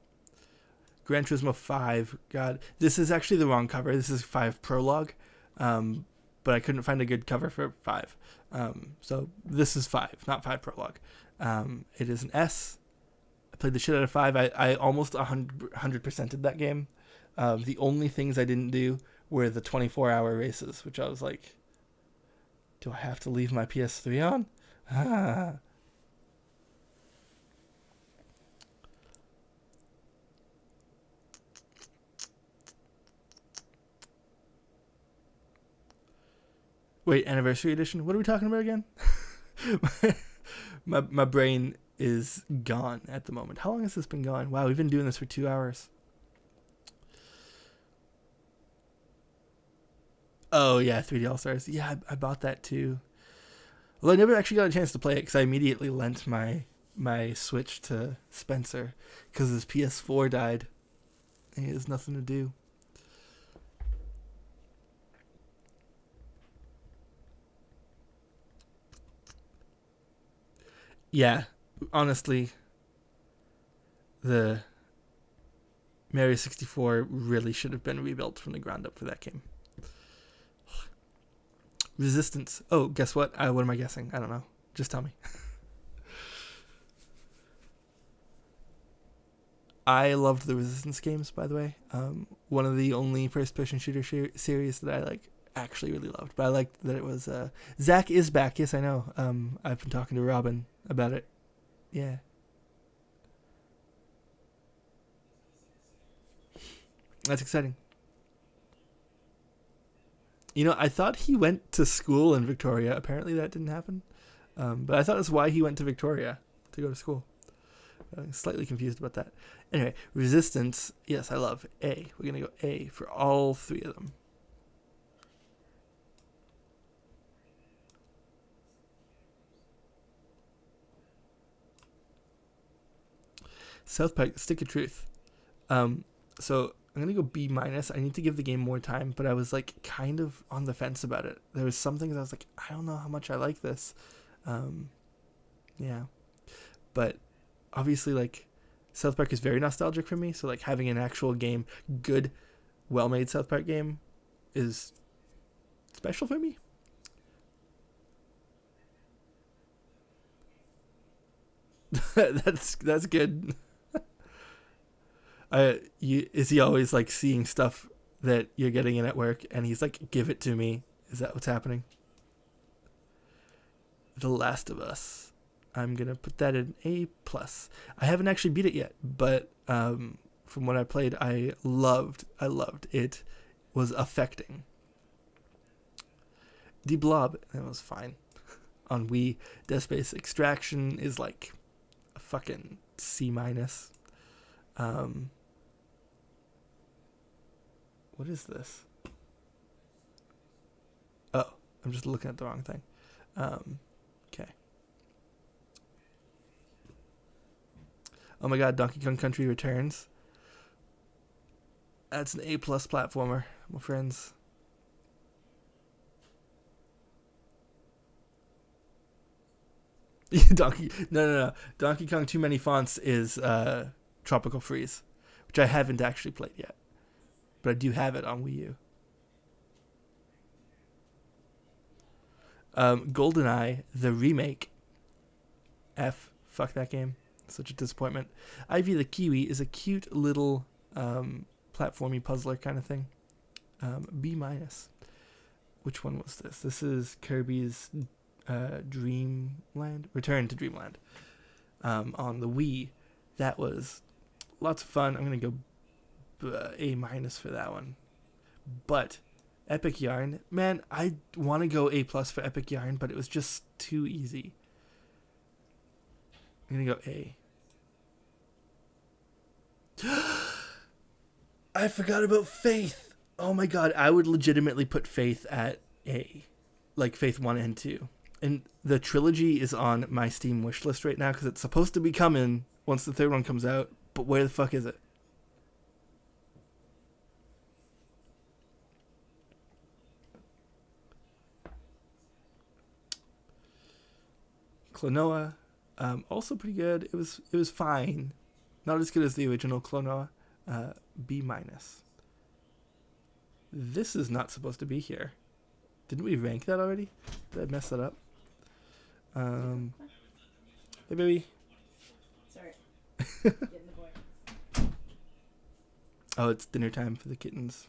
Gran Turismo 5. God, this is actually the wrong cover. This is 5 Prologue. But I couldn't find a good cover for 5. So this is 5, not 5 Prologue. It is an S. I played the shit out of 5. I almost 100%ed that game. The only things I didn't do were the 24-hour races, which I was like, do I have to leave my PS3 on? Wait, Anniversary Edition? What are we talking about again? my brain is gone at the moment. How long has this been going? Wow, we've been doing this for 2 hours. Oh, yeah, 3D All-Stars. Yeah, I bought that too. Well, I never actually got a chance to play it because I immediately lent my Switch to Spencer because his PS4 died. And he has nothing to do. Yeah, honestly, the Mario 64 really should have been rebuilt from the ground up for that game. Resistance. Oh, guess what? What am I guessing? I don't know. Just tell me. I loved the Resistance games, by the way. One of the only first-person shooter series that I like actually really loved. But I liked that it was Zach is back. Yes, I know. I've been talking to Robin about it. Yeah. That's exciting. You know, I thought he went to school in Victoria. Apparently that didn't happen. But I thought that's why he went to Victoria, to go to school. I'm slightly confused about that. Anyway, Resistance. Yes, I love A. We're going to go A for all 3 of them. South Park: Stick of Truth. So I'm gonna go B minus. I need to give the game more time, but I was like kind of on the fence about it. There was some things I was like, I don't know how much I like this. Yeah, but obviously, like, South Park is very nostalgic for me. So like having an actual game, good, well-made South Park game, is special for me. That's good. Is he always like seeing stuff that you're getting in at work and he's like, give it to me? Is that what's happening? The Last of Us. I'm gonna put that in A+. I haven't actually beat it yet, but from what I played, I loved it. Was affecting. The Blob, that was fine. On Wii, Dead Space Extraction is like a fucking C-. What is this? Oh, I'm just looking at the wrong thing. Okay. Oh my god, Donkey Kong Country Returns. That's an A+ platformer, my friends. No. Donkey Kong Too Many Fonts is Tropical Freeze, which I haven't actually played yet, but I do have it on Wii U. GoldenEye, the remake. F. Fuck that game. Such a disappointment. Ivy the Kiwi is a cute little platformy puzzler kind of thing. B-. Which one was this? This is Kirby's Dreamland? Return to Dreamland. On the Wii. That was lots of fun. I'm going to go A- for that one. But Epic Yarn, man, I want to go A+ for Epic Yarn, but it was just too easy. I'm going to go A. I forgot about Faith. Oh my god, I would legitimately put Faith at A. Like Faith 1 and 2. And the trilogy is on my Steam wishlist right now because it's supposed to be coming once the third one comes out. But where the fuck is it? Klonoa, also pretty good. It was fine. Not as good as the original Klonoa. B-. This is not supposed to be here. Didn't we rank that already? Did I mess that up? Hey, baby. Sorry. Getting the boy. Oh, it's dinner time for the kittens.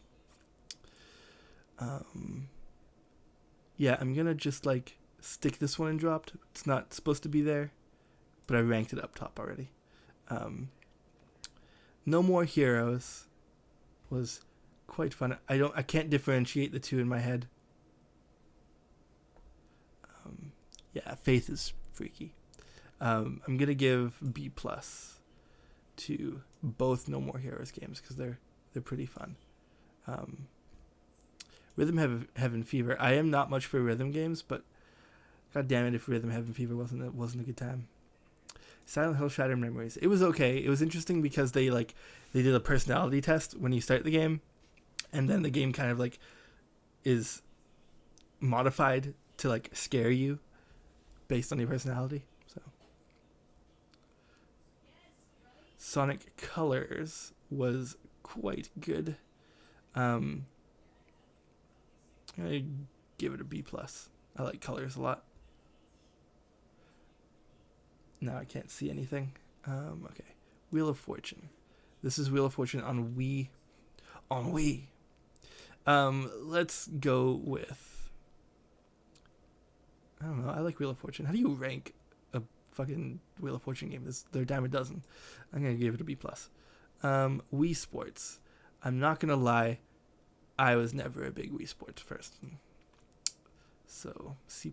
Yeah, I'm gonna just like stick this one in dropped. It's not supposed to be there, but I ranked it up top already. No More Heroes was quite fun. I can't differentiate the two in my head. Yeah, Faith is freaky. I'm gonna give B+ to both No More Heroes games because they're pretty fun. Rhythm Heaven Fever. I am not much for rhythm games, but god damn it, if Rhythm Heaven Fever wasn't a good time. Silent Hill Shattered Memories. It was okay. It was interesting because they did a personality test when you start the game, and then the game kind of like is modified to like scare you based on your personality. So Sonic Colors was quite good. I give it a B+. I like Colors a lot. Now I can't see anything. Okay. Wheel of Fortune. This is Wheel of Fortune on Wii. On Wii. Let's go with... I don't know. I like Wheel of Fortune. How do you rank a fucking Wheel of Fortune game? They're a dime a dozen. I'm going to give it a B+. Wii Sports. I'm not going to lie. I was never a big Wii Sports person. So, C+.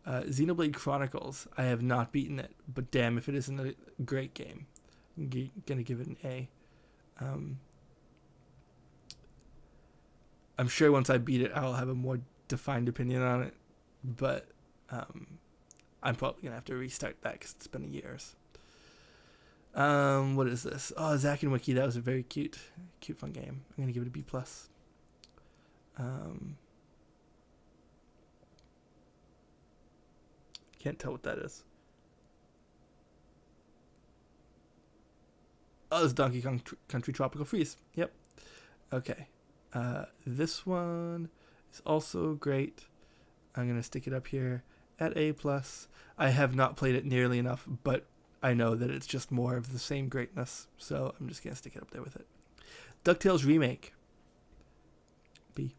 Xenoblade Chronicles. I have not beaten it, but damn if it isn't a great game. I'm gonna give it an A. I'm sure once I beat it, I'll have a more defined opinion on it, but I'm probably gonna have to restart that because it's been years. What is this? Oh, Zack and Wiki. That was a very cute, fun game. I'm gonna give it a B plus. Can't tell what that is. Oh, it's Donkey Kong Country Tropical Freeze. Yep. Okay. This one is also great. I'm gonna stick it up here at A plus. I have not played it nearly enough, but I know that it's just more of the same greatness, so I'm just gonna stick it up there with it. DuckTales Remake. B.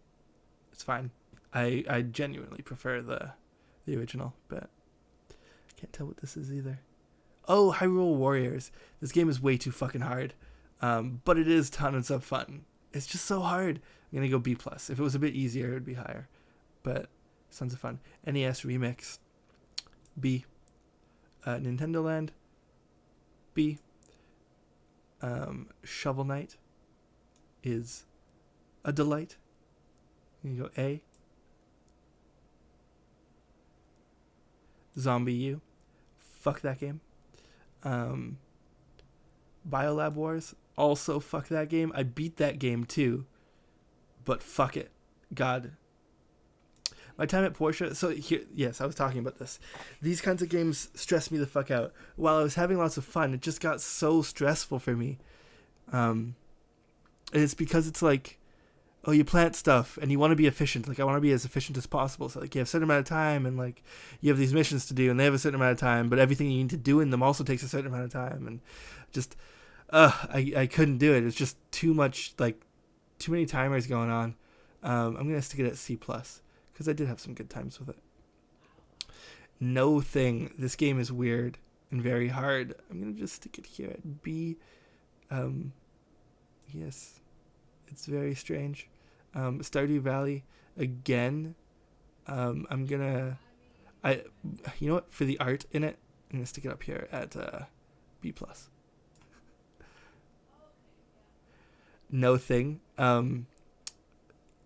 It's fine. I genuinely prefer the original, but can't tell what this is either. Oh, Hyrule Warriors. This game is way too fucking hard, but it is tons of fun. It's just so hard. I'm gonna go B plus. If it was a bit easier, it would be higher, but it's tons of fun. NES Remix. B. Nintendo Land. B. Shovel Knight is a delight. You go A. Zombie U. Fuck that game. Biolab Wars. Also fuck that game. I beat that game too. But fuck it. God. My time at Porsche. So here, yes, I was talking about this. These kinds of games stress me the fuck out. While I was having lots of fun, it just got so stressful for me. And it's because it's like, oh, you plant stuff and you want to be efficient. Like, I want to be as efficient as possible. So, like, you have a certain amount of time and, like, you have these missions to do and they have a certain amount of time, but everything you need to do in them also takes a certain amount of time. And just, I couldn't do it. It's just too much, like, too many timers going on. I'm going to stick it at C+, because I did have some good times with it. No Thing. This game is weird and very hard. I'm going to just stick it here at B. Yes. It's very strange. Stardew Valley, again. I'm gonna, you know what? For the art in it, I'm gonna stick it up here at B plus. No Thing.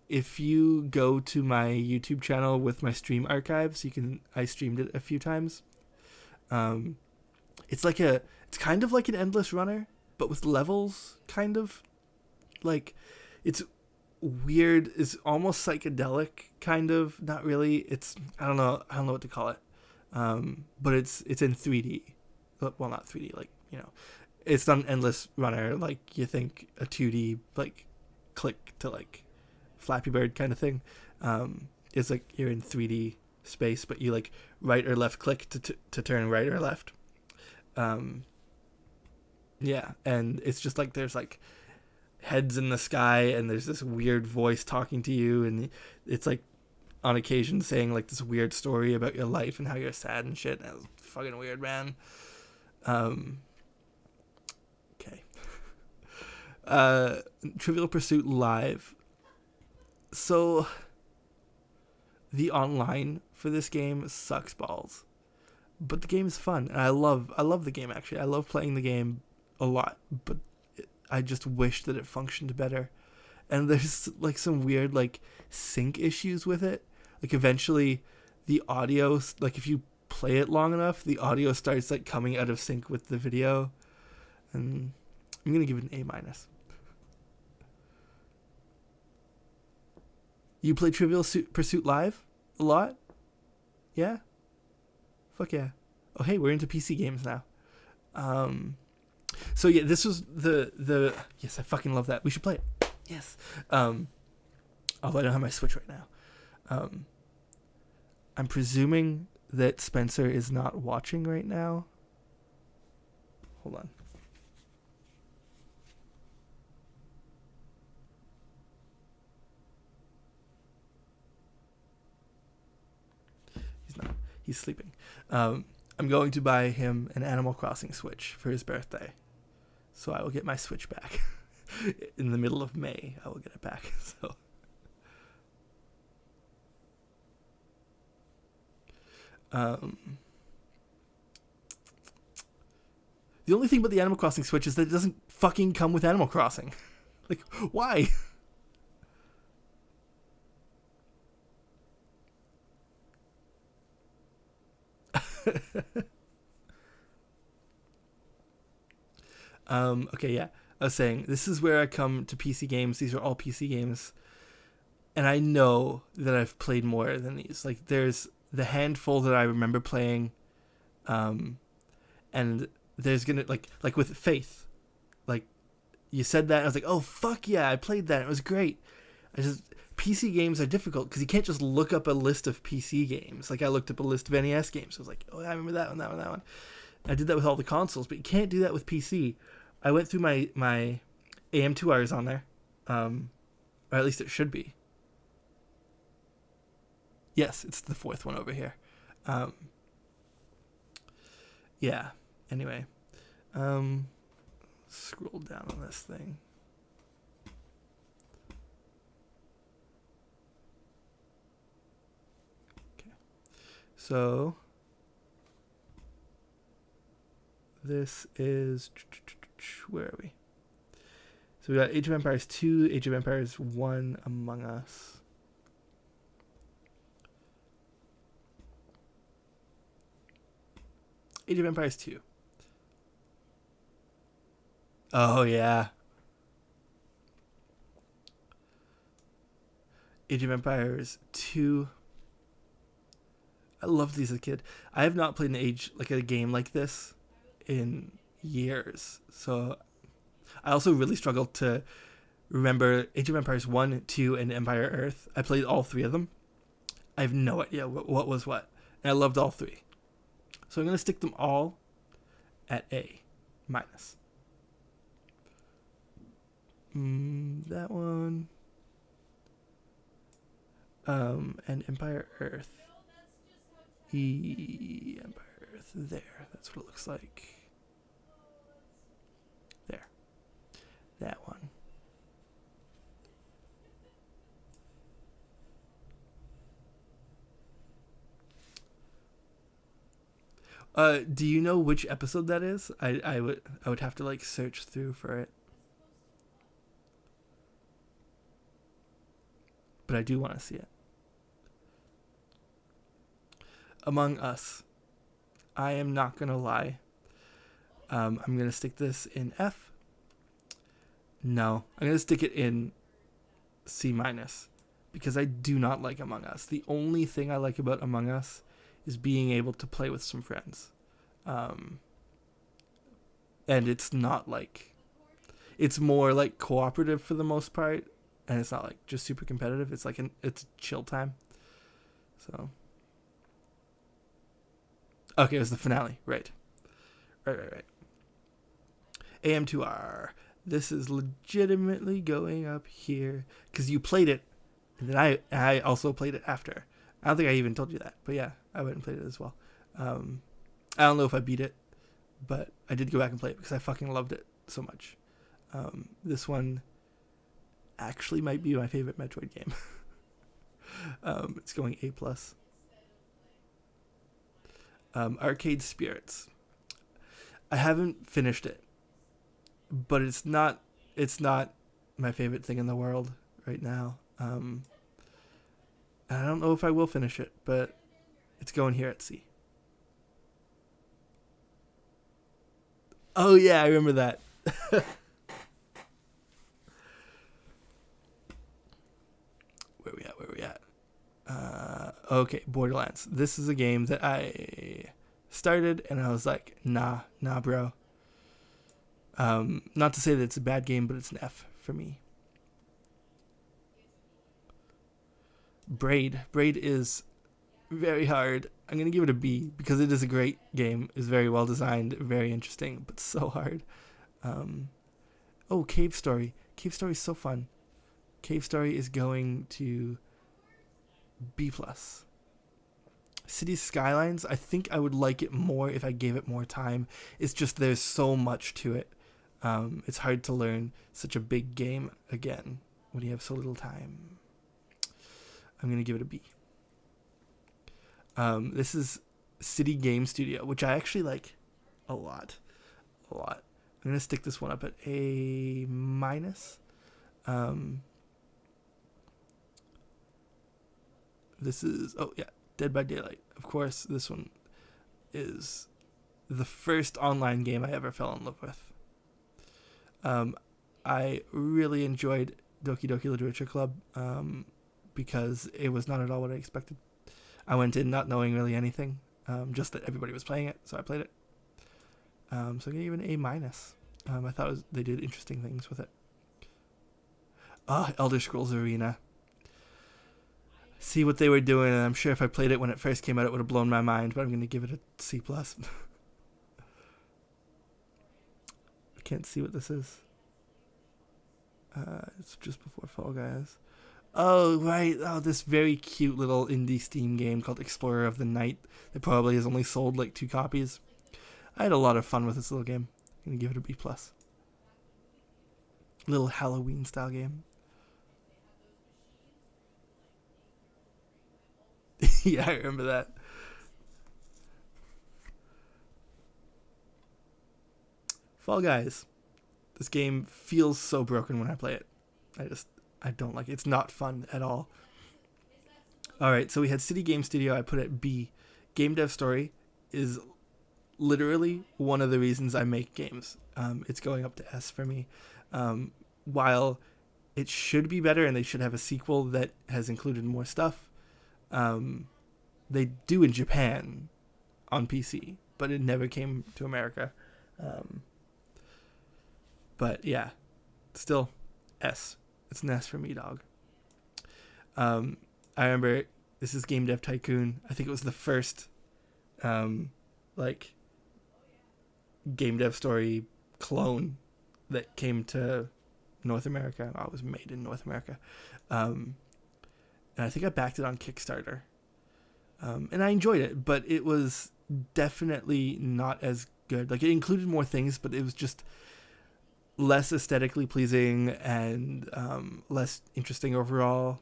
If you go to my YouTube channel with my stream archives, I streamed it a few times. It's kind of like an endless runner, but with levels, kind of. Like, it's weird. It's almost psychedelic, kind of. Not really. It's I don't know what to call it. But it's in 3D. Well, not 3D. Like, you know, it's not an endless runner like you think a 2D like click to like Flappy Bird kind of thing. It's like you're in 3D space, but you like right or left click to turn right or left. Yeah, and it's just like there's like heads in the sky and there's this weird voice talking to you, and it's like on occasion saying like this weird story about your life and how you're sad and shit. That was fucking weird, man. Okay. Trivial Pursuit Live. So the online for this game sucks balls, but the game is fun, and I love the game. Actually, I love playing the game a lot, but I just wish that it functioned better. And there's like some weird like sync issues with it. Like eventually the audio, like if you play it long enough, the audio starts like coming out of sync with the video. And I'm going to give it an A-. You play Trivial Pursuit Live a lot? Yeah? Fuck yeah. Oh, hey, we're into PC games now. So yeah, this was the yes, I fucking love that. We should play it. Yes. Although I don't have my Switch right now. I'm presuming that Spencer is not watching right now. Hold on. He's not. He's sleeping. I'm going to buy him an Animal Crossing Switch for his birthday. So I will get my Switch back. In the middle of May, I will get it back. So, the only thing about the Animal Crossing Switch is that it doesn't fucking come with Animal Crossing. Like, why? Okay, yeah. I was saying, this is where I come to PC games. These are all PC games. And I know that I've played more than these. Like, there's the handful that I remember playing. And there's gonna, like with Faith. Like, you said that, and I was like, oh, fuck yeah, I played that. It was great. PC games are difficult because you can't just look up a list of PC games. Like, I looked up a list of NES games. I was like, oh, I remember that one, that one, that one. I did that with all the consoles, but you can't do that with PC. I went through my AM2Rs on there, or at least it should be. Yes, it's the fourth one over here. Yeah. Anyway, scroll down on this thing. Okay. So this is, where are we? So we got Age of Empires 2, Age of Empires 1, Among Us. Age of Empires 2. Oh, yeah. Age of Empires 2. I loved these as a kid. I have not played a game like this in years. So I also really struggled to remember Age of Empires 1, 2, and Empire Earth. I played all three of them. I have no idea what was what. And I loved all three. So I'm going to stick them all at A-. That one. And Empire Earth. Empire Earth. There. That's what it looks like. There. That one. Do you know which episode that is? I would have to like search through for it. But I do want to see it. Among Us. I am not gonna lie. I'm gonna stick this in F. No, I'm gonna stick it in C-, because I do not like Among Us. The only thing I like about Among Us is being able to play with some friends. And it's not like, it's more like cooperative for the most part, and it's not like just super competitive. It's like it's chill time. So okay, it was the finale, right. AM2R. This is legitimately going up here because you played it, and then I also played it after. I don't think I even told you that, but yeah, I went and played it as well. I don't know if I beat it, but I did go back and play it because I fucking loved it so much. This one actually might be my favorite Metroid game. It's going A+. Arcade Spirits. I haven't finished it, but it's not my favorite thing in the world right now. I don't know if I will finish it, but it's going here at C. Oh yeah, I remember that. Where we at? Okay, Borderlands. This is a game that I started and I was like, nah, bro. Not to say that it's a bad game, but it's an F for me. Braid is very hard. I'm gonna give it a B because it is a great game. It's very well designed, very interesting, but so hard. Cave Story. Cave Story is so fun. Cave Story is going to B+. Cities Skylines, I think I would like it more if I gave it more time. It's just there's so much to it. It's hard to learn such a big game again when you have so little time. I'm going to give it a B. This is City Game Studio, which I actually like a lot. I'm going to stick this one up at A-. This is, Dead by Daylight. Of course, this one is the first online game I ever fell in love with. I really enjoyed Doki Doki Literature Club because it was not at all what I expected. I went in not knowing really anything, just that everybody was playing it, so I played it. So I'm going to give it an A minus. I thought they did interesting things with it. Elder Scrolls Arena. See what they were doing, and I'm sure if I played it when it first came out, it would have blown my mind, but I'm going to give it a C+. I can't see what this is. It's just before Fall Guys. Oh, right. Oh, this very cute little indie Steam game called Explorer of the Night that probably has only sold like 2 copies. I had a lot of fun with this little game. I'm going to give it a B+. Little Halloween style game. Yeah, I remember that. Fall Guys. This game feels so broken when I play it. I don't like it. It's not fun at all. Alright, so we had City Game Studio. I put it B. Game dev story is literally one of the reasons I make games. It's going up to S for me. While it should be better and they should have a sequel that has included more stuff, they do in Japan on PC, but it never came to America. But yeah, still S. It's an S for me, dog. I remember this is Game Dev Tycoon. I think it was the first like game dev story clone that came to North America. Oh, it was made in North America. And I think I backed it on Kickstarter. And I enjoyed it, but it was definitely not as good. Like, it included more things, but it was just less aesthetically pleasing and less interesting overall,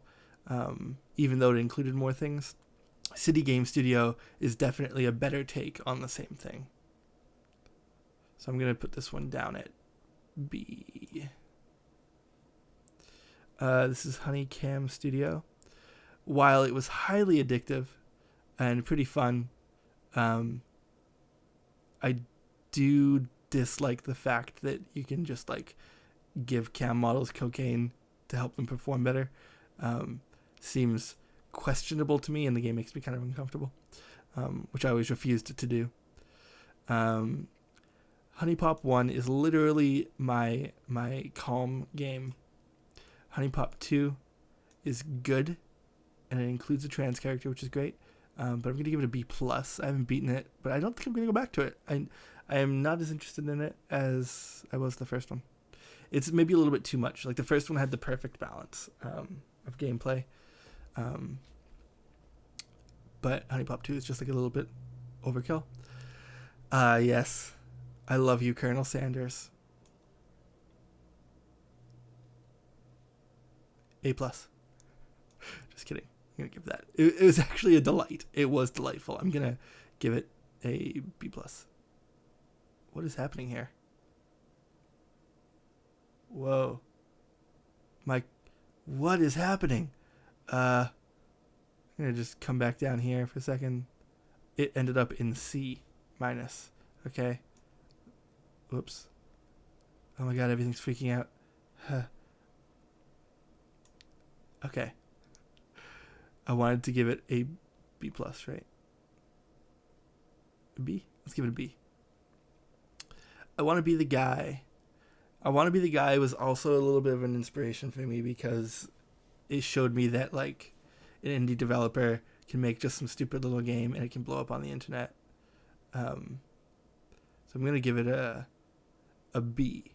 even though it included more things. City Game Studio is definitely a better take on the same thing. So I'm going to put this one down at B. This is Honeycam Studio. While it was highly addictive and pretty fun, I do dislike the fact that you can just like give cam models cocaine to help them perform better. Seems questionable to me, and the game makes me kind of uncomfortable, which I always refused to do. Honey Pop 1 is literally my calm game. Honey Pop 2 is good, and it includes a trans character, which is great. But I'm going to give it a B+. I haven't beaten it, but I don't think I'm going to go back to it. I am not as interested in it as I was the first one. It's maybe a little bit too much. Like, the first one had the perfect balance of gameplay. But Honey Pop 2 is just like a little bit overkill. Yes. I love you, Colonel Sanders. A+. Just kidding. I'm going to give that. It was actually a delight. It was delightful. I'm going to give it a B+. What is happening here? Whoa. What is happening? I'm going to just come back down here for a second. It ended up in C-. Okay. Whoops. Oh my god, everything's freaking out. Okay. I wanted to give it a B+, right? A B? Let's give it a B. I Want to Be the Guy. I Want to Be the Guy was also a little bit of an inspiration for me because it showed me that, like, an indie developer can make just some stupid little game and it can blow up on the internet. So I'm going to give it a B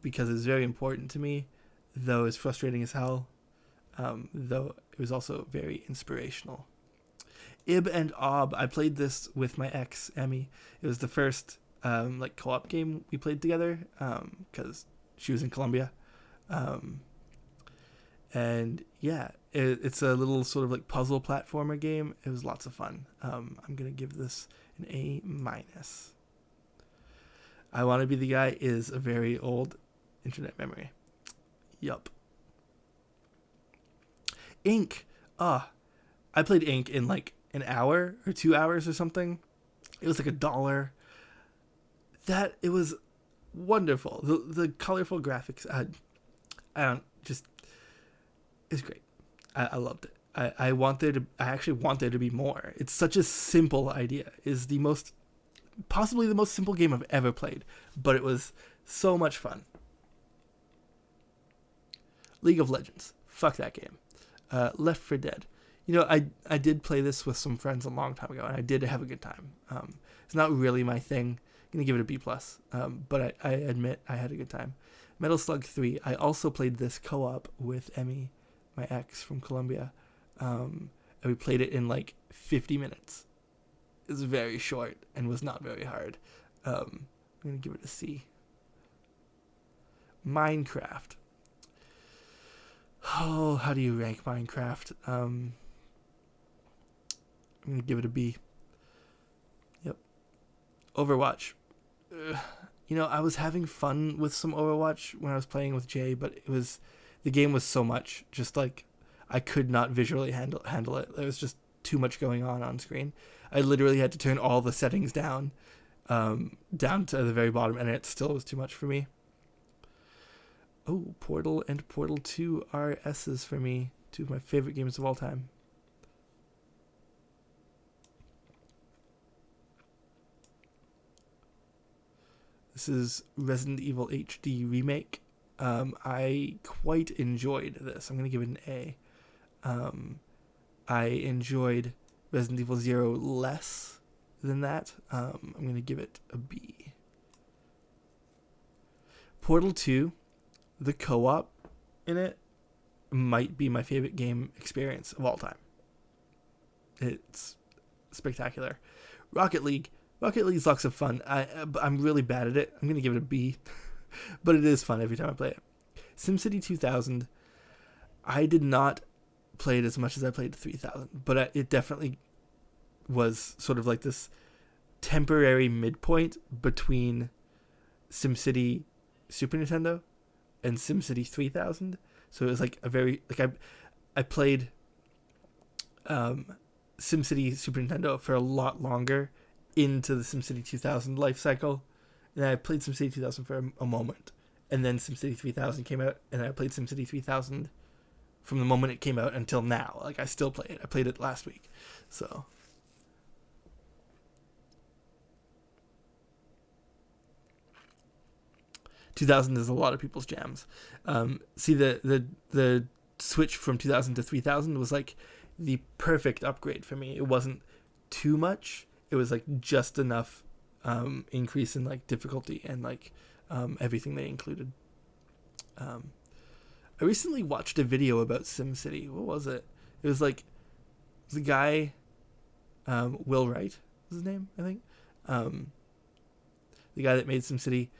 because it's very important to me, though it's frustrating as hell, though it was also very inspirational. Ib and Ob. I played this with my ex, Emmy. It was the first like co-op game we played together because she was in Colombia. And yeah, it's a little sort of like puzzle platformer game. It was lots of fun. I'm going to give this an A-. I Want to Be the Guy is a very old internet memory. Yup. Ink. I played Ink in like an hour or 2 hours or something. It was like $1. It was wonderful. The colorful graphics, it's great. I loved it. I actually want there to be more. It's such a simple idea. It's possibly the most simple game I've ever played, but it was so much fun. League of Legends. Fuck that game. Left 4 Dead. I did play this with some friends a long time ago, and I did have a good time. It's not really my thing. I'm going to give it a B+, but I admit I had a good time. Metal Slug 3. I also played this co-op with Emmy, my ex from Colombia, and we played it in like 50 minutes. It was very short and was not very hard. I'm going to give it a C. Minecraft. Oh, how do you rank Minecraft? I'm going to give it a B. Yep. Overwatch. I was having fun with some Overwatch when I was playing with Jay, but the game was so much, just like I could not visually handle it. There was just too much going on screen. I literally had to turn all the settings down to the very bottom, and it still was too much for me. Oh, Portal and Portal 2 are S's for me. 2 of my favorite games of all time. This is Resident Evil HD Remake. I quite enjoyed this. I'm going to give it an A. I enjoyed Resident Evil 0 less than that. I'm going to give it a B. Portal 2, the co-op in it might be my favorite game experience of all time. It's spectacular. Rocket League's lots of fun. I'm really bad at it. I'm going to give it a B. But it is fun every time I play it. SimCity 2000, I did not play it as much as I played 3000, but it definitely was sort of like this temporary midpoint between SimCity Super Nintendo and SimCity 3000. So it was like I played SimCity Super Nintendo for a lot longer into the SimCity 2000 life cycle. And I played SimCity 2000 for a moment, and then SimCity 3000 came out, and I played SimCity 3000 from the moment it came out until now. Like, I still play it. I played it last week. So 2000 is a lot of people's jams. See, the switch from 2000 to 3000 was like the perfect upgrade for me. It wasn't too much. It was like just enough increase in like difficulty and like everything they included. I recently watched a video about SimCity. What was it? It was like the guy, Will Wright was his name, I think. The guy that made SimCity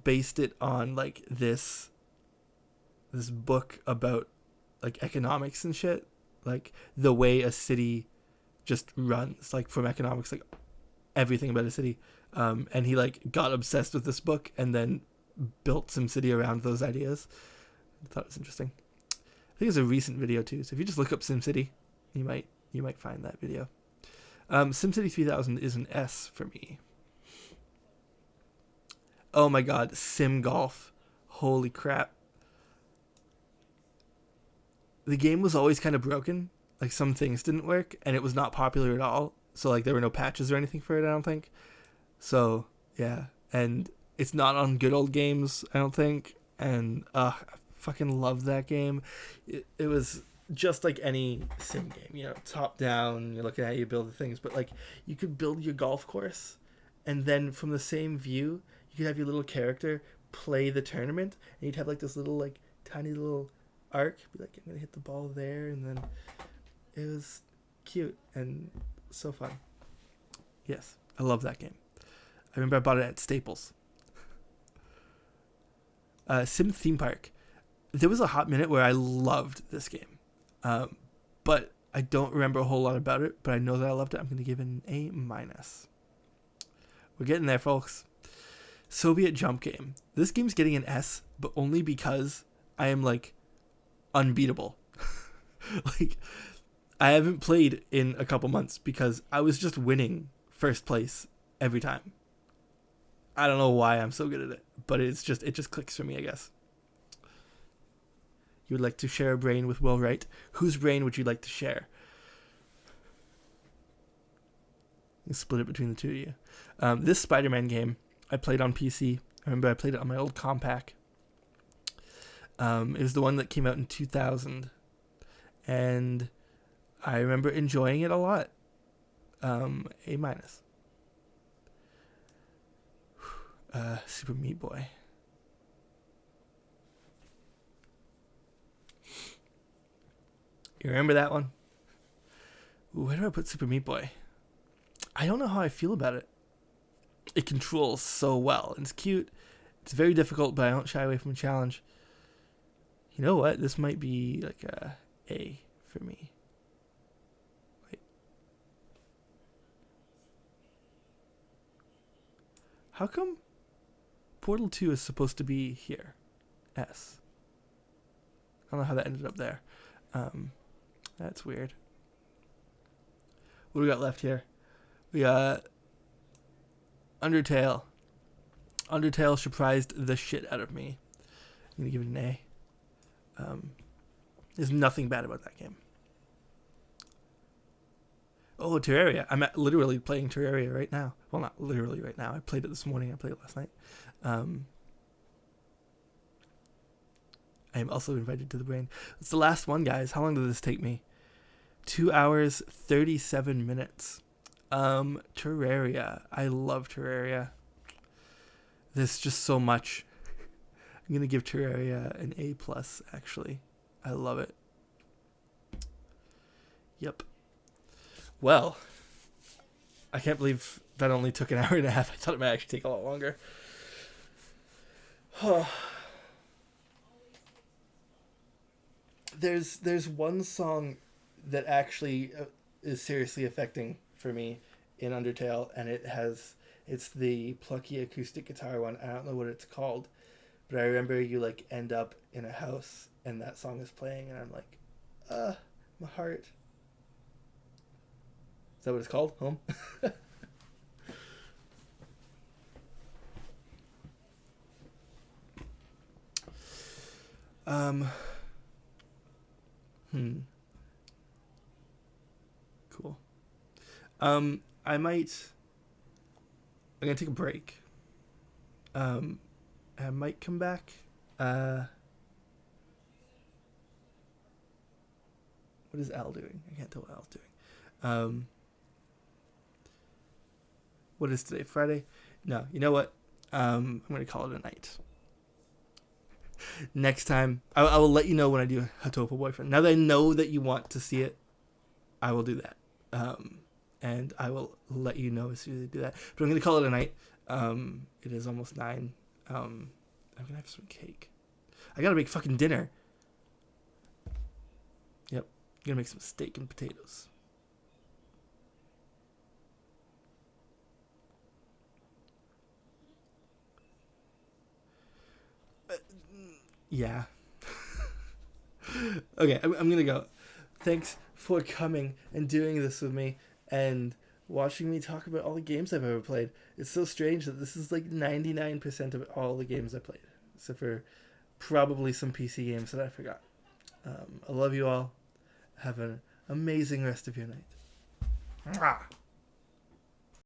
based it on like this book about like economics and shit, like the way a city just runs, like from economics, like everything about a city. And he like got obsessed with this book and then built SimCity around those ideas. I thought it was interesting. I think it's a recent video too, so if you just look up SimCity, you might find that video. SimCity 3000 is an S for me. Oh my god, Sim Golf. Holy crap. The game was always kind of broken. Like, some things didn't work, and it was not popular at all. So, like, there were no patches or anything for it, I don't think. So, yeah. And it's not on Good Old Games, I don't think. And, I fucking love that game. It was just like any sim game, top down, you're looking at it, you build the things. But, like, you could build your golf course, and then from the same view, you could have your little character play the tournament, and you'd have, like, this little, like, tiny little arc. Be like, I'm going to hit the ball there, and then it was cute and so fun. Yes, I love that game. I remember I bought it at Staples. Sim Theme Park. There was a hot minute where I loved this game. But I don't remember a whole lot about it, but I know that I loved it. I'm going to give it an A-. We're getting there, folks. Soviet Jump Game. This game's getting an S, but only because I am, like, unbeatable. Like, I haven't played in a couple months because I was just winning first place every time. I don't know why I'm so good at it, but it just clicks for me, I guess. You would like to share a brain with Will Wright. Whose brain would you like to share? You split it between the two of you. This Spider-Man game I played on PC. I remember I played it on my old Compaq. It was the one that came out in 2000, and I remember enjoying it a lot. A minus. Super Meat Boy. You remember that one? Ooh, where do I put Super Meat Boy? I don't know how I feel about it. It controls so well, and it's cute. It's very difficult, but I don't shy away from a challenge. You know what? This might be like a A for me. Wait. How come Portal 2 is supposed to be here? S. I don't know how that ended up there. That's weird. What do we got left here? We got Undertale. Undertale surprised the shit out of me. I'm going to give it an A. There's nothing bad about that game. Oh, Terraria. I'm literally playing Terraria right now. Well, not literally right now. I played it this morning. I played it last night. I am also invited to the brain. It's the last one, guys. How long did this take me? 2 hours, 37 minutes. Terraria. I love Terraria. There's just so much. I'm going to give Terraria an A+, actually. I love it. Yep. Well, I can't believe that only took an hour and a half. I thought it might actually take a lot longer. There's one song that actually is seriously affecting for me in Undertale, and it's the plucky acoustic guitar one. I don't know what it's called, but I remember you like end up in a house and that song is playing, and I'm like, my heart. Is that what it's called? Home? Cool. I'm gonna take a break. I might come back. What is Al doing? I can't tell what Al's doing. What is today? Friday? No, you know what? I'm gonna call it a night. Next time, I will let you know when I do Hatopa Boyfriend. Now that I know that you want to see it, I will do that. And I will let you know as soon as I do that. But I'm going to call it a night. It is almost 9. I'm going to have some cake. I got to make fucking dinner. Yep. I'm going to make some steak and potatoes. Yeah. Okay, I'm going to go. Thanks for coming and doing this with me and watching me talk about all the games I've ever played. It's so strange that this is like 99% of all the games I played, except for probably some PC games that I forgot. I love you all. Have an amazing rest of your night. Mwah!